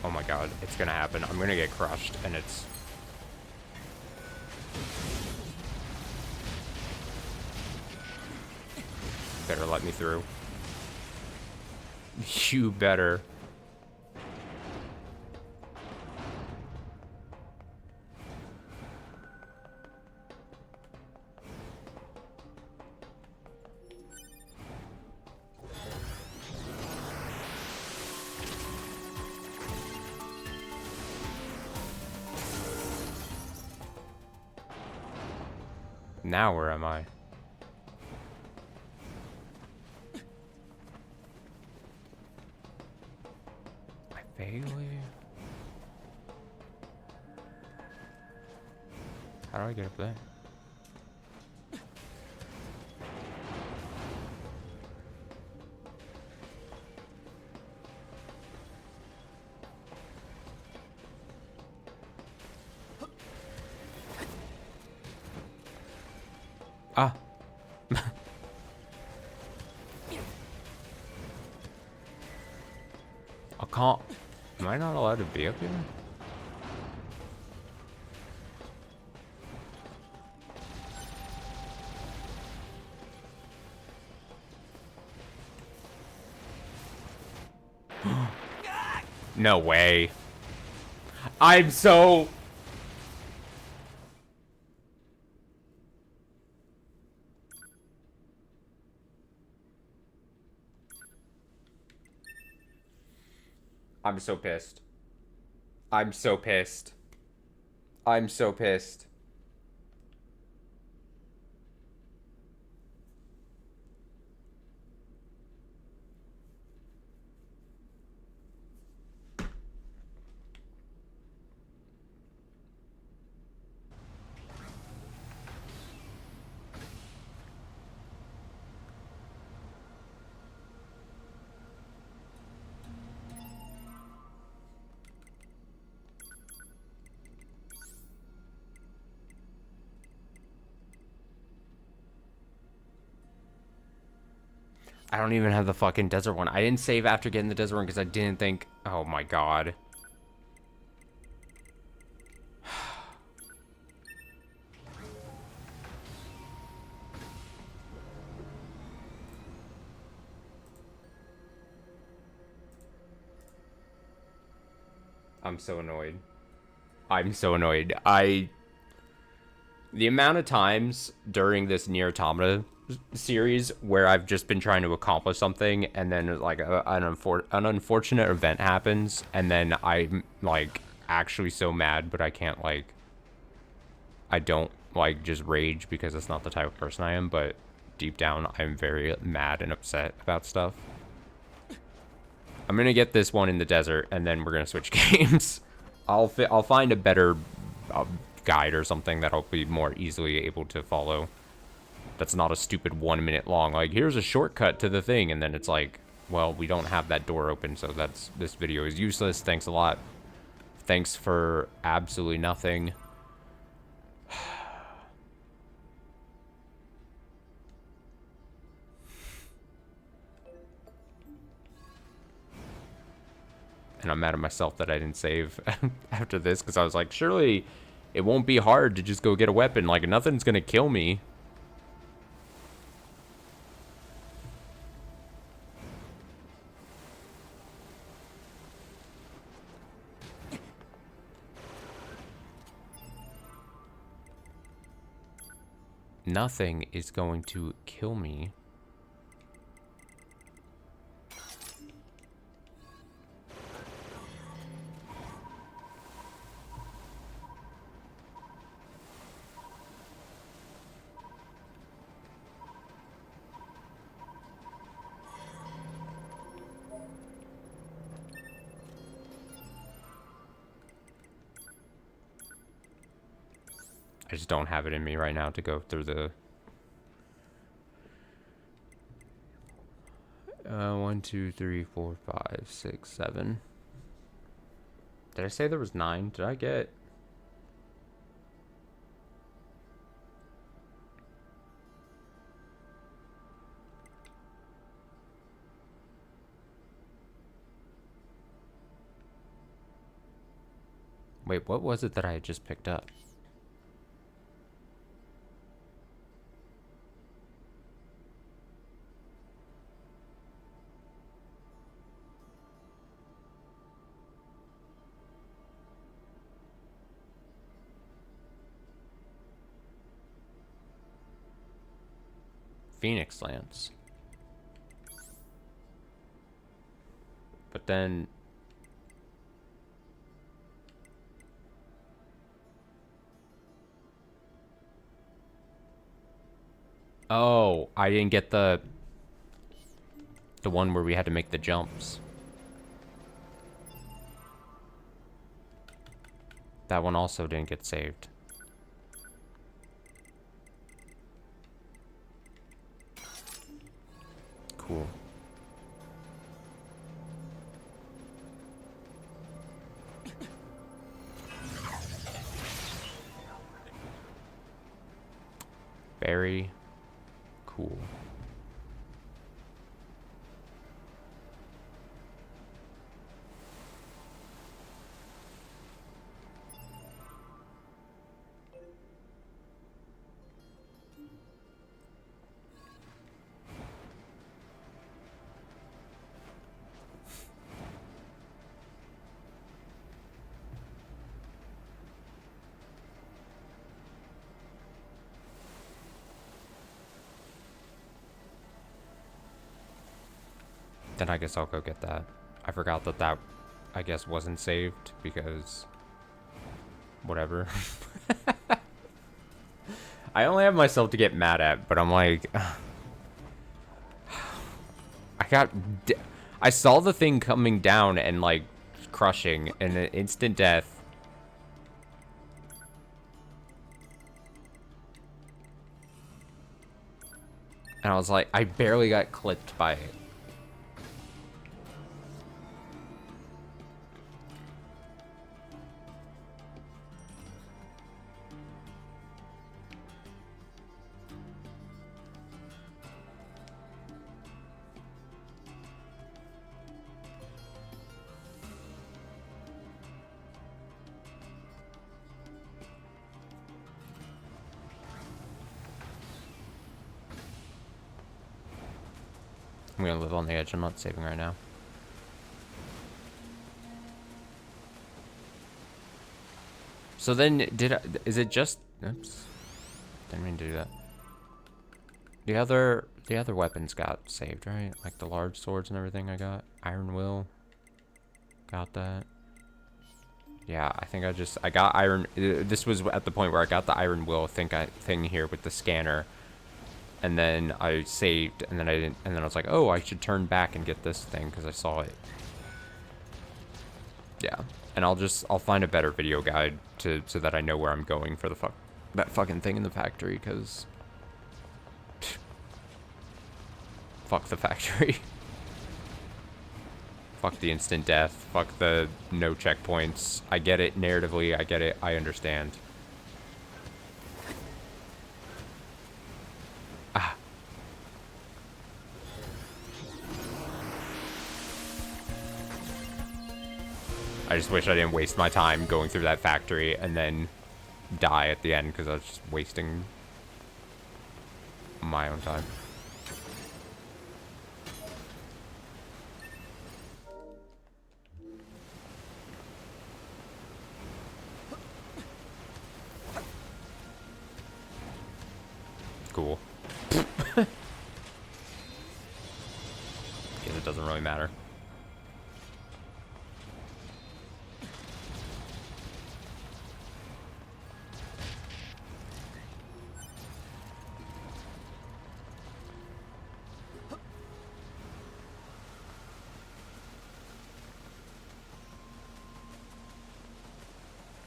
Oh my god, it's gonna happen. I'm gonna get crushed, and it's... Better let me through. You better. Now where am I? Vaguely. How do I get up there? Ah. I can't. Am I not allowed to be up here? No way. I'm so... I'm so pissed. I'm so pissed. I'm so pissed. I don't even have the fucking desert one. I didn't save after getting the desert one because I didn't think... Oh my god. I'm so annoyed. I'm so annoyed. The amount of times during this NieR Automata series where I've just been trying to accomplish something and then like an unfortunate event happens and then I'm like actually so mad, but I can't like, I don't like just rage because that's not the type of person I am, but deep down I'm very mad and upset about stuff. I'm gonna get this one in the desert and then we're gonna switch games. I'll find a better guide or something that I'll be more easily able to follow. That's not a stupid 1 minute long, like, here's a shortcut to the thing, and then it's like, well, we don't have that door open, so this video is useless. Thanks a lot. Thanks for absolutely nothing. And I'm mad at myself that I didn't save after this, because I was like, surely it won't be hard to just go get a weapon. Like, nothing's gonna kill me. Nothing is going to kill me. I just don't have it in me right now to go through the... 1, 2, 3, 4, 5, 6, 7. Did I say there was 9? Did I get... Wait, what was it that I had just picked up? Phoenix Lance. But then... Oh, I didn't get the one where we had to make the jumps. That one also didn't get saved. Cool. Very cool. Then I guess I'll go get that. I forgot that I guess wasn't saved because whatever. I only have myself to get mad at, but I'm like, I saw the thing coming down and like crushing and an instant death. And I was like, I barely got clipped by it. I'm gonna live on the edge. I'm not saving right now. So then, is it just, oops, didn't mean to do that. The other weapons got saved, right? Like the large swords and everything I got. Iron Will, got that. Yeah, I think I got Iron, this was at the point where I got the Iron Will thing here with the scanner. And then I saved, and then I didn't, and then I was like, oh, I should turn back and get this thing because I saw it. Yeah, and I'll find a better video guide so that I know where I'm going for that fucking thing in the factory, because fuck the factory. Fuck the instant death. Fuck the no checkpoints. I get it narratively. I get it. I understand. Ah. I just wish I didn't waste my time going through that factory and then die at the end because I was just wasting my own time. Cool. Guess it doesn't really matter.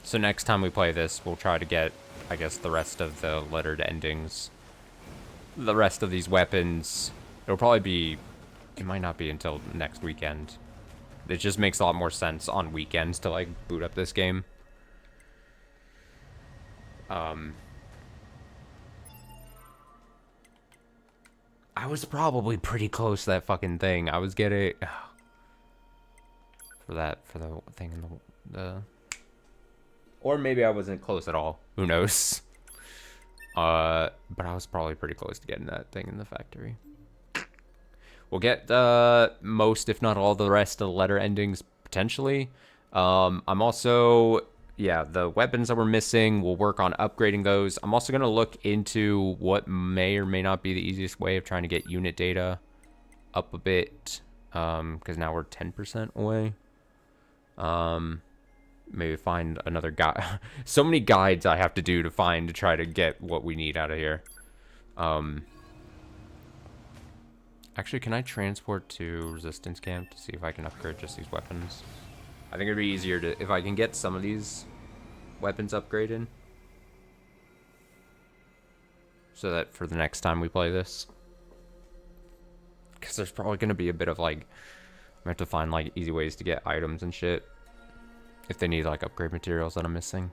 So next time we play this, we'll try to get, I guess, the rest of the lettered endings. The rest of these weapons. It'll probably be, it might not be until next weekend. It just makes a lot more sense on weekends to, like, boot up this game. I was probably pretty close to that fucking thing. I was getting... for the thing in the... Or maybe I wasn't close at all. Who knows? But I was probably pretty close to getting that thing in the factory. We'll get most, if not all, the rest of the letter endings, potentially. I'm also... Yeah, the weapons that we're missing, we'll work on upgrading those. I'm also going to look into what may or may not be the easiest way of trying to get unit data up a bit. Because now we're 10% away. Maybe find another guide. So many guides I have to do to try to get what we need out of here. Actually, can I transport to Resistance Camp to see if I can upgrade just these weapons? I think it'd be easier to, if I can get some of these weapons upgraded. So that for the next time we play this. Because there's probably going to be a bit of like, we have to find like easy ways to get items and shit. If they need like upgrade materials that I'm missing.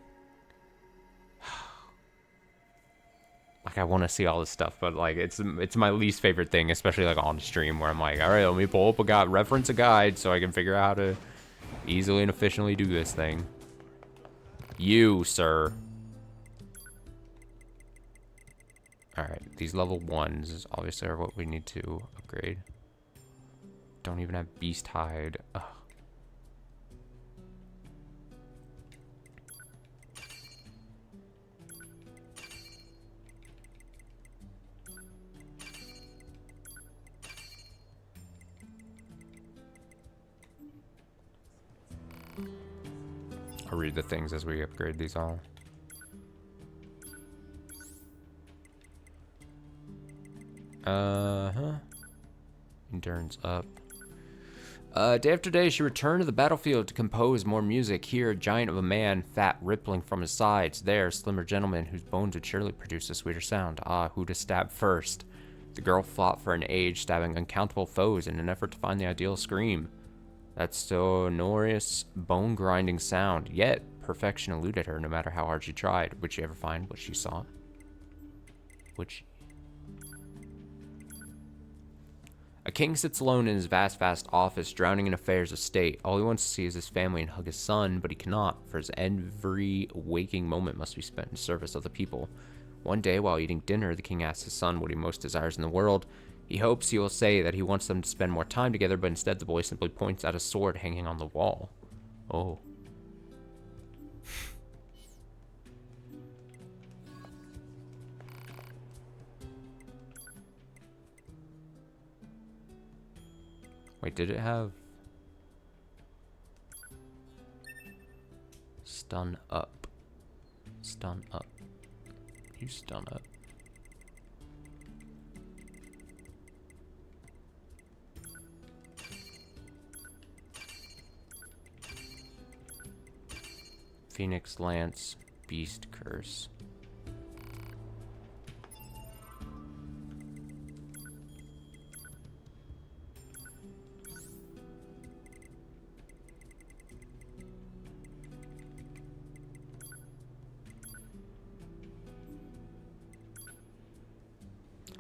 Like I want to see all this stuff, but like it's my least favorite thing, especially like on stream where I'm like, all right, let me pull up reference a guide so I can figure out how to easily and efficiently do this thing. You, sir. Alright, these level 1s obviously are what we need to upgrade. Don't even have beast hide. Ugh. read the things as we upgrade these all. Endurance up. Day after day, she returned to the battlefield to compose more music. Here, a giant of a man, fat rippling from his sides. There, slimmer gentleman whose bones would surely produce a sweeter sound. Ah, who to stab first? The girl fought for an age, stabbing uncountable foes in an effort to find the ideal scream. That sonorous, bone-grinding sound. Yet, perfection eluded her no matter how hard she tried. Would she ever find what she sought? Would she? A king sits alone in his vast office, drowning in affairs of state. All he wants to see is his family and hug his son, but he cannot, for his every waking moment must be spent in service of the people. One day, while eating dinner, the king asks his son what he most desires in the world. He hopes he will say that he wants them to spend more time together, but instead the boy simply points at a sword hanging on the wall. Oh. Wait, did it have... Stun up. Stun up. You stun up. Phoenix Lance, Beast Curse.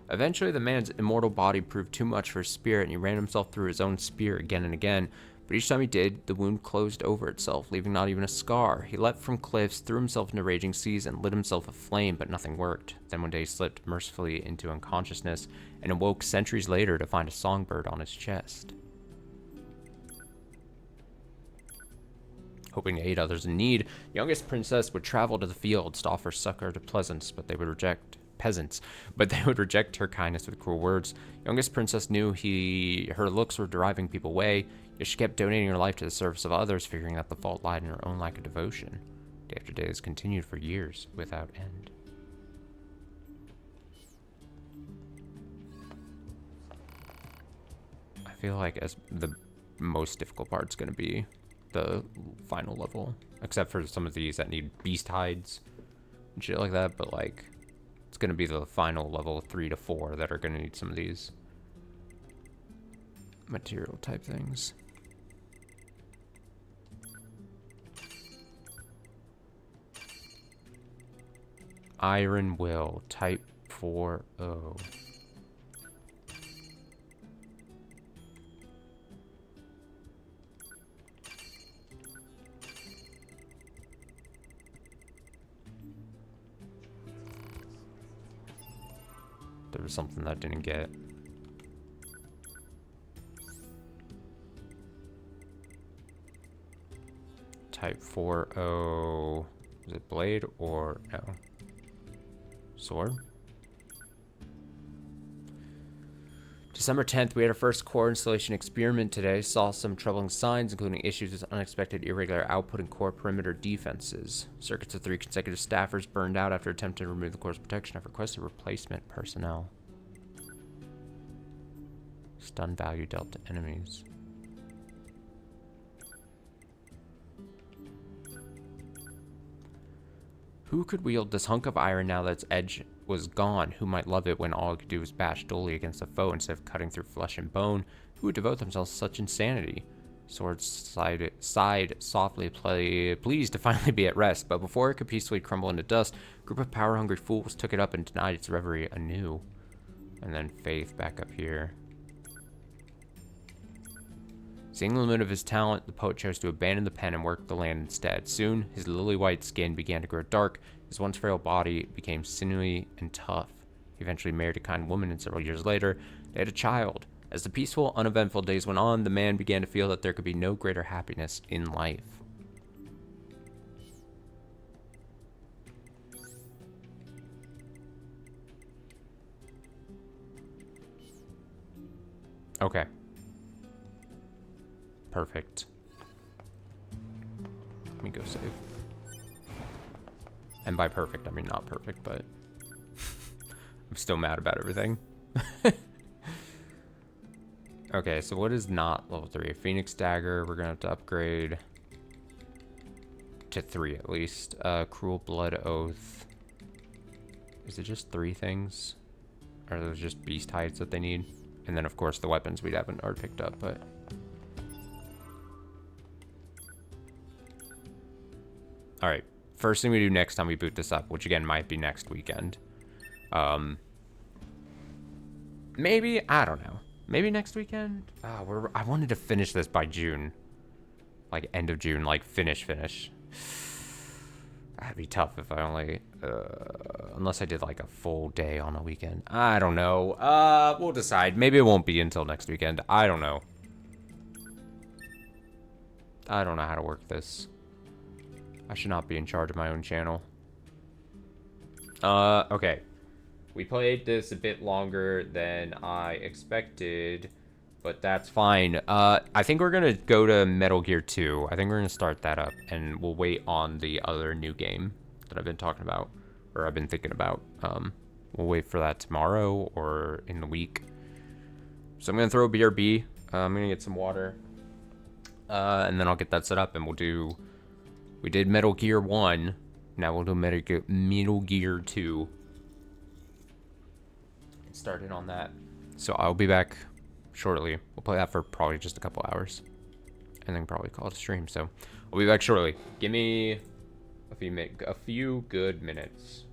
Eventually, the man's immortal body proved too much for his spirit, and he ran himself through his own spear again and again. But each time he did, the wound closed over itself, leaving not even a scar. He leapt from cliffs, threw himself into raging seas, and lit himself aflame, but nothing worked. Then one day he slipped mercifully into unconsciousness, and awoke centuries later to find a songbird on his chest. Hoping to aid others in need, the youngest princess would travel to the fields to offer succor to peasants, but they would reject her kindness with cruel words. Youngest princess knew her looks were driving people away, yet she kept donating her life to the service of others, figuring that the fault lied in her own lack of devotion. Day after day has continued for years without end. I feel like as the most difficult part's gonna be the final level, except for some of these that need beast hides and shit like that, but like it's gonna be the final level 3 to 4 that are gonna need some of these material type things. Iron Will, type 4O. There was something that I didn't get. Type 4O. Is it blade or no? Sword? December 10th, we had our first core installation experiment today. Saw some troubling signs, including issues with unexpected irregular output and core perimeter defenses. Circuits of 3 consecutive staffers burned out after attempting to remove the core's protection. I've requested replacement personnel. Stun value dealt to enemies. Who could wield this hunk of iron now that its edge was gone? Who might love it when all it could do was bash dully against a foe instead of cutting through flesh and bone? Who would devote themselves to such insanity? Swords sighed softly, pleased to finally be at rest, but before it could peacefully crumble into dust, a group of power-hungry fools took it up and denied its reverie anew. And then Faith back up here. Seeing the limit of his talent, the poet chose to abandon the pen and work the land instead. Soon, his lily-white skin began to grow dark. His once frail body became sinewy and tough. He eventually married a kind woman, and several years later, they had a child. As the peaceful, uneventful days went on, the man began to feel that there could be no greater happiness in life. Okay. Perfect. Let me go save. And by perfect, I mean not perfect, but I'm still mad about everything. Okay, so what is not level 3? Phoenix Dagger, we're gonna have to upgrade to 3 at least. Cruel Blood Oath. Is it just 3 things? Or are those just beast hides that they need? And then of course the weapons we haven't already picked up, but... Alright, first thing we do next time we boot this up, which again might be next weekend. Maybe, I don't know. Maybe next weekend? I wanted to finish this by June. Like, end of June, like, finish. That'd be tough if I only, unless I did, like, a full day on a weekend. I don't know. We'll decide. Maybe it won't be until next weekend. I don't know. I don't know how to work this. I should not be in charge of my own channel. Okay. We played this a bit longer than I expected, but that's fine. I think we're gonna go to Metal Gear 2. I think we're gonna start that up, and we'll wait on the other new game that I've been talking about, or I've been thinking about. We'll wait for that tomorrow or in the week. So I'm gonna throw BRB. I'm gonna get some water, and then I'll get that set up, and we'll do. We did Metal Gear 1. Now we'll do Metal Gear 2. Started on that. So I'll be back shortly. We'll play that for probably just a couple hours. And then probably call it a stream. So I'll be back shortly. Give me a few good minutes.